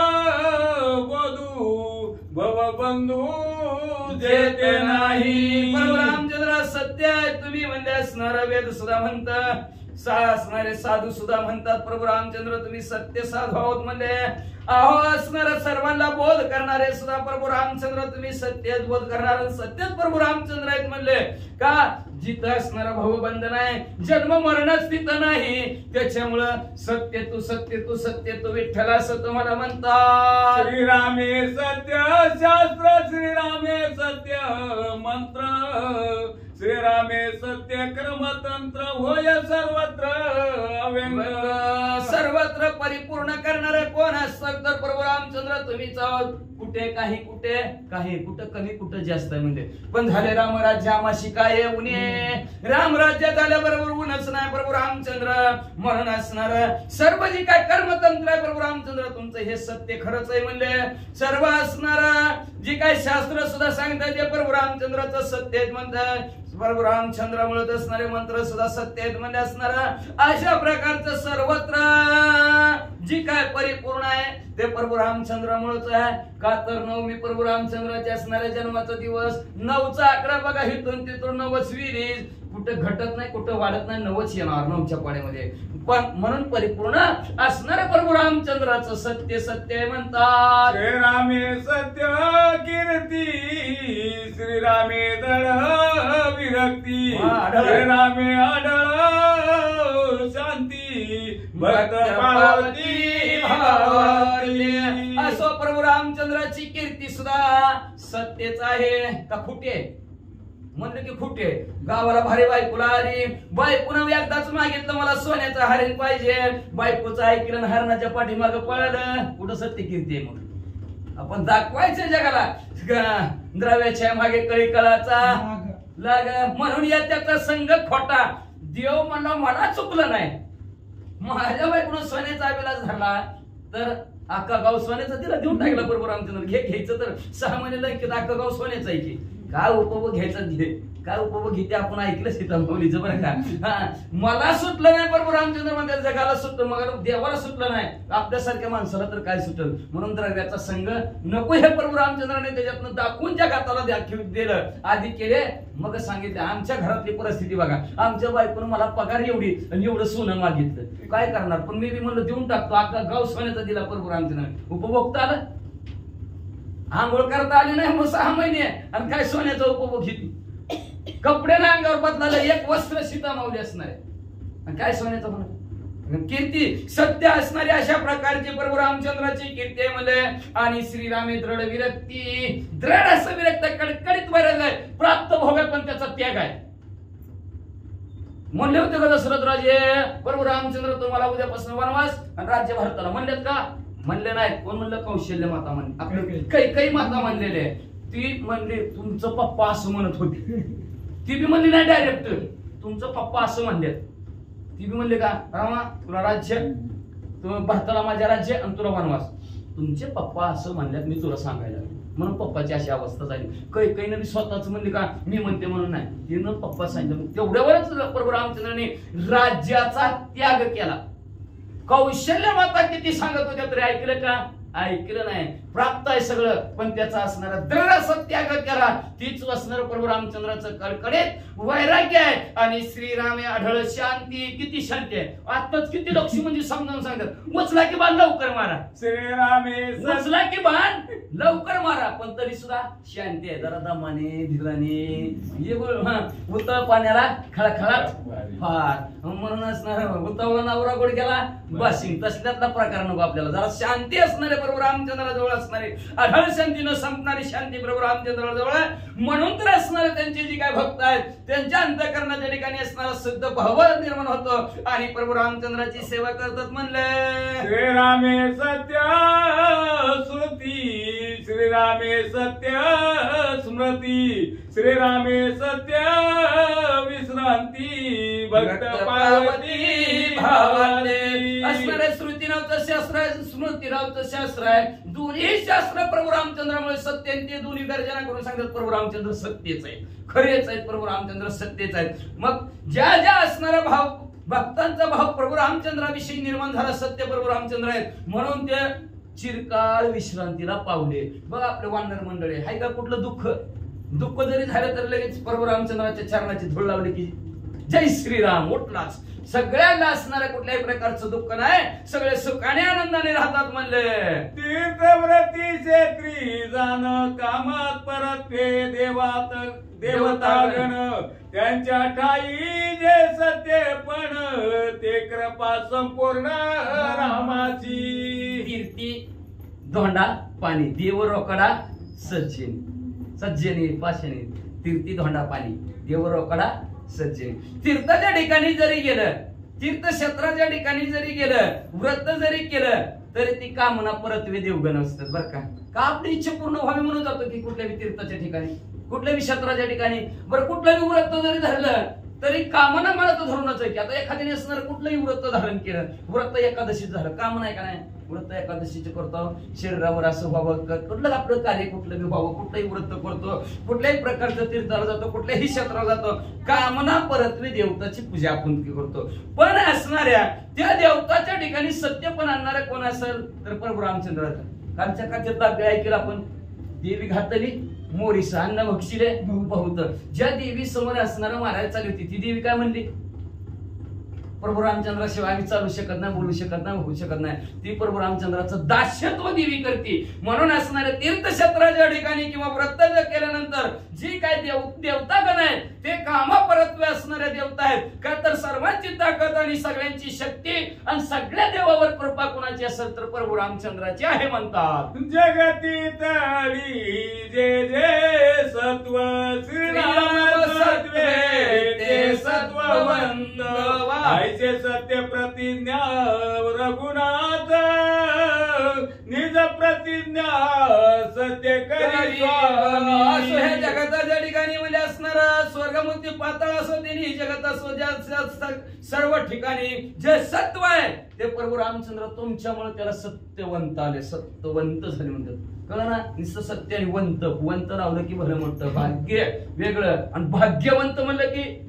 बोधू भवबंधू जेते नाही. प्रभू रामचंद्र सत्य आहे तुम्ही म्हणजे असणारा वेद सुद्धा म्हणता असणारे साधू सुद्धा म्हणतात प्रभू रामचंद्र तुम्ही सत्य साधू आहोत म्हणजे अहो असणारा सर्वांना बोध करणारे सुद्धा प्रभू रामचंद्र तुम्ही सत्यच बोध करणारे सत्यच प्रभू रामचंद्र आहेत म्हणले का जिथं असणारा भवबंधन आहे जन्म मरणच तिथं नाही त्याच्यामुळं सत्य तू सत्य तू सत्य तू विठ्ठल असं तुम्हाला म्हणतात. श्रीरामे सत्य शास्त्र श्रीरामे सत्य मंत्र श्रीरामे सत्य कर्मतंत्र होय सर्वत्र अव्यंग. सर्वत्र परिपूर्ण करणारे कोण असतात तर प्रभू रामचंद्र तुम्हीच आहोत. कुठे काही कुठे काही कुठं कमी कुठं जास्त आहे म्हणजे पण झाले रामराज्य आम्हाशी काय उन्हे रामराज्य झाल्याबरोबर ऊनच नाही प्रभू रामचंद्र म्हणून असणार सर्व जी काय कर्मतंत्र आहे प्रभू रामचंद्र तुमचं हे सत्य खरंच आहे म्हणले सर्व असणार जी काय शास्त्र सुद्धा सांगतात ते प्रभू रामचंद्राचं सत्य आहे म्हणतात. प्रभू रामचंद्र म्हणत असणारे मंत्र सुद्धा सत्य आहेत म्हणजे असणार अशा प्रकारचं सर्वत्र जी काय परिपूर्ण आहे ते प्रभू रामचंद्र म्हणत आहे का तर नवमी प्रभू रामचंद्राचे असणाऱ्या जन्माचा दिवस 9चा आकडा बघा इथून तिथून 9 विरीज कुठं घटत नाही कुठं वाढत नाही 9च येणार 9च्या पाड्यामध्ये पण म्हणून परिपूर्ण असणाऱ्या प्रभू रामचंद्राचं सत्य सत्य म्हणतात. श्रीरामे सत्य कीर्ती श्रीरामे दळ विरक्ती श्रीरामे आढळ शांती भक्त पावती असो प्रभू रामचंद्राची कीर्ती सुद्धा सत्यच आहे का खोटे म्हणलं की खुटे गावाला भारी बायकोला आली बायकोनं एकदाच मागितलं मला सोन्याचं हरिण पाहिजे बायकोचं ऐकलं हरणाच्या पाठीमागं पळालं कुठं सत्य कीर्ती आहे म्हणून आपण दाखवायचं जगाला द्रव्याच्या मागे कळी कळाचा लाग म्हणून या त्याचा संघ खोटा देव म्हणला मला चुकलं नाही माझ्या बायकोनं सोन्याचा अभिलाष झाला तर अख्खा गाव सोन्याचा तिला देऊन टाकला प्रभू रामचंद्र घ्यायचं तर 6 महिने लंकेत अख्खा गाव सोन्याचा आहे की काय उपभोग घ्यायचा घे काय उपभोग घेते आपण ऐकलं सीतामाऊलीचं बरं का मला सुटलं नाही प्रभू रामचंद्र म्हणतात जगाला सुटलं मग देवाला सुटलं नाही आपल्यासारख्या माणसाला तर काय सुटल म्हणून द्रव्याचा संघ नको हे प्रभू रामचंद्राने त्याच्यातनं दाखवून त्या गाताला दिलं आधी केले मग सांगितलं आमच्या घरातली परिस्थिती बघा आमच्या बायकोनं मला पगार एवढी आणि एवढं सोनं मागितलं काय करणार पण मी म्हणलं देऊन टाकतो अख्खा गाव सोन्याचा दिला प्रभू रामचंद्राने उपभोगता आलं आंघोळ करता आली नाही मग 6 महिने आणि काय सोन्याचा उपभोग घेतली. कपडे ना अंगावर बदलायला एक वस्त्र सीता माऊली असणार आहे आणि काय सोन्याचं म्हणा. कीर्ती सत्य असणारी अशा प्रकारची प्रभू रामचंद्राची कीर्ती आहे म्हणले. आणि श्रीरामे दृढ विरक्ती, दृढ असं विरक्त कडकडीत वैराग्य आहे, प्राप्त भोग आहे पण त्याचा त्याग आहे. म्हणले होते का दशरथ राजे प्रभू रामचंद्र तुम्हाला उद्यापासून वनवास आणि राज्य भारताला, म्हणलेत का? म्हणले नाही. कोण म्हणलं? कौशल्य माता म्हणले, आपले काही माता म्हणलेले. ती म्हणली तुमचं पप्पा असं म्हणत होती. ती बी म्हणली नाही डायरेक्ट तुमचं पप्पा असं म्हणले. ती बी म्हणले का रामा तुला राज्य, भारताला माझ्या राज्य आणि तुला वनवास. तुमचे पप्पा असं म्हणल्यात मी तुला सांगायला, म्हणून पप्पाची अशी अवस्था झाली. काही नवी स्वतःच म्हणले का मी म्हणते म्हणून नाही, तिनं पप्पा सांगितलं. तेवढ्यावरच प्रभू रामचंद्राने राज्याचा त्याग केला. कौशल्य माता किती सांगत होत्या तरी ऐकलं का? ऐकलं नाही. प्राप्त आहे सगळं पण त्याचा असणारा दृढ सत्याग केला. तीच असणार प्रभू रामचंद्राचं कडकडीत वैराग्य आहे. आणि श्रीरामे आढळ शांती, किती शांती आहे. आत्ताच किती लक्ष्मी म्हणजे समजावून सांगतात उचला की बाण लवकर मारा, श्रीरामे उचला की बाण लवकर मारा, पण तरी सुद्धा शांती आहे. जरा दमाने धीराने उतळ पाण्याला खळखळाट फार, म्हणून असणार उतवला नवरा गोड गेला बाशिंग, तसल्यातला प्रकार नको आपल्याला. जरा शांती असणारे प्रभू रामचंद्रा जवळ असणारे, आढळ शांती न संपणारी शांती प्रभू रामचंद्रा जवळ. म्हणून तर असणारे त्यांचे जी काय भक्त आहेत त्यांच्या अंतःकरणाच्या ठिकाणी असणारा शुद्ध भाव निर्माण होतो आणि प्रभू रामचंद्राची सेवा करतात. म्हणले श्रीरामे सत्य श्रुती, श्रीरामे सत्य स्मृती, श्रीरामे सत्य विश्रांती, भक्त पार्वती भावाले. असणारे श्रुतीरावचं शास्त्र आहे, स्मृतीरावचं शास्त्र आहे. दोन्ही शास्त्र प्रभू रामचंद्रामुळे सत्य आणि ते दोन्ही गर्जना करून सांगतात प्रभू रामचंद्र सत्यच आहे, खरेच आहेत. प्रभू रामचंद्र सत्यच आहेत. मग ज्या ज्या असणारा भाव भक्तांचा भाव प्रभू रामचंद्राविषयी निर्माण झाला सत्य प्रभू रामचंद्र आहेत, म्हणून ते चिरकाळ विश्रांतीला पावले. बघा आपले वानर मंडळी हाय का कुठलं दुःख जरी झालं तर लगेच प्रभू रामचंद्राच्या चरणाची धूळ लावली की जय श्रीराम उठलाच. सगळ्यांना असणाऱ्या कुठल्याही प्रकारचं दुःख नाही, सगळे सुखाने आनंदाने राहतात. म्हणले तीर्थव्रती क्षेत्री जाण, कामात परतवे देवात देवतागण, त्यांच्या ठाई जे सत्यपण, ते कृपा संपूर्ण रामाची. कीर्ती धोंडा पाणी, देव रोकडा सज्जनी पाशनी. तीर्थी धोंडा पाणी, देव रोकडा सज्जनी. तीर्थाच्या ठिकाणी जरी गेलं, तीर्थक्षेत्राच्या ठिकाणी जरी गेलं, व्रत जरी केलं तरी ती कामना परतवे देवगण असतात. बरं का आपली इच्छा पूर्ण व्हावी म्हणून जातो की कुठल्याही तीर्थाच्या ठिकाणी, कुठल्याही क्षेत्राच्या ठिकाणी. बरं कुठलंही व्रत जरी धरलं तरी कामना मला तर धरूनच आहे की आता एखाद्याने असणार कुठलंही व्रत धारण केलं, व्रत एकादशी झालं, कामना आहे का नाही? व्रत एकादशीचे करतो, शरीरावर असं व्हावं, कुठलं आपलं कार्य कुठलं बी व्हावं, कुठलंही व्रत करतो, कुठल्याही प्रकारचं तीर्थाला जातो, कुठल्याही क्षेत्राला जातो, कामना परत्वे देवताची पूजा आपण करतो. पण असणाऱ्या त्या देवताच्या ठिकाणी सत्यपण आणणारा कोण असेल तर प्रभू रामचंद्राचा. कालच्या काच्यात ऐकलं आपण, देवी घातली मोरीसा अन्न भक्षिले बहुत. ज्या देवी समोर असणारा मारायला चालली होती ती देवी काय म्हणली? प्रभू रामचंद्राशिवाय आम्ही चालू शकत नाही, बोलू शकत नाही, होऊ शकत नाही. ती प्रभू रामचंद्राचं दास्यत्व देवी करते. म्हणून असणाऱ्या तीर्थक्षेत्राच्या ठिकाणी किंवा व्रत केल्यानंतर जी काय देवतागण आहेत ते कामा परत्वे असणाऱ्या देवता आहेत का, तर सर्वांची ताकद आणि सगळ्यांची शक्ती आणि सगळ्या देवावर कृपा कुणाची असेल तर प्रभू रामचंद्राची आहे म्हणतात. जगती तळी जे जे सत्व, श्रीराम सत्वे ते सत्ववंत, आयचे सत्य प्रतिज्ञा रघुनाथ, निज प्रतिज्ञा सत्य करी. असो ह्या जगताच्या ठिकाणी म्हणजे असणार स्वर्गमुक्ती पाताळ असो त्यांनी जगत असो, ज्या सर्व ठिकाणी जे सत्व आहे ते प्रभू रामचंद्र तुमच्यामुळे त्याला सत्यवंत आले, सत्यवंत झाले म्हणतात. कळलं ना? नुसतं सत्य आणि वंत, वंत लावलं की भलं मोठं भाग्य वेगळं आणि भाग्यवंत म्हणलं की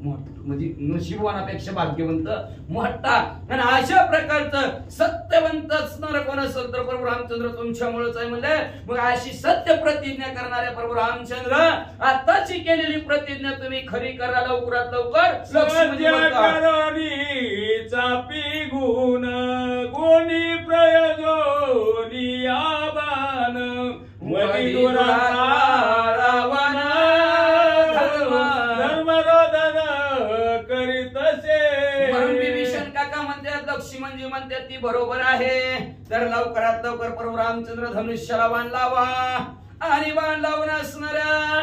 म्हणजे नशिबवानापेक्षा भाग्यवंत मोठा. आणि अशा प्रकारचं सत्यवंत असणार कोण असेल तर प्रभू रामचंद्र तुमच्यामुळेच आहे म्हणले. मग अशी सत्य प्रतिज्ञा करणाऱ्या प्रभू रामचंद्र आताची केलेली प्रतिज्ञा तुम्ही खरी करा लवकरात लवकर. चापी गुण गुणी प्रयोजोनी आबान, वली दुरात्मा रावण धर्मरोधन करीतसे. म्हणून विभीषण काका म्हणतात, लक्ष्मी म्हणजे म्हणतात ती बरोबर आहे. तर लवकरात लवकर प्रभू रामचंद्र धनुष्याला बाण लावा आणि बाण लावून असणाऱ्या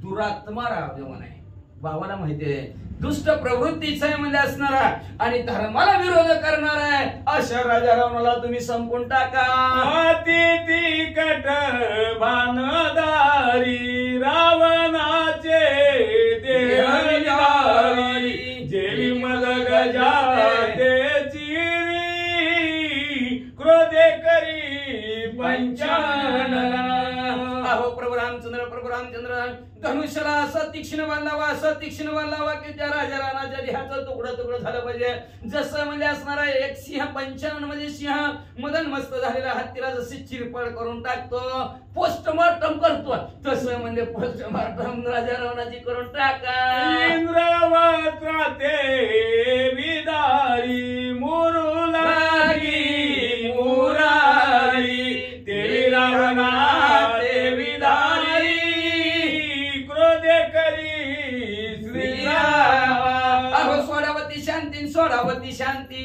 दुरात्मा रावण आहे, भावाला माहितीये दुष्ट प्रवृत्तीचा आहे म्हणजे असणारा आणि धर्माला विरोध करणार आहे अशा राजा रावणाला तुम्ही संपून टाका. अति कट भानदारी रावणाचे देहविदारी जेवी मद गजा चिरी क्रोधे करी पंचानना. अहो प्रभू रामचंद्र धनुष्याला असं तीक्ष्ण बांधावा की त्या राजा राणाच्या देहाचं तुकडं झालं पाहिजे. जसं म्हणजे असणारा एक सिंह पंचानन म्हणजे सिंह मदन मस्त झालेला हत्तीला जशी चिरपड करून टाकतो पोस्टमॉर्टम करतो तसं म्हणजे पोस्टमॉर्टम राजा रावणाची करून टाका. इंद्रवत्राते विदारी मुरु लागी मुरारी ते रावणा ते विदारी क्रोधे करी श्रीराम. अहो सोडावती शांती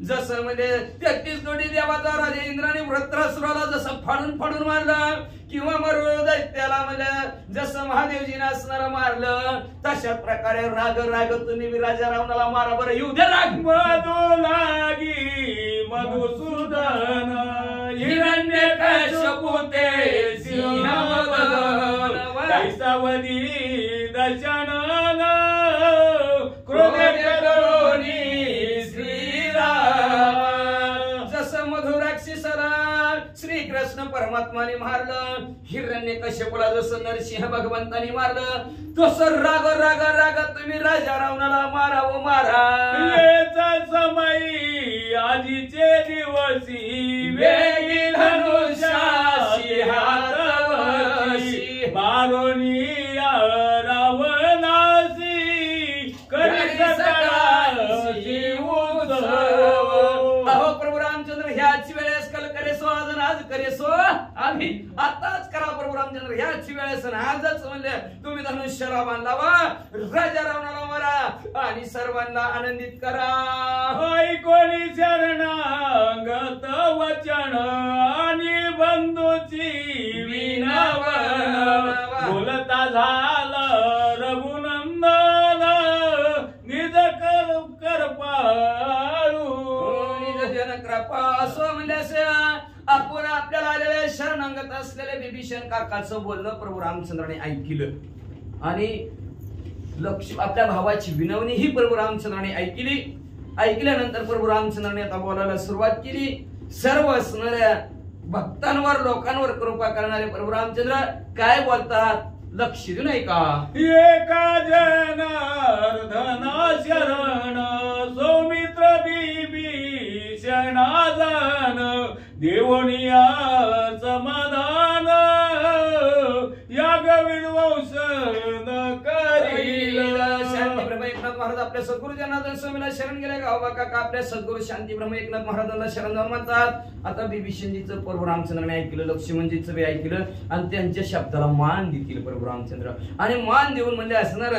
जसं म्हणजे 33 कोटी देवाचा राजा इंद्राने वृत्रासुराला जसं फाडून मारलं किंवा मरुळ दैत्याला म्हणजे जसं महादेवजीने असणारा मारलं तशाच प्रकारे राग तुम्ही राजा रावणाला मारा बरं. येऊ दे राग. मधु लागी मधुसूदन हिरण्यकश्यपु ते सिंहवदन कैसावदी दशनन क्रोधे करोनी श्रीराम. जसं मधुराक्षीसाला श्रीकृष्ण परमात्माने मारलं हिरण्यकश्यपूला जसं नरसिंह भगवंताने मारलं तसं राग तुम्ही राजा रावणाला मारा. येचा समयी आजीचे दिवसी वेगी धनुष्याशी हातवशी मारोनिया रावणासी करी सकाळची उत्सव. अहो प्रभू रामचंद्र ह्याच वेळेस कल करेसो आज करेसो आम्ही आताच करा. प्रभू रामचंद्र ह्याच वेळेस आजच म्हणले तुम्ही धनुष्याला बांधावा राजा रावणाला मारा आणि सर्वांना आनंदित करा. कोणी शरणागत वचन आणि बंधूची विनवन बोलता झालं रघुनंदन निज कृपाळू. कृपा सो म्हणजे आपण आपल्याला आलेले शरणागत असलेले विभीषण काकाचं बोलणं प्रभू रामचंद्राने ऐकलं आणि आपल्या भावाची विनवणी ही प्रभू रामचंद्राने ऐकल्यानंतर प्रभू रामचंद्राने आता बोलायला सुरुवात केली. सर्व असणाऱ्या भक्तांवर लोकांवर कृपा करणारे प्रभू रामचंद्र काय बोलतात लक्ष देऊन ऐका. एका जनार्दना शरण सौमित्र विभीषण जान देवनिया समाधान याग विध्वंस न करील. शांतीब्रह्म एकनाथ महाराज आपल्या सद्गुरु जनार्दन स्वामीला शरण गेले गावा काका आपल्या सद्गुरु शांतीब्रह्म एकनाथ महाराजांना शरण जाऊन म्हणतात. आता विभीषणजीचं प्रभू रामचंद्राने ऐकलं लक्ष्मणजीचं बी ऐकलं आणि त्यांच्या शब्दाला मान देतील प्रभू रामचंद्र आणि मान देऊन म्हणजे असणार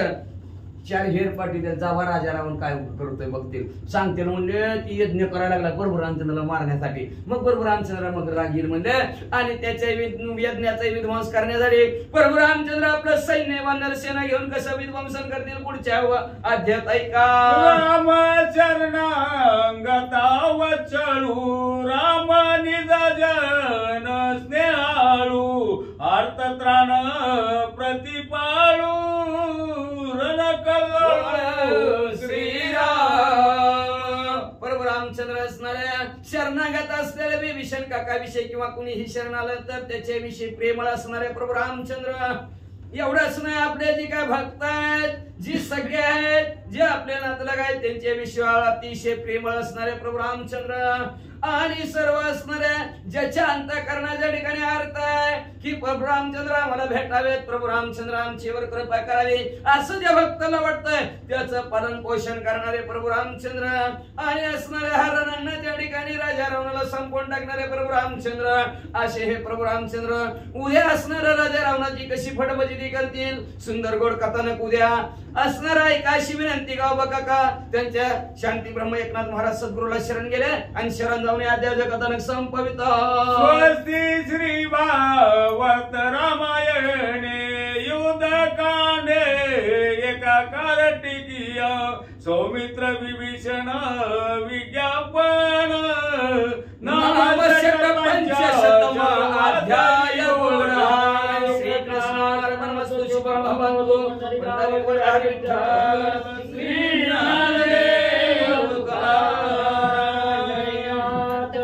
4 हेरपाटी जावा राजा रावण काय करतोय बघतील सांगते म्हणजे ती यज्ञ करायला लागला प्रभू रामचंद्राला मारण्यासाठी. मग प्रभू रामचंद्र मग रागील म्हणले आणि त्याच्या यज्ञाचा विध्वंस करण्यासाठी प्रभू रामचंद्र आपलं सैन्य वानर सेना घेऊन कसं विध्वंसन करतील पुढच्या अध्यात ऐका. राम चरणांगता वचळू राम निज जन स्नेहाळू अर्थत्राण प्रतिपाळू श्रीराम. प्रभू रामचंद्र असणाऱ्या शरणागत असलेल्या विभीषण काकाविषयी किंवा कुणीही शरण आलं तर त्याच्याविषयी प्रेमळ असणारे प्रभू रामचंद्र एवढंच नाही आपले जे काय भक्त आहेत जी सगळे आहेत जे आपल्या नातलग आहेत त्यांच्या विषयावर अतिशय प्रेमळ असणारे प्रभू रामचंद्र आणि सर्व असणाऱ्या ज्याच्या अंतःकरणाच्या ठिकाणी अर्थ आहे की प्रभू रामचंद्र आम्हाला भेटावेत, प्रभू रामचंद्र आमच्यावर कृपा करावी असं ज्या भक्ताला वाटतंय त्याचं पालन पोषण करणारे प्रभू रामचंद्र आणि असणाऱ्या हरणांना त्या ठिकाणी राजा रावणाला संपवून टाकणारे प्रभू रामचंद्र असे हे प्रभू रामचंद्र उद्या असणाऱ्या राजा रावणाची कशी फटबजी करतील सुंदर गोड कथानक उद्या असणारा एक अशी विनंती गाव काका त्यांच्या शांती ब्रह्म एकनाथ महाराज सद्गुरूला शरण गेले आणि शरण जाऊन अध्याय कथानक संपवित स्वस्ती श्री भागवत रामायणे युद्ध कांडे एका कारटिकीय सौमित्र विभीषण विज्ञापन नवशत पंचशतम अध्याय श्रीकृष्णार्पणमस्तु शुभं भवतु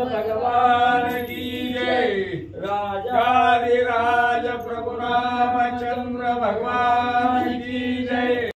भगवान की जय राजा प्रभु रामचंद्र भगवान